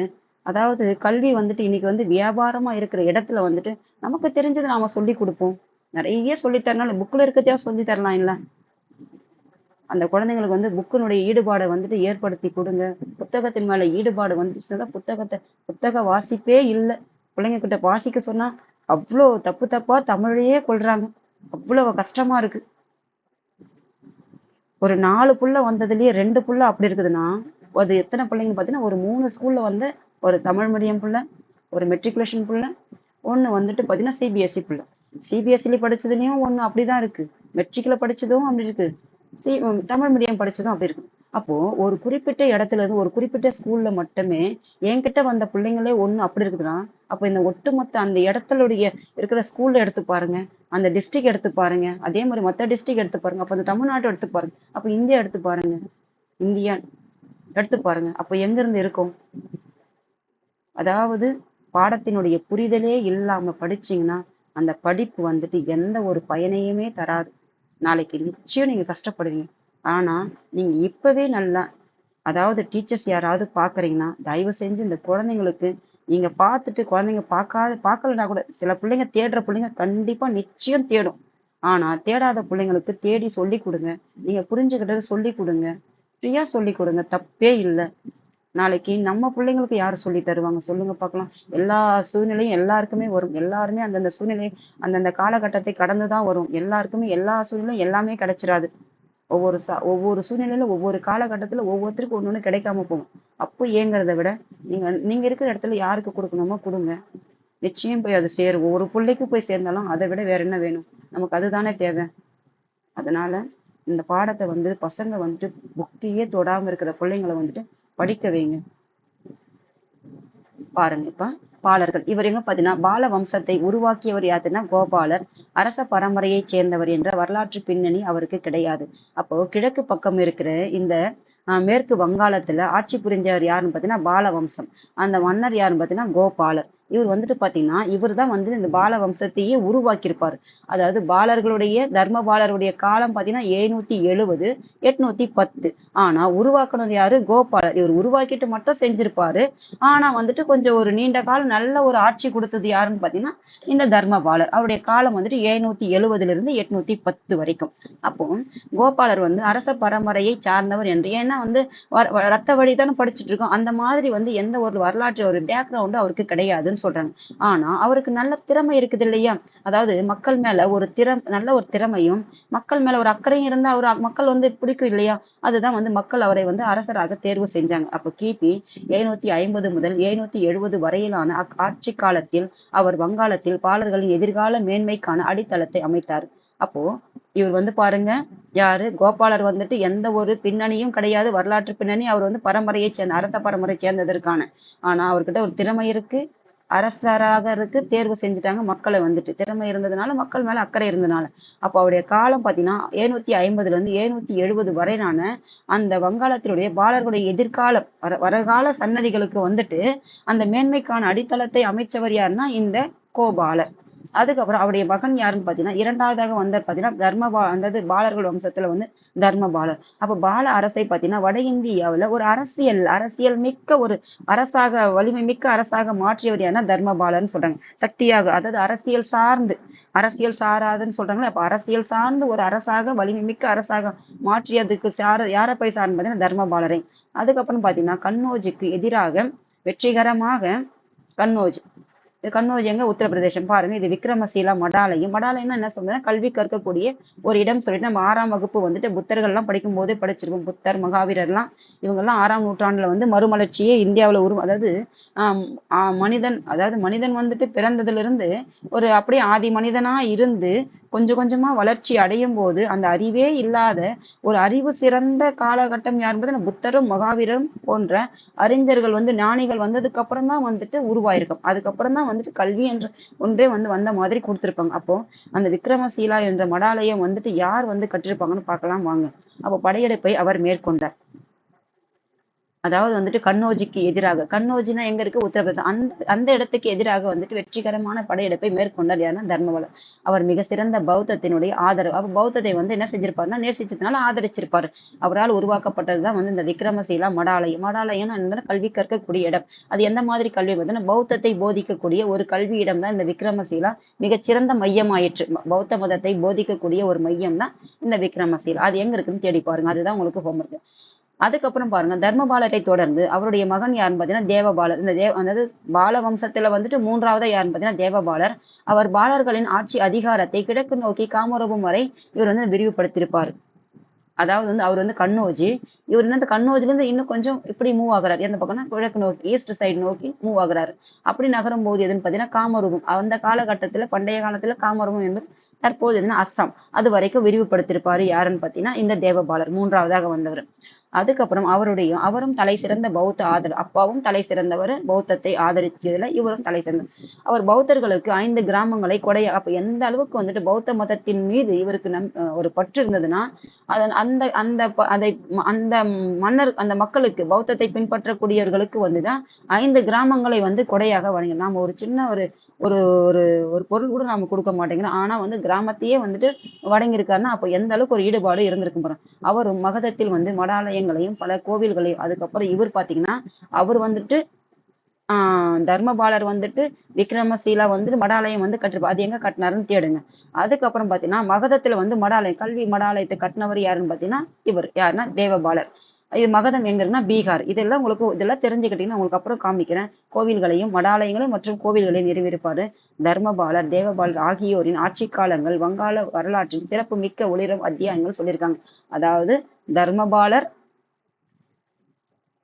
அதாவது கல்வி வந்துட்டு இன்னைக்கு வந்து வியாபாரமா இருக்கிற இடத்துல வந்துட்டு நமக்கு தெரிஞ்சதை நாம சொல்லி கொடுப்போம். நிறைய சொல்லித்தரனால புக்ல இருக்கதையா சொல்லி தரலாம் இல்ல? அந்த குழந்தைங்களுக்கு வந்து புக்கினுடைய ஈடுபாடை வந்துட்டு ஏற்படுத்தி கொடுங்க. புத்தகத்தின் மேல ஈடுபாடு வந்துச்சுன்னா புத்தக வாசிப்பே இல்லை. பிள்ளைங்க கிட்ட வாசிக்க சொன்னா அவ்வளோ தப்பா தமிழையே கொள்றாங்க. அவ்வளவு கஷ்டமா இருக்கு. ஒரு 4 புள்ள வந்ததுலயே 2 புள்ள அப்படி இருக்குதுன்னா அது எத்தனை பிள்ளைங்க பார்த்தீங்கன்னா ஒரு 3 ஸ்கூல்ல வந்து ஒரு தமிழ் மீடியம் புள்ள, ஒரு மெட்ரிகுலேஷன் புள்ள, ஒண்ணு வந்துட்டு பார்த்தீங்கன்னா சிபிஎஸ்சி புள்ள. சிபிஎஸ்சில படிச்சதுலயும் ஒண்ணு அப்படிதான் இருக்கு. மெட்ரிக்ல படிச்சதும் அப்படி இருக்கு. தமிழ் மீடியம் படிச்சதும் அப்படி இருக்கு. அப்போ ஒரு குறிப்பிட்ட இடத்துல இருந்து ஒரு குறிப்பிட்ட ஸ்கூல்ல மட்டுமே என்கிட்ட வந்த பிள்ளைங்களே ஒண்ணு அப்படி இருக்குதுன்னா அப்ப இந்த ஒட்டுமொத்த அந்த இடத்துடைய இருக்கிற ஸ்கூல்ல எடுத்து பாருங்க, அந்த டிஸ்ட்ரிக்ட் எடுத்து பாருங்க, அதே மாதிரி மற்ற டிஸ்ட்ரிக்ட் எடுத்து பாருங்க, அப்ப அந்த தமிழ்நாட்டை எடுத்து பாருங்க, அப்ப இந்தியா எடுத்து பாருங்க. இந்தியா எடுத்து பாருங்க. அப்போ எங்கிருந்து இருக்கும்? அதாவது பாடத்தினுடைய புரிதலே இல்லாம படிச்சீங்கன்னா அந்த படிப்பு வந்துட்டு எந்த ஒரு பயனையுமே தராது. நாளைக்கு நிச்சயம் நீங்க கஷ்டப்படுவீங்க. ஆனா நீங்க இப்பவே நல்லா, அதாவது டீச்சர்ஸ் யாராவது பாக்குறீங்கன்னா தயவு செஞ்சு இந்த குழந்தைங்களுக்கு நீங்க பார்த்துட்டு, குழந்தைங்க பார்க்கலனா கூட சில பிள்ளைங்க தேடுற பிள்ளைங்க கண்டிப்பா நிச்சயம் தேடும். ஆனா தேடாத பிள்ளைங்களுக்கு தேடி சொல்லி கொடுங்க. நீங்க புரிஞ்சுக்கிட்டதை சொல்லி கொடுங்க. ஃப்ரீயா சொல்லி கொடுங்க, தப்பே இல்லை. நாளைக்கு நம்ம பிள்ளைங்களுக்கு யாரு சொல்லி தருவாங்க சொல்லுங்க பார்க்கலாம். எல்லா சூழ்நிலையும் எல்லாருக்குமே வரும். எல்லாருமே அந்தந்த சூழ்நிலை, அந்தந்த காலகட்டத்தை கடந்துதான் வரும். எல்லாருக்குமே எல்லா சூழ்நிலையும் எல்லாமே கிடைச்சிராது. ஒவ்வொரு சூழ்நிலையில ஒவ்வொரு காலகட்டத்துல ஒவ்வொருத்தருக்கும் ஒண்ணு ஒண்ணு கிடைக்காம போகும். அப்போ ஏங்குறதை விட நீங்க இருக்கிற இடத்துல யாருக்கு கொடுக்கணுமோ கொடுங்க. நிச்சயம் போய் அது சேரும். ஒவ்வொரு பிள்ளைக்கு போய் சேர்ந்தாலும் அதை விட வேற என்ன வேணும்? நமக்கு அதுதானே தேவை. அதனால இந்த பாடத்தை பசங்க புக்கையே தொடாம இருக்கிற பிள்ளைங்களை படிக்க வைங்க. பாருங்க இப்ப பாலர்கள். இவர் எங்க பாத்தீங்கன்னா பால வம்சத்தை உருவாக்கியவர் யாருன்னா கோபாலர். அரச பரம்பரையைச் சேர்ந்தவர் என்ற வரலாற்று பின்னணி அவருக்கு கிடையாது. அப்போ கிழக்கு பக்கம் இருக்கிற இந்த மேற்கு வங்காளத்துல ஆட்சி புரிஞ்சவர் யாருன்னு பாத்தீங்கன்னா பால வம்சம். அந்த மன்னர் யாருன்னு பாத்தீங்கன்னா கோபாலர். இவர் பாத்தீங்கன்னா இவர் தான் இந்த பால வம்சத்தையே உருவாக்கியிருப்பாரு. அதாவது பாலர்களுடைய தர்மபாலருடைய காலம் பாத்தீங்கன்னா 770 810. ஆனா உருவாக்குனது யாரு? கோபாலர். இவர் உருவாக்கிட்டு மட்டும் செஞ்சிருப்பாரு. ஆனா கொஞ்சம் ஒரு நீண்ட காலம் நல்ல ஒரு ஆட்சி கொடுத்தது யாருன்னு பாத்தீங்கன்னா இந்த தர்மபாலர். அவருடைய காலம் 770 இருந்து 810 வரைக்கும். அப்போ கோபாலர் அரச பரம்பரையை சார்ந்தவர் என்று, ஏன்னா ரத்த வழிதானே படிச்சுட்டு இருக்கோம். அந்த மாதிரி எந்த ஒரு வரலாற்று ஒரு பேக்ரவுண்டு அவருக்கு கிடையாதுன்னு சொல்றாங்க. ஆனா அவருக்கு நல்ல திறமை இருக்குது இல்லையா? அதாவது மக்கள் மேல ஒரு நல்ல ஒரு திறமையும் மக்கள் மேல ஒரு அக்கறையும் இருந்தா அவர் மக்கள் பிடிக்கும் இல்லையா? அதுதான் மக்கள் அவரை அரசராக தேர்வு செஞ்சாங்க. அப்ப கிபி 750 முதல் 770 வரையிலான ஆட்சி காலத்தில் அவர் வங்காளத்தில் பாலர்களின் எதிர்கால மேன்மைக்கான அடித்தளத்தை அமைத்தார். அப்போ இவர் பாருங்க, யாரு? கோபாலர் எந்த ஒரு பின்னணியும் கிடையாது, வரலாற்று பின்னணி. அவர் பரம்பரையை சேர்ந்த அரச பரம்பரை சேர்ந்ததற்கான, ஆனா அவர்கிட்ட ஒரு திறமை இருக்கு. அரசராக தேர்வு செஞ்சுட்டாங்க மக்களை. திறமை இருந்ததுனால, மக்கள் மேல அக்கறை இருந்ததுனால. அப்போ அவருடைய காலம் பாத்தீங்கன்னா 750 இருந்து 770 வரையிலான அந்த வங்காளத்தினுடைய பாலர்களுடைய எதிர்காலம் வரகால சன்னதிகளுக்கு அந்த மேன்மைக்கான அடித்தளத்தை அமைச்சவர் யாருன்னா இந்த கோபாலர். அதுக்கப்புறம் அவருடைய மகன் யாருன்னு பாத்தீங்கன்னா இரண்டாவதாக பாத்தீங்கன்னா பாலர்கள் வம்சத்துல தர்மபாலர். அப்ப பால அரசை பாத்தீங்கன்னா வட இந்தியாவுல ஒரு அரசியல் மிக்க ஒரு அரசாக, வலிமை மிக்க அரசாக மாற்றியவர் யாருன்னா தர்மபாலர்னு சொல்றாங்க. சக்தியாக, அதாவது அரசியல் சாராதுன்னு சொல்றாங்களே, அப்ப அரசியல் சார்ந்து ஒரு அரசாக, வலிமை மிக்க அரசாக மாற்றியதுக்கு யாரை போய் சார்ந்து பாத்தீங்கன்னா தர்மபாலரை. அதுக்கப்புறம் பாத்தீங்கன்னா கன்னோஜுக்கு எதிராக வெற்றிகரமாக கன்னோஜ் எங்க? உத்தரப்பிரதேசம். பாருங்க, இது விக்ரமசீலா மடாலயம். மடாலயம்னா என்ன சொல்றேன்னா கல்வி கற்கக்கூடிய ஒரு இடம் சொல்லிட்டு நம்ம 6ஆம் வகுப்பு புத்தர்கள் எல்லாம் படிக்கும் போதே படிச்சிருக்கோம். புத்தர், மகாவீரர்லாம் இவங்கெல்லாம் 6ஆம் நூற்றாண்டுல மறுமலர்ச்சியே இந்தியாவுல அதாவது மனிதன் பிறந்ததுல இருந்து ஒரு அப்படியே ஆதி மனிதனா இருந்து கொஞ்சம் கொஞ்சமா வளர்ச்சி அடையும் போது அந்த அறிவே இல்லாத ஒரு அறிவு சிறந்த காலகட்டம் யாருன்பது புத்தரும் மகாவீரரும் போன்ற அறிஞர்கள் ஞானிகள் வந்ததுக்கு அப்புறம் தான் உருவாயிருக்கும். அதுக்கப்புறம் தான் கல்வி என்ற ஒன்றே வந்த மாதிரி கொடுத்திருப்பாங்க. அப்போ அந்த விக்ரமசீலா என்ற மடாலயம் யார் கட்டிருப்பாங்கன்னு பார்க்கலாம் வாங்க. அப்போ படையெடுப்பை அவர் மேற்கொண்டார். அதாவது கன்னோஜிக்கு எதிராக, கன்னோஜினா எங்க இருக்கு? உத்தரப்பிரதேசம். அந்த இடத்துக்கு எதிராக வெற்றிகரமான படையெடுப்பை மேற்கொண்டார் யாருன்னா தர்மபாலர். அவர் மிக சிறந்த பௌத்தத்தினுடைய ஆதரவு. அப்ப பௌத்தத்தை என்ன செஞ்சிருப்பாருன்னா நேசிச்சதுனால ஆதரிச்சிருப்பாரு. அவரால் உருவாக்கப்பட்டதுதான் இந்த விக்ரமசீலா மடாலயம். மடாலயம் கல்வி கற்கக்கூடிய இடம். அது எந்த மாதிரி கல்வி பௌத்தத்தை போதிக்கக்கூடிய ஒரு கல்வி இடம் தான் இந்த விக்ரமசீலா. மிகச்சிறந்த மையம் ஆயிற்று. பௌத்த மதத்தை போதிக்கக்கூடிய ஒரு மையம் தான் இந்த விக்ரமசீலா. அது எங்க இருக்குன்னு தேடி பாருங்க. அதுதான் உங்களுக்கு ஹோம்வொர்க். அதுக்கப்புறம் பாருங்க, தர்மபாலரை தொடர்ந்து அவருடைய மகன் யாருன்னு பாத்தீங்கன்னா தேவபாலர். இந்த அதாவது பால வம்சத்துல 3ஆவதா யாருன்னு பாத்தீங்கன்னா தேவபாலர். அவர் பாலர்களின் ஆட்சி அதிகாரத்தை கிழக்கு நோக்கி காமரூபம் வரை இவர் விரிவுபடுத்தியிருப்பார். அதாவது அவர் கன்னோஜி. இவர் கன்னோஜ்ல இருந்து இன்னும் கொஞ்சம் இப்படி மூவ் ஆகுறாரு. எந்த பக்கம்னா கிழக்கு நோக்கி, ஈஸ்ட் சைடு நோக்கி மூவ் ஆகுறாரு. அப்படி நகரும் போது எதுன்னு பாத்தீங்கன்னா காமரூபம். அந்த காலகட்டத்துல, பண்டைய காலத்துல காமரூபம் என்பது தற்போது அஸ்ஸாம், அது வரைக்கும் விரிவுபடுத்தியிருப்பாரு. யாருன்னு பாத்தீங்கன்னா இந்த தேவபாலர் 3ஆவதாக வந்தவர். அதுக்கப்புறம் அவரும் தலை சிறந்த பௌத்த அப்பாவும் தலை சிறந்தவர், பௌத்தத்தை ஆதரிச்சதுல இவரும் தலை சிறந்த அவர் பௌத்தர்களுக்கு 5 கிராமங்களை கொடை. அப்ப எந்த அளவுக்கு வந்துட்டு பௌத்த மதத்தின் மீது இவருக்கு ஒரு பற்று இருந்ததுன்னா, அதன் அந்த அந்த அதை அந்த மன்னர் அந்த மக்களுக்கு பௌத்தத்தை பின்பற்றக்கூடியவர்களுக்கு வந்துதான் 5 கிராமங்களை வந்து கொடையாக வழங்கி. நாம ஒரு சின்ன ஒரு ஒரு ஒரு ஒரு பொருள் கூட நாம கொடுக்க மாட்டேங்கிறோம். ஆனா வந்து கிராமத்தையே வந்துட்டு வழங்கியிருக்காருன்னா அப்ப எந்த அளவுக்கு ஒரு ஈடுபாடு இருந்திருக்கும் பாருங்க. அவரும் மகதத்தில் வந்து மடாலயங்களையும் பல கோவில்களையும், அதுக்கப்புறம் இவர் பாத்தீங்கன்னா அவர் வந்துட்டு தர்மபாலர் வந்துட்டு விக்ரமசீலா வந்துட்டு மடாலயம் வந்து கட்டிருப்பார். அது எங்க கட்டினாருன்னு தேடுங்க. அதுக்கப்புறம் பாத்தீங்கன்னா மகதத்துல வந்து மடாலயம் கல்வி மடாலயத்தை கட்டினவர் யாருன்னு பாத்தீங்கன்னா இவர் யாருன்னா தேவபாலர். இது மகதம் எங்க இருக்குன்னா பீகார். இதெல்லாம் தெரிஞ்சுக்கிட்டீங்கன்னா உங்களுக்கு அப்புறம் காமிக்கிறேன். கோவில்களையும் மடாலயங்களையும் மற்றும் கோவில்களையும் நிறுவியிருப்பாரு தர்மபாலர். தேவபாலர் ஆகியோரின் ஆட்சி காலங்கள் வங்காள வரலாற்றின் சிறப்பு மிக்க ஒளிரும் அத்தியாயங்கள் சொல்லியிருக்காங்க. அதாவது தர்மபாலர்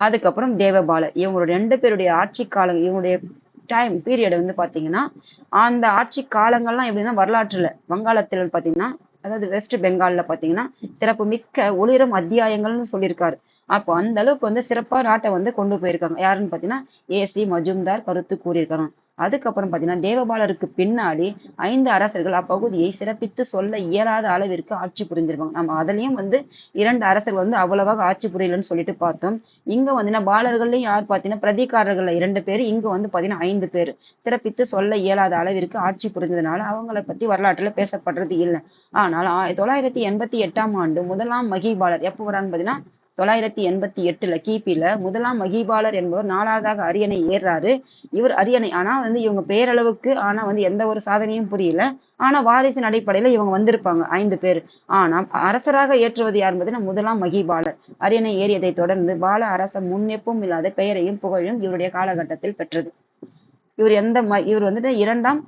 அதுக்கப்புறம் தேவபாலர் இவங்களோட 2 பேருடைய ஆட்சி காலம், இவங்களுடைய டைம் பீரியட் வந்து பாத்தீங்கன்னா அந்த ஆட்சி காலங்கள்லாம் எப்படின்னா வரலாற்றுல வங்காளத்தில் பாத்தீங்கன்னா, அதாவது வெஸ்ட் பெங்கால்ல பாத்தீங்கன்னா சிறப்பு மிக்க ஒளிரும் அத்தியாயங்கள்னு சொல்லியிருக்காரு. அப்போ அந்த அளவுக்கு வந்து சிறப்பா நாட்டை வந்து கொண்டு போயிருக்காங்க. யாருன்னு பாத்தீங்கன்னா ஏசி மஜும்தார் கருத்து கூறியிருக்காங்க. அதுக்கப்புறம் பாத்தீங்கன்னா தேவபாலருக்கு பின்னாடி 5 அரசர்கள் அப்பகுதியை சிறப்பித்து சொல்ல இயலாத அளவிற்கு ஆட்சி புரிஞ்சிருப்பாங்க. நம்ம அதுலயும் வந்து 2 அரசர்கள் வந்து அவ்வளவாக ஆட்சி புரியலன்னு சொல்லிட்டு பார்த்தோம். இங்க வந்து பாலர்கள்லயும் யார் பாத்தீங்கன்னா பிரதிகாரர்கள்ல 2 பேரு, இங்க வந்து பாத்தீங்கன்னா 5 பேரு சிறப்பித்து சொல்ல இயலாத அளவிற்கு ஆட்சி புரிஞ்சதுனால அவங்கள பத்தி வரலாற்றுல பேசப்படுறது இல்லை. ஆனால் 988ஆம் ஆண்டு முதலாம் மகிபாலர் எப்போ வரான்னு பாத்தீங்கன்னா 988ல கிபில முதலாம் மகிபாலர் என்பவர் 4வதாக அரியணை ஏறாரு. இவர் அரியணை ஆனா வந்து இவங்க பேரளவுக்கு ஆனா வந்து எந்த ஒரு சாதனையும் புரியல. ஆனா வாரிசின் அடிப்படையில இவங்க வந்திருப்பாங்க 5 பேர். ஆனா அரசராக ஏற்றுவது யார் பார்த்தீங்கன்னா முதலாம் மகிபாலர். அரியணை ஏறியதை தொடர்ந்து பால அரச முன்னெப்பும் இல்லாத பெயரையும் புகழையும் இவருடைய காலகட்டத்தில் பெற்றது. இவர் வந்துட்டு 2ஆம்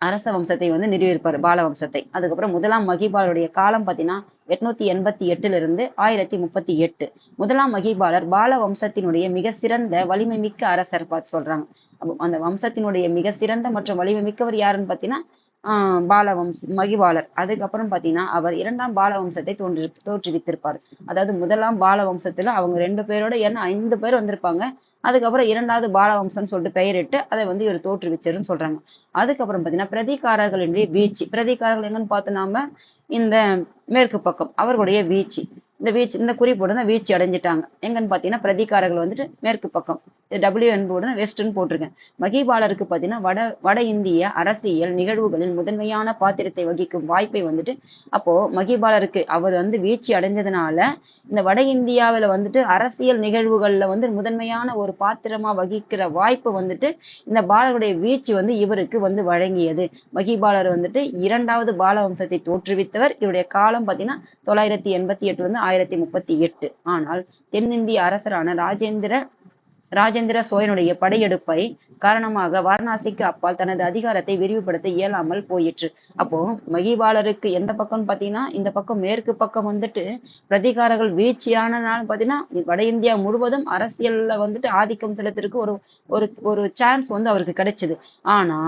அரச வம்சத்தை வந்து நிறுவியிருப்பார் பால வம்சத்தை. அதுக்கப்புறம் முதலாம் மகிபாலருடைய காலம் பார்த்தீங்கன்னா 888 இருந்து 1038. முதலாம் மகிபாலர் பால வம்சத்தினுடைய மிக சிறந்த வலிமை மிக்க அரசர் பார்த்து சொல்றாங்க. அந்த வம்சத்தினுடைய மிக சிறந்த மற்றும் வலிமை மிக்கவர் யாருன்னு பார்த்தீங்கன்னா மகிபாலர். அதுக்கப்புறம் பாத்தீங்கன்னா அவர் 2ஆம் பால வம்சத்தை தோற்றுவித்திருப்பார். அதாவது முதலாம் பால வம்சத்துல அவங்க 2 பேரோட 5 பேர் வந்திருப்பாங்க. அதுக்கப்புறம் 2வது பால வம்சம்னு சொல்லிட்டு பெயரிட்டு அதை வந்து இவர் தோற்றுவிச்சாருன்னு சொல்றாங்க. அதுக்கப்புறம் பாத்தீங்கன்னா பிரதிகாரர்களுடைய வீழ்ச்சி. பிரதிகாரர்கள் எங்கன்னு பார்த்தோம் நாம இந்த மேற்கு பக்கம் அவர்களுடைய வீழ்ச்சி. இந்த குறிப்போடு வீழ்ச்சி அடைஞ்சிட்டாங்க. எங்கன்னு பாத்தீங்கன்னா பிரதிகாரர்கள் வந்துட்டு மேற்கு பக்கம் டபிள்யூ என்போடு வெஸ்ட்ன்னு போட்டிருக்கேன். மகிபாலருக்கு பாத்தீங்கன்னா வட இந்திய அரசியல் நிகழ்வுகளில் முதன்மையான பாத்திரத்தை வகிக்கும் வாய்ப்பை வந்துட்டு அப்போ மகிபாலருக்கு அவர் வந்து வீழ்ச்சி அடைஞ்சதுனால இந்த வட இந்தியாவில வந்துட்டு அரசியல் நிகழ்வுகள்ல வந்து முதன்மையான ஒரு பாத்திரமா வகிக்கிற வாய்ப்பு வந்துட்டு இந்த பாலருடைய வீழ்ச்சி வந்து இவருக்கு வந்து வழங்கியது. மகிபாலர் வந்துட்டு 2வது பால வம்சத்தை தோற்றுவித்தவர். இவருடைய காலம் பாத்தீங்கன்னா 988 வந்து 1038. ஆனால் தென்னிந்திய அரசரான ராஜேந்திர சோழனுடைய படையெடுப்பை காரணமாக வாரணாசிக்கு அப்பால் தனது அதிகாரத்தை விரிவுபடுத்த இயலாமல் போயிற்று. அப்போ மகிபாலருக்கு எந்த பக்கம்னு பாத்தீங்கன்னா இந்த பக்கம் மேற்கு பக்கம் வந்துட்டு பிரதிகாரர்கள் வீழ்ச்சியானனால பாத்தீங்கன்னா வட இந்தியா முழுவதும் அரசியல்ல வந்துட்டு ஆதிக்கம் செலுத்திற்கு ஒரு சான்ஸ் வந்து அவருக்கு கிடைச்சது. ஆனா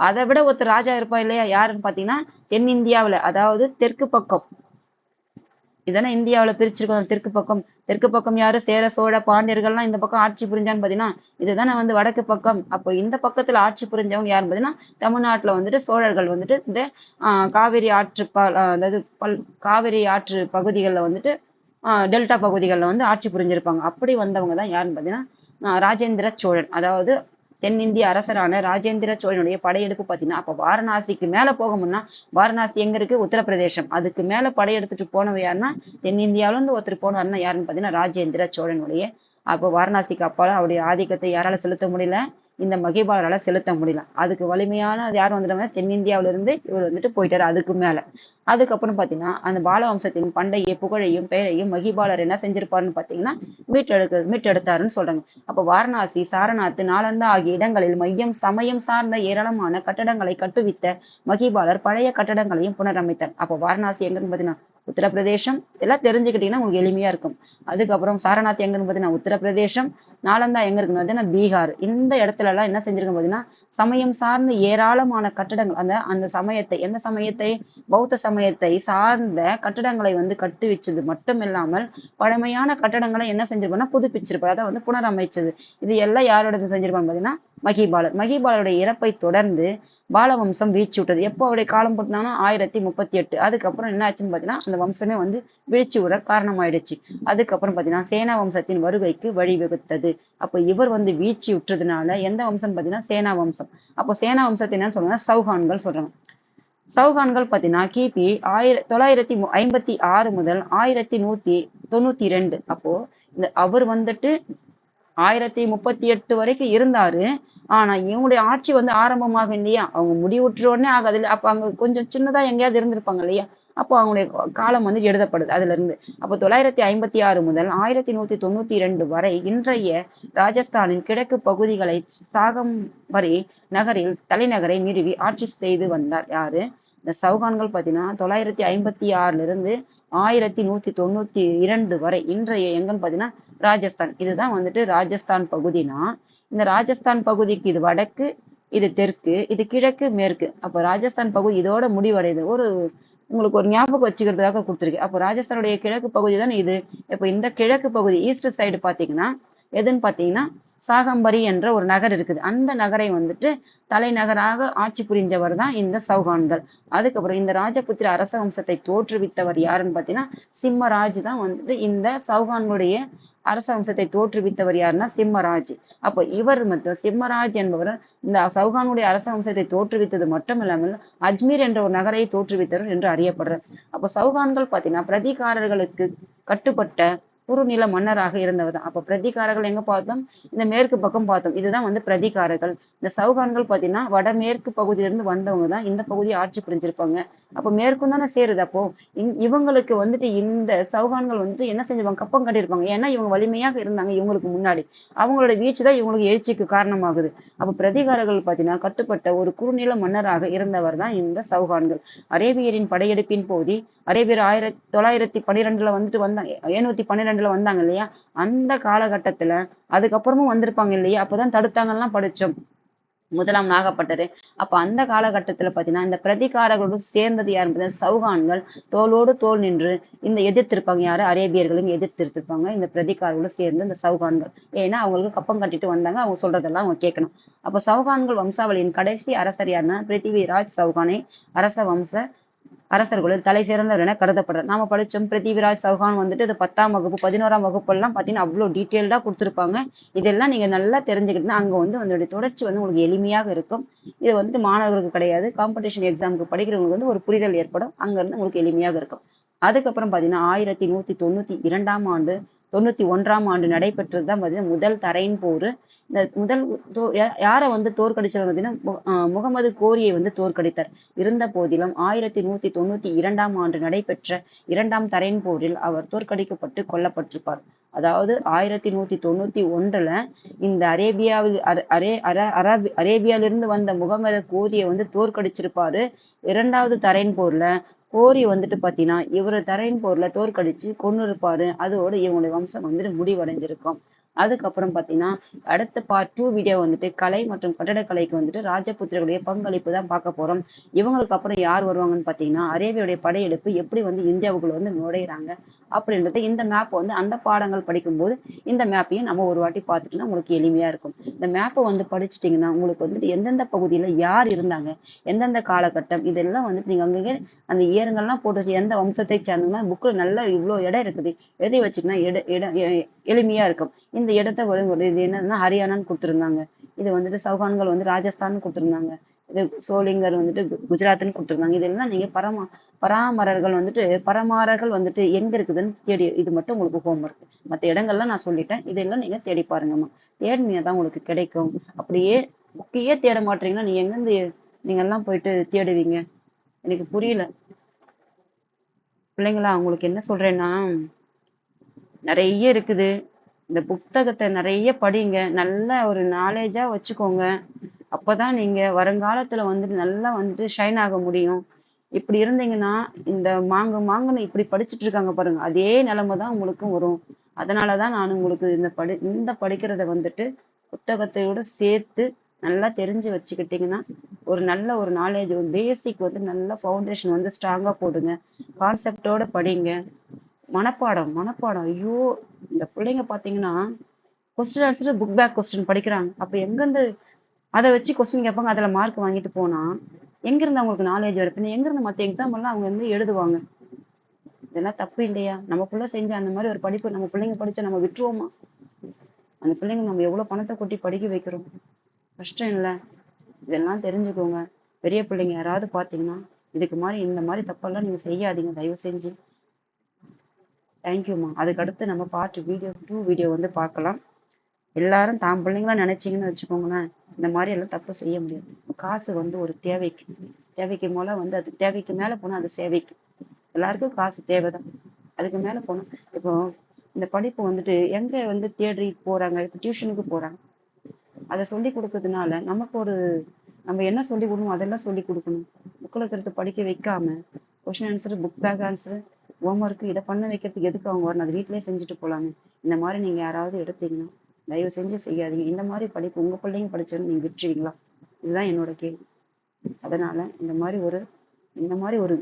அதை விட ஒருத்தர் ராஜா இருப்பா இல்லையா, யாருன்னு பாத்தீங்கன்னா தென்னிந்தியாவில, அதாவது தெற்கு பக்கம். இதானே இந்தியாவில பிரிச்சிருக்கோம். தெற்கு பக்கம் யாரு, சேர சோழ பாண்டியர்கள்லாம் இந்த பக்கம் ஆட்சி புரிஞ்சான்னு பாத்தீங்கன்னா இதுதானே வந்து வடக்கு பக்கம். அப்போ இந்த பக்கத்துல ஆட்சி புரிஞ்சவங்க யாருன்னு பாத்தீங்கன்னா தமிழ்நாட்டுல வந்துட்டு சோழர்கள் வந்துட்டு இந்த காவிரி அதாவது காவிரி ஆற்று பகுதிகளில் வந்துட்டு டெல்டா பகுதிகளில் வந்து ஆட்சி புரிஞ்சிருப்பாங்க. அப்படி வந்தவங்க தான் யாருன்னு பாத்தீங்கன்னா ராஜேந்திர சோழன். அதாவது தென்னிந்திய அரசரான ராஜேந்திர சோழனுடைய படையெடுப்பு பார்த்தீங்கன்னா அப்போ வாரணாசிக்கு மேல போகணும்னா வாரணாசி எங்க இருக்கு, உத்தரப்பிரதேசம். அதுக்கு மேல படையெடுத்துட்டு போனவ யாருன்னா தென்னிந்தியாவில இருந்து ஒருத்தர் போனாருன்னா யாருன்னு பாத்தீங்கன்னா ராஜேந்திர சோழனுடைய. அப்போ வாரணாசிக்கு அப்பால அவருடைய ஆதிக்கத்தை யாரால செலுத்த முடியல, இந்த மகிபாலரால செலுத்த முடியல. அதுக்கு வலிமையான யார் வந்துட்டாங்க, தென்னிந்தியாவில இருந்து இவர் வந்துட்டு போயிட்டாரு அதுக்கு மேல. அதுக்கப்புறம் பாத்தீங்கன்னா அந்த பால வம்சத்தின் பண்டைய புகழையும் பெயரையும் மகிபாலர் என்ன செஞ்சிருப்பாருன்னு பாத்தீங்கன்னா மீட்டெடுத்தாருன்னு சொல்றாங்க. அப்ப வாரணாசி, சாரநாத், நாலந்தா ஆகிய இடங்களில் சமயம் சார்ந்த ஏராளமான கட்டடங்களை கட்டுவித்த மகிபாலர் பழைய கட்டடங்களையும் புனரமைத்தார். அப்போ வாரணாசி எங்கன்னு பாத்தீங்கன்னா உத்தரப்பிரதேசம் இதெல்லாம் தெரிஞ்சுக்கிட்டீங்கன்னா உங்களுக்கு எளிமையா இருக்கும். அதுக்கப்புறம் சாரநாத் எங்கன்னு பார்த்தீங்கன்னா உத்தரப்பிரதேசம், நாலந்தா எங்க இருக்குன்னு பார்த்தீங்கன்னா பீகார். இந்த இடத்துல எல்லாம் என்ன செஞ்சிருக்கோம் பார்த்தீங்கன்னா சமயம் சார்ந்த ஏராளமான கட்டடங்கள் அந்த அந்த சமயத்தை எந்த சமயத்தை பௌத்த சமயத்தை சார்ந்த கட்டடங்களை வந்து கட்டி வச்சது மட்டும் இல்லாமல் பழமையான கட்டடங்களை என்ன செஞ்சிருப்பாங்கன்னா புதுப்பிச்சிருப்பார், அதை வந்து புனரமைச்சது. இது எல்லாம் யாரோட செஞ்சிருப்பாங்க பார்த்தீங்கன்னா மகிபாலர். மகிபாலருடைய இறப்பை தொடர்ந்து பாலவம்சம் வீழ்ச்சி விட்டது. எப்போ அவருடைய காலம் போட்டுனாங்கன்னா 1038. அதுக்கப்புறம் என்ன ஆச்சுன்னு பார்த்தீங்கன்னா அந்த வம்சமே வந்து வீழ்ச்சி விட காரணமாயிடுச்சு. அதுக்கப்புறம் பார்த்தீங்கன்னா சேனா வம்சத்தின் வருகைக்கு வழிவகுத்தது. அப்போ இவர் வந்து வீழ்ச்சி விட்டுறதுனால எந்த வம்சம் பார்த்தீங்கன்னா சேனா வம்சம். அப்போ சேனா வம்சத்தை என்னன்னு சொல்றாங்க, சௌகான்கள் சொல்றாங்க. சௌகான்கள் பார்த்தீங்கன்னா கிபி 956 முதல் 1192. அப்போ இந்த அவர் வந்துட்டு 1038 வரைக்கும் இருந்தாரு. ஆனா இவங்களுடைய ஆட்சி வந்து ஆரம்பமாகும் இல்லையா, அவங்க முடிவுற்ற உடனே ஆகாது இல்ல, அப்ப அங்க கொஞ்சம் சின்னதா எங்கேயாவது இருந்திருப்பாங்க இல்லையா, அப்போ அவங்களுடைய காலம் வந்து எழுதப்படுது அதுல இருந்து. அப்போ 956 முதல் 1192 வரை இன்றைய ராஜஸ்தானின் கிழக்கு பகுதிகளை சாகம்பரி நகரில் தலைநகரை நிறுவி ஆட்சி செய்து வந்தார். யாரு? இந்த சௌகான்கள் பார்த்தீங்கன்னா 956 இருந்து 1192 வரை இன்றைய எங்கன்னு பார்த்தீங்கன்னா ராஜஸ்தான். இதுதான் வந்துட்டு ராஜஸ்தான் பகுதினா, இந்த ராஜஸ்தான் பகுதிக்கு இது வடக்கு, இது தெற்கு, இது கிழக்கு, மேற்கு. அப்போ ராஜஸ்தான் பகுதி இதோட முடிவடையுது. உங்களுக்கு ஒரு ஞாபகம் வச்சுக்கிறதுக்காக கொடுத்துருக்கு. அப்போ ராஜஸ்தானுடைய கிழக்கு பகுதி தான் இது. இப்போ இந்த கிழக்கு பகுதி ஈஸ்ட் சைடு பார்த்தீங்கன்னா எதுன்னு பார்த்தீங்கன்னா சாகம்பரி என்ற ஒரு நகர் இருக்குது. அந்த நகரை வந்துட்டு தலைநகராக ஆட்சி புரிஞ்சவர் தான் இந்த சௌகான்கள். அதுக்கப்புறம் இந்த ராஜபுத்திர அரச வம்சத்தை தோற்றுவித்தவர் யாருன்னு பார்த்தீங்கன்னா சிம்மராஜ் தான் வந்துட்டு இந்த சௌகான்களுடைய அரச வம்சத்தை தோற்றுவித்தவர் யாருன்னா சிம்மராஜ். அப்போ இவர் மற்றும் சிம்மராஜ் என்பவர் இந்த சௌகானுடைய அரச வம்சத்தை தோற்றுவித்தது மட்டும் இல்லாமல் அஜ்மீர் என்ற ஒரு நகரை தோற்றுவித்தவர் என்று அறியப்படுறார். அப்போ சௌகான்கள் பார்த்தீங்கன்னா பிரதிகாரர்களுக்கு கட்டுப்பட்ட குறுநில மன்னராக இருந்தவர் தான். அப்போ பிரதிகாரர்கள் எங்க பார்த்தோம், இந்த மேற்கு பக்கம் பார்த்தோம். இதுதான் வந்து பிரதிகாரர்கள். இந்த சௌகான்கள் பார்த்தீங்கன்னா வடமேற்கு பகுதியிலிருந்து வந்தவங்க தான் இந்த பகுதியை ஆட்சி புரிஞ்சிருப்பாங்க. அப்போ மேற்கும் தானே சேருது. அப்போ இவங்களுக்கு வந்துட்டு இந்த சௌகான்கள் வந்துட்டு என்ன செஞ்சிருப்பாங்க, கப்பம் கட்டியிருப்பாங்க. ஏன்னா இவங்க வலிமையாக இருந்தாங்க இவங்களுக்கு முன்னாடி. அவங்களோட வீழ்ச்சி தான் இவங்களுக்கு எழுச்சிக்கு காரணமாகுது. அப்போ பிரதிகாரர்கள் பார்த்தீங்கன்னா கட்டுப்பட்ட ஒரு குறுநில மன்னராக இருந்தவர் தான் இந்த சௌகான்கள். அரேபியரின் படையெடுப்பின் போது அரேபியர் 1912 வந்துட்டு வந்தாங்க, 712 வந்தாங்க இல்லையா, அந்த காலகட்டத்துல அதுக்கப்புறமும் வந்திருப்பாங்க இல்லையா, அப்பதான் தடுத்தாங்கலாம் படிச்சோம் முதலாம் நாகப்பட்டரு. அப்ப அந்த காலகட்டத்துல பாத்தீங்கன்னா இந்த பிரதிகாரர்களோடு சேர்ந்தது யாரு, சௌகான்கள் தோளோடு தோல் நின்று இந்த எதிர்த்திருப்பாங்க. யாரு? அரேபியர்களும் எதிர்த்திருப்பாங்க இந்த பிரதிகாரர்களோடு சேர்ந்து இந்த சௌகான்கள். ஏன்னா அவங்களுக்கு கப்பம் கட்டிட்டு வந்தாங்க, அவங்க சொல்றதெல்லாம் அவங்க கேட்கணும். அப்ப சௌகான்கள் வம்சாவளியின் கடைசி அரசர் யாருன்னா பிருத்திவிராஜ் சௌகானை அரச வம்ச அரசர்களில் தலை சிறந்தவர் என கருதப்படுறார். நாம படிச்சோம் பிருத்திவிராஜ் சௌகான் வந்துட்டு இது 10ஆம் வகுப்பு 11ஆம் வகுப்பு எல்லாம் பாத்தீங்கன்னா அவ்வளவு டீட்டெயில்டா கொடுத்துருப்பாங்க. இதெல்லாம் நீங்க நல்லா தெரிஞ்சுக்கிட்டுனா அங்க வந்து அதனுடைய தொடர்ச்சி வந்து உங்களுக்கு எளிமையாக இருக்கும். இது வந்துட்டு மாணவர்களுக்கு கிடையாது, காம்படிஷன் எக்ஸாமுக்கு படிக்கிறவங்களுக்கு வந்து ஒரு புரிதல் ஏற்படும். அங்க இருந்து உங்களுக்கு எளிமையாக இருக்கும். அதுக்கப்புறம் பாத்தீங்கன்னா 1192ஆம் ஆண்டு 91ஆம் ஆண்டு நடைபெற்றது தான் பார்த்தீங்கன்னா முதல் தரையின் போர். இந்த முதல் யாரை வந்து தோற்கடிச்சவர் பார்த்தீங்கன்னா முகமது கோரியை வந்து தோற்கடித்தார். இருந்த போதிலும் 1192ஆம் ஆண்டு நடைபெற்ற 2ஆம் தரையின் போரில் அவர் தோற்கடிக்கப்பட்டு கொல்லப்பட்டிருப்பார். அதாவது 1191ல இந்த அரேபியாவிலிருந்து வந்த முகமது கோரியை வந்து தோற்கடிச்சிருப்பாரு. 2வது தரையின் போர்ல கோரி வந்துட்டு பாத்தீங்கன்னா இவரு தரையின் போர்ல தோற்கடிச்சு கொன்னு இருப்பாரு. அதோட இவங்களுடைய வம்சம் வந்துட்டு முடிவடைஞ்சிருக்கும். அதுக்கப்புறம் பாத்தீங்கன்னா அடுத்த பார்ட் 2 வீடியோ வந்துட்டு கலை மற்றும் கட்டடக்கலைக்கு வந்துட்டு ராஜபுத்திரர்களுடைய பங்களிப்பு தான் பார்க்க போறோம். இவங்களுக்கு அப்புறம் யார் வருவாங்கன்னு பாத்தீங்கன்னா அரேபியாவுடைய படையெடுப்பு எப்படி வந்து இந்தியாவுக்குள்ள வந்து நுழையிறாங்க அப்படின்றது இந்த மேப் வந்து அந்த பாடங்கள் படிக்கும்போது இந்த மேப்பையும் நம்ம ஒரு வாட்டி பார்த்துட்டோம்னா உங்களுக்கு எளிமையா இருக்கும். இந்த மேப்பை வந்து படிச்சுட்டீங்கன்னா உங்களுக்கு வந்துட்டு எந்தெந்த பகுதியில யார் இருந்தாங்க, எந்தெந்த காலகட்டம், இதெல்லாம் வந்துட்டு நீங்க அங்கங்கே அந்த இயருங்கள்லாம் போட்டு வச்சு எந்த வம்சத்தை சேர்ந்தோம்னா புக்கில் நல்லா இவ்வளோ இடம் இருக்குது எழுதி வச்சுக்கினா இடம் எளிமையா இருக்கும். இந்த இடத்த வரும்போது இது என்னன்னா ஹரியானான்னு கொடுத்துருந்தாங்க, இது வந்துட்டு சௌகான்கள் வந்து ராஜஸ்தான் கொடுத்துருந்தாங்க, இது சோளிங்கர் வந்துட்டு குஜராத்னு கொடுத்துருந்தாங்க. இதெல்லாம் நீங்க பரமாரர்கள் வந்துட்டு எங்க இருக்குதுன்னு தேடி, இது மட்டும் உங்களுக்கு ஹோம்ஒர்க். மற்ற இடங்கள்லாம் நான் சொல்லிட்டேன், இதெல்லாம் நீங்க தேடி பாருங்கம்மா. தேடினீங்க தான் உங்களுக்கு கிடைக்கும். அப்படியே புக்கையே தேட மாட்டீங்கன்னா நீ எங்கேருந்து நீங்க எல்லாம் போயிட்டு தேடுவீங்க? எனக்கு புரியல பிள்ளைங்களா. உங்களுக்கு என்ன சொல்றேன்னா நிறைய இருக்குது, இந்த புத்தகத்தை நிறைய படிங்க, நல்ல ஒரு நாலேஜா வச்சுக்கோங்க. அப்பதான் நீங்க வருங்காலத்துல வந்துட்டு நல்லா வந்துட்டு ஷைன் ஆக முடியும். இப்படி இருந்தீங்கன்னா இந்த மாங்குன்னு இப்படி படிச்சுட்டு இருக்காங்க பாருங்க, அதே நிலைமை தான் உங்களுக்கும் வரும். அதனாலதான் நான் உங்களுக்கு இந்த படிக்கிறத வந்துட்டு புத்தகத்தையோட சேர்த்து நல்லா தெரிஞ்சு வச்சுக்கிட்டீங்கன்னா ஒரு நல்ல ஒரு நாலேஜ், ஒரு பேசிக் வந்து நல்ல ஃபவுண்டேஷன் வந்து ஸ்ட்ராங்கா போடுங்க. கான்செப்டோட படிங்க. மனப்பாடம் மனப்பாடம் ஐயோ, இந்த பிள்ளைங்க பாத்தீங்கன்னா question answer book back question படிக்கிறாங்க. அப்ப எங்கிருந்து அதை வச்சு கொஸ்டின் கேட்பாங்க, அதுல மார்க் வாங்கிட்டு போனா எங்கிருந்து அவங்களுக்கு நாலேஜ் வரும்? எங்கிருந்து மத்த எக்ஸாம் எல்லாம் அவங்க வந்து எழுதுவாங்க? இதெல்லாம் தப்பு இல்லையா? நமக்குள்ள செஞ்ச அந்த மாதிரி ஒரு படிப்பு நம்ம பிள்ளைங்க படிச்சா நம்ம விட்டுருவோமா? அந்த பிள்ளைங்க நம்ம எவ்வளவு பணத்தை கொட்டி படிக்க வைக்கிறோம், கஷ்டம் இல்ல? இதெல்லாம் தெரிஞ்சுக்கோங்க. பெரிய பிள்ளைங்க யாராவது பாத்தீங்கன்னா இதுக்கு மாதிரி இந்த மாதிரி தப்பெல்லாம் நீங்க செய்யாதீங்க தயவு செஞ்சு. தேங்க்யூமா. அதுக்கு அடுத்து நம்ம பார்ட் வீடியோ 2 வீடியோ வந்து பார்க்கலாம். எல்லாரும் தான் பிள்ளைங்களா நினைச்சீங்கன்னு வச்சுக்கோங்களேன், இந்த மாதிரி எல்லாம் தப்பு செய்ய முடியாது. காசு வந்து ஒரு தேவைக்கு, தேவைக்கு மேல வந்து அது தேவைக்கு மேல போனா அது சேவைக்கு. எல்லாருக்கும் காசு தேவைதான், அதுக்கு மேல போனா இப்போ இந்த படிப்பு வந்துட்டு எங்க வந்து தேடி போறாங்க, இப்போ டியூஷனுக்கு போறாங்க. அதை சொல்லி கொடுக்கறதுனால நமக்கு ஒரு நம்ம என்ன சொல்லி கொடுக்கணும் அதெல்லாம் சொல்லி கொடுக்கணும். புக்கில் இருக்கிறத படிக்க வைக்காம question answer, book back answer, homework இதை பண்ண வைக்கிறதுக்கு எதுக்கு அவங்க வரணும்? அது வீட்டிலேயே செஞ்சுட்டு போகலாமே. இந்த மாதிரி நீங்க யாராவது எடுத்தீங்கன்னா தயவு செஞ்சு செய்யாதீங்க. இந்த மாதிரி படிப்பு உங்க பிள்ளைங்க படிச்சோன்னு நீங்க விட்டுருவீங்களா? இதுதான் என்னோட கேள்வி. அதனால இந்த மாதிரி ஒரு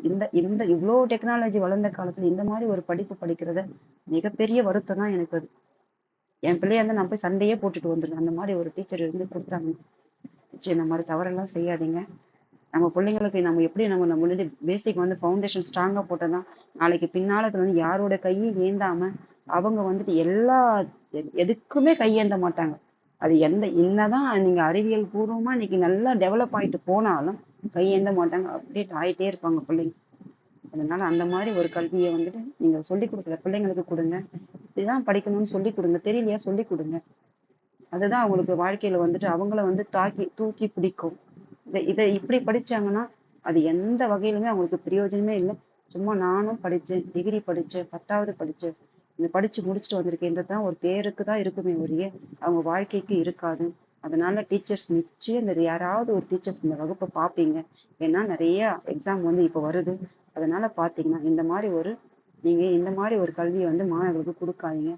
இந்த இந்த இவ்வளோ டெக்னாலஜி வளர்ந்த காலத்துல இந்த மாதிரி ஒரு படிப்பு படிக்கிறத மிகப்பெரிய வருத்தம் தான் எனக்கு. அது என் பிள்ளைய வந்து நான் போய் சண்டையே போட்டுட்டு வந்துடுறேன். அந்த மாதிரி ஒரு டீச்சர் இருந்து கொடுத்தாங்க. சரி, இந்த மாதிரி தவறெல்லாம் செய்யாதீங்க. நம்ம பிள்ளைங்களுக்கு நம்ம எப்படி நம்ம முன்னாடி பேசிக் வந்து ஃபவுண்டேஷன் ஸ்ட்ராங்கா போட்டோம்னா நாளைக்கு பின்னாலத்துல வந்து யாரோட கையும் ஏந்தாம அவங்க வந்துட்டு எதுக்குமே கையேந்த மாட்டாங்க. அது என்னதான் நீங்க அறிவியல் பூர்வமா இன்னைக்கு நல்லா டெவலப் ஆயிட்டு போனாலும் கையேந்த மாட்டாங்க, அப்டேட் ஆயிட்டே இருப்பாங்க பிள்ளைங்க. அதனால அந்த மாதிரி ஒரு கல்வியை வந்துட்டு நீங்க சொல்லி கொடுக்குற பிள்ளைங்களுக்கு கொடுங்க. இதுதான் படிக்கணும்னு சொல்லி கொடுங்க, தெரியலையா சொல்லி கொடுங்க. அதுதான் அவங்களுக்கு வாழ்க்கையில வந்துட்டு அவங்கள வந்து தூக்கி பிடிக்கும். இதை இப்படி படிச்சாங்கன்னா அது எந்த வகையிலுமே அவங்களுக்கு பிரயோஜனமே இல்லை. சும்மா நானும் படிச்சேன், டிகிரி படிச்சேன், 10வது படிச்சேன், இந்த படிச்சு முடிச்சுட்டு வந்திருக்கேன்றதுதான் ஒரு பேருக்கு தான் இருக்குமே ஒழிய அவங்க வாழ்க்கைக்கு இருக்காது. அதனால டீச்சர்ஸ் நிச்சயம் இந்த யாராவது ஒரு டீச்சர்ஸ் இந்த வகுப்பை பார்ப்பீங்க. ஏன்னா நிறைய எக்ஸாம் வந்து இப்போ வருது. அதனால பார்த்தீங்கன்னா நீங்க இந்த மாதிரி ஒரு கல்வியை வந்து மாணவர்களுக்கு கொடுக்காதீங்க.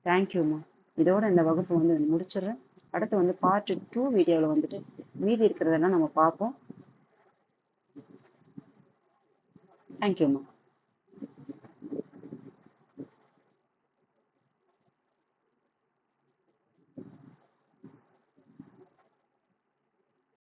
தேங்க்யூம்மா. இதோட இந்த வகுப்பு வந்து முடிச்சிடுறேன். அடுத்து வந்து பார்ட் 2 வீடியோவில் வந்துட்டு மீதி இருக்கிறதெல்லாம் நம்ம பார்ப்போம். தேங்க்யூம்மா.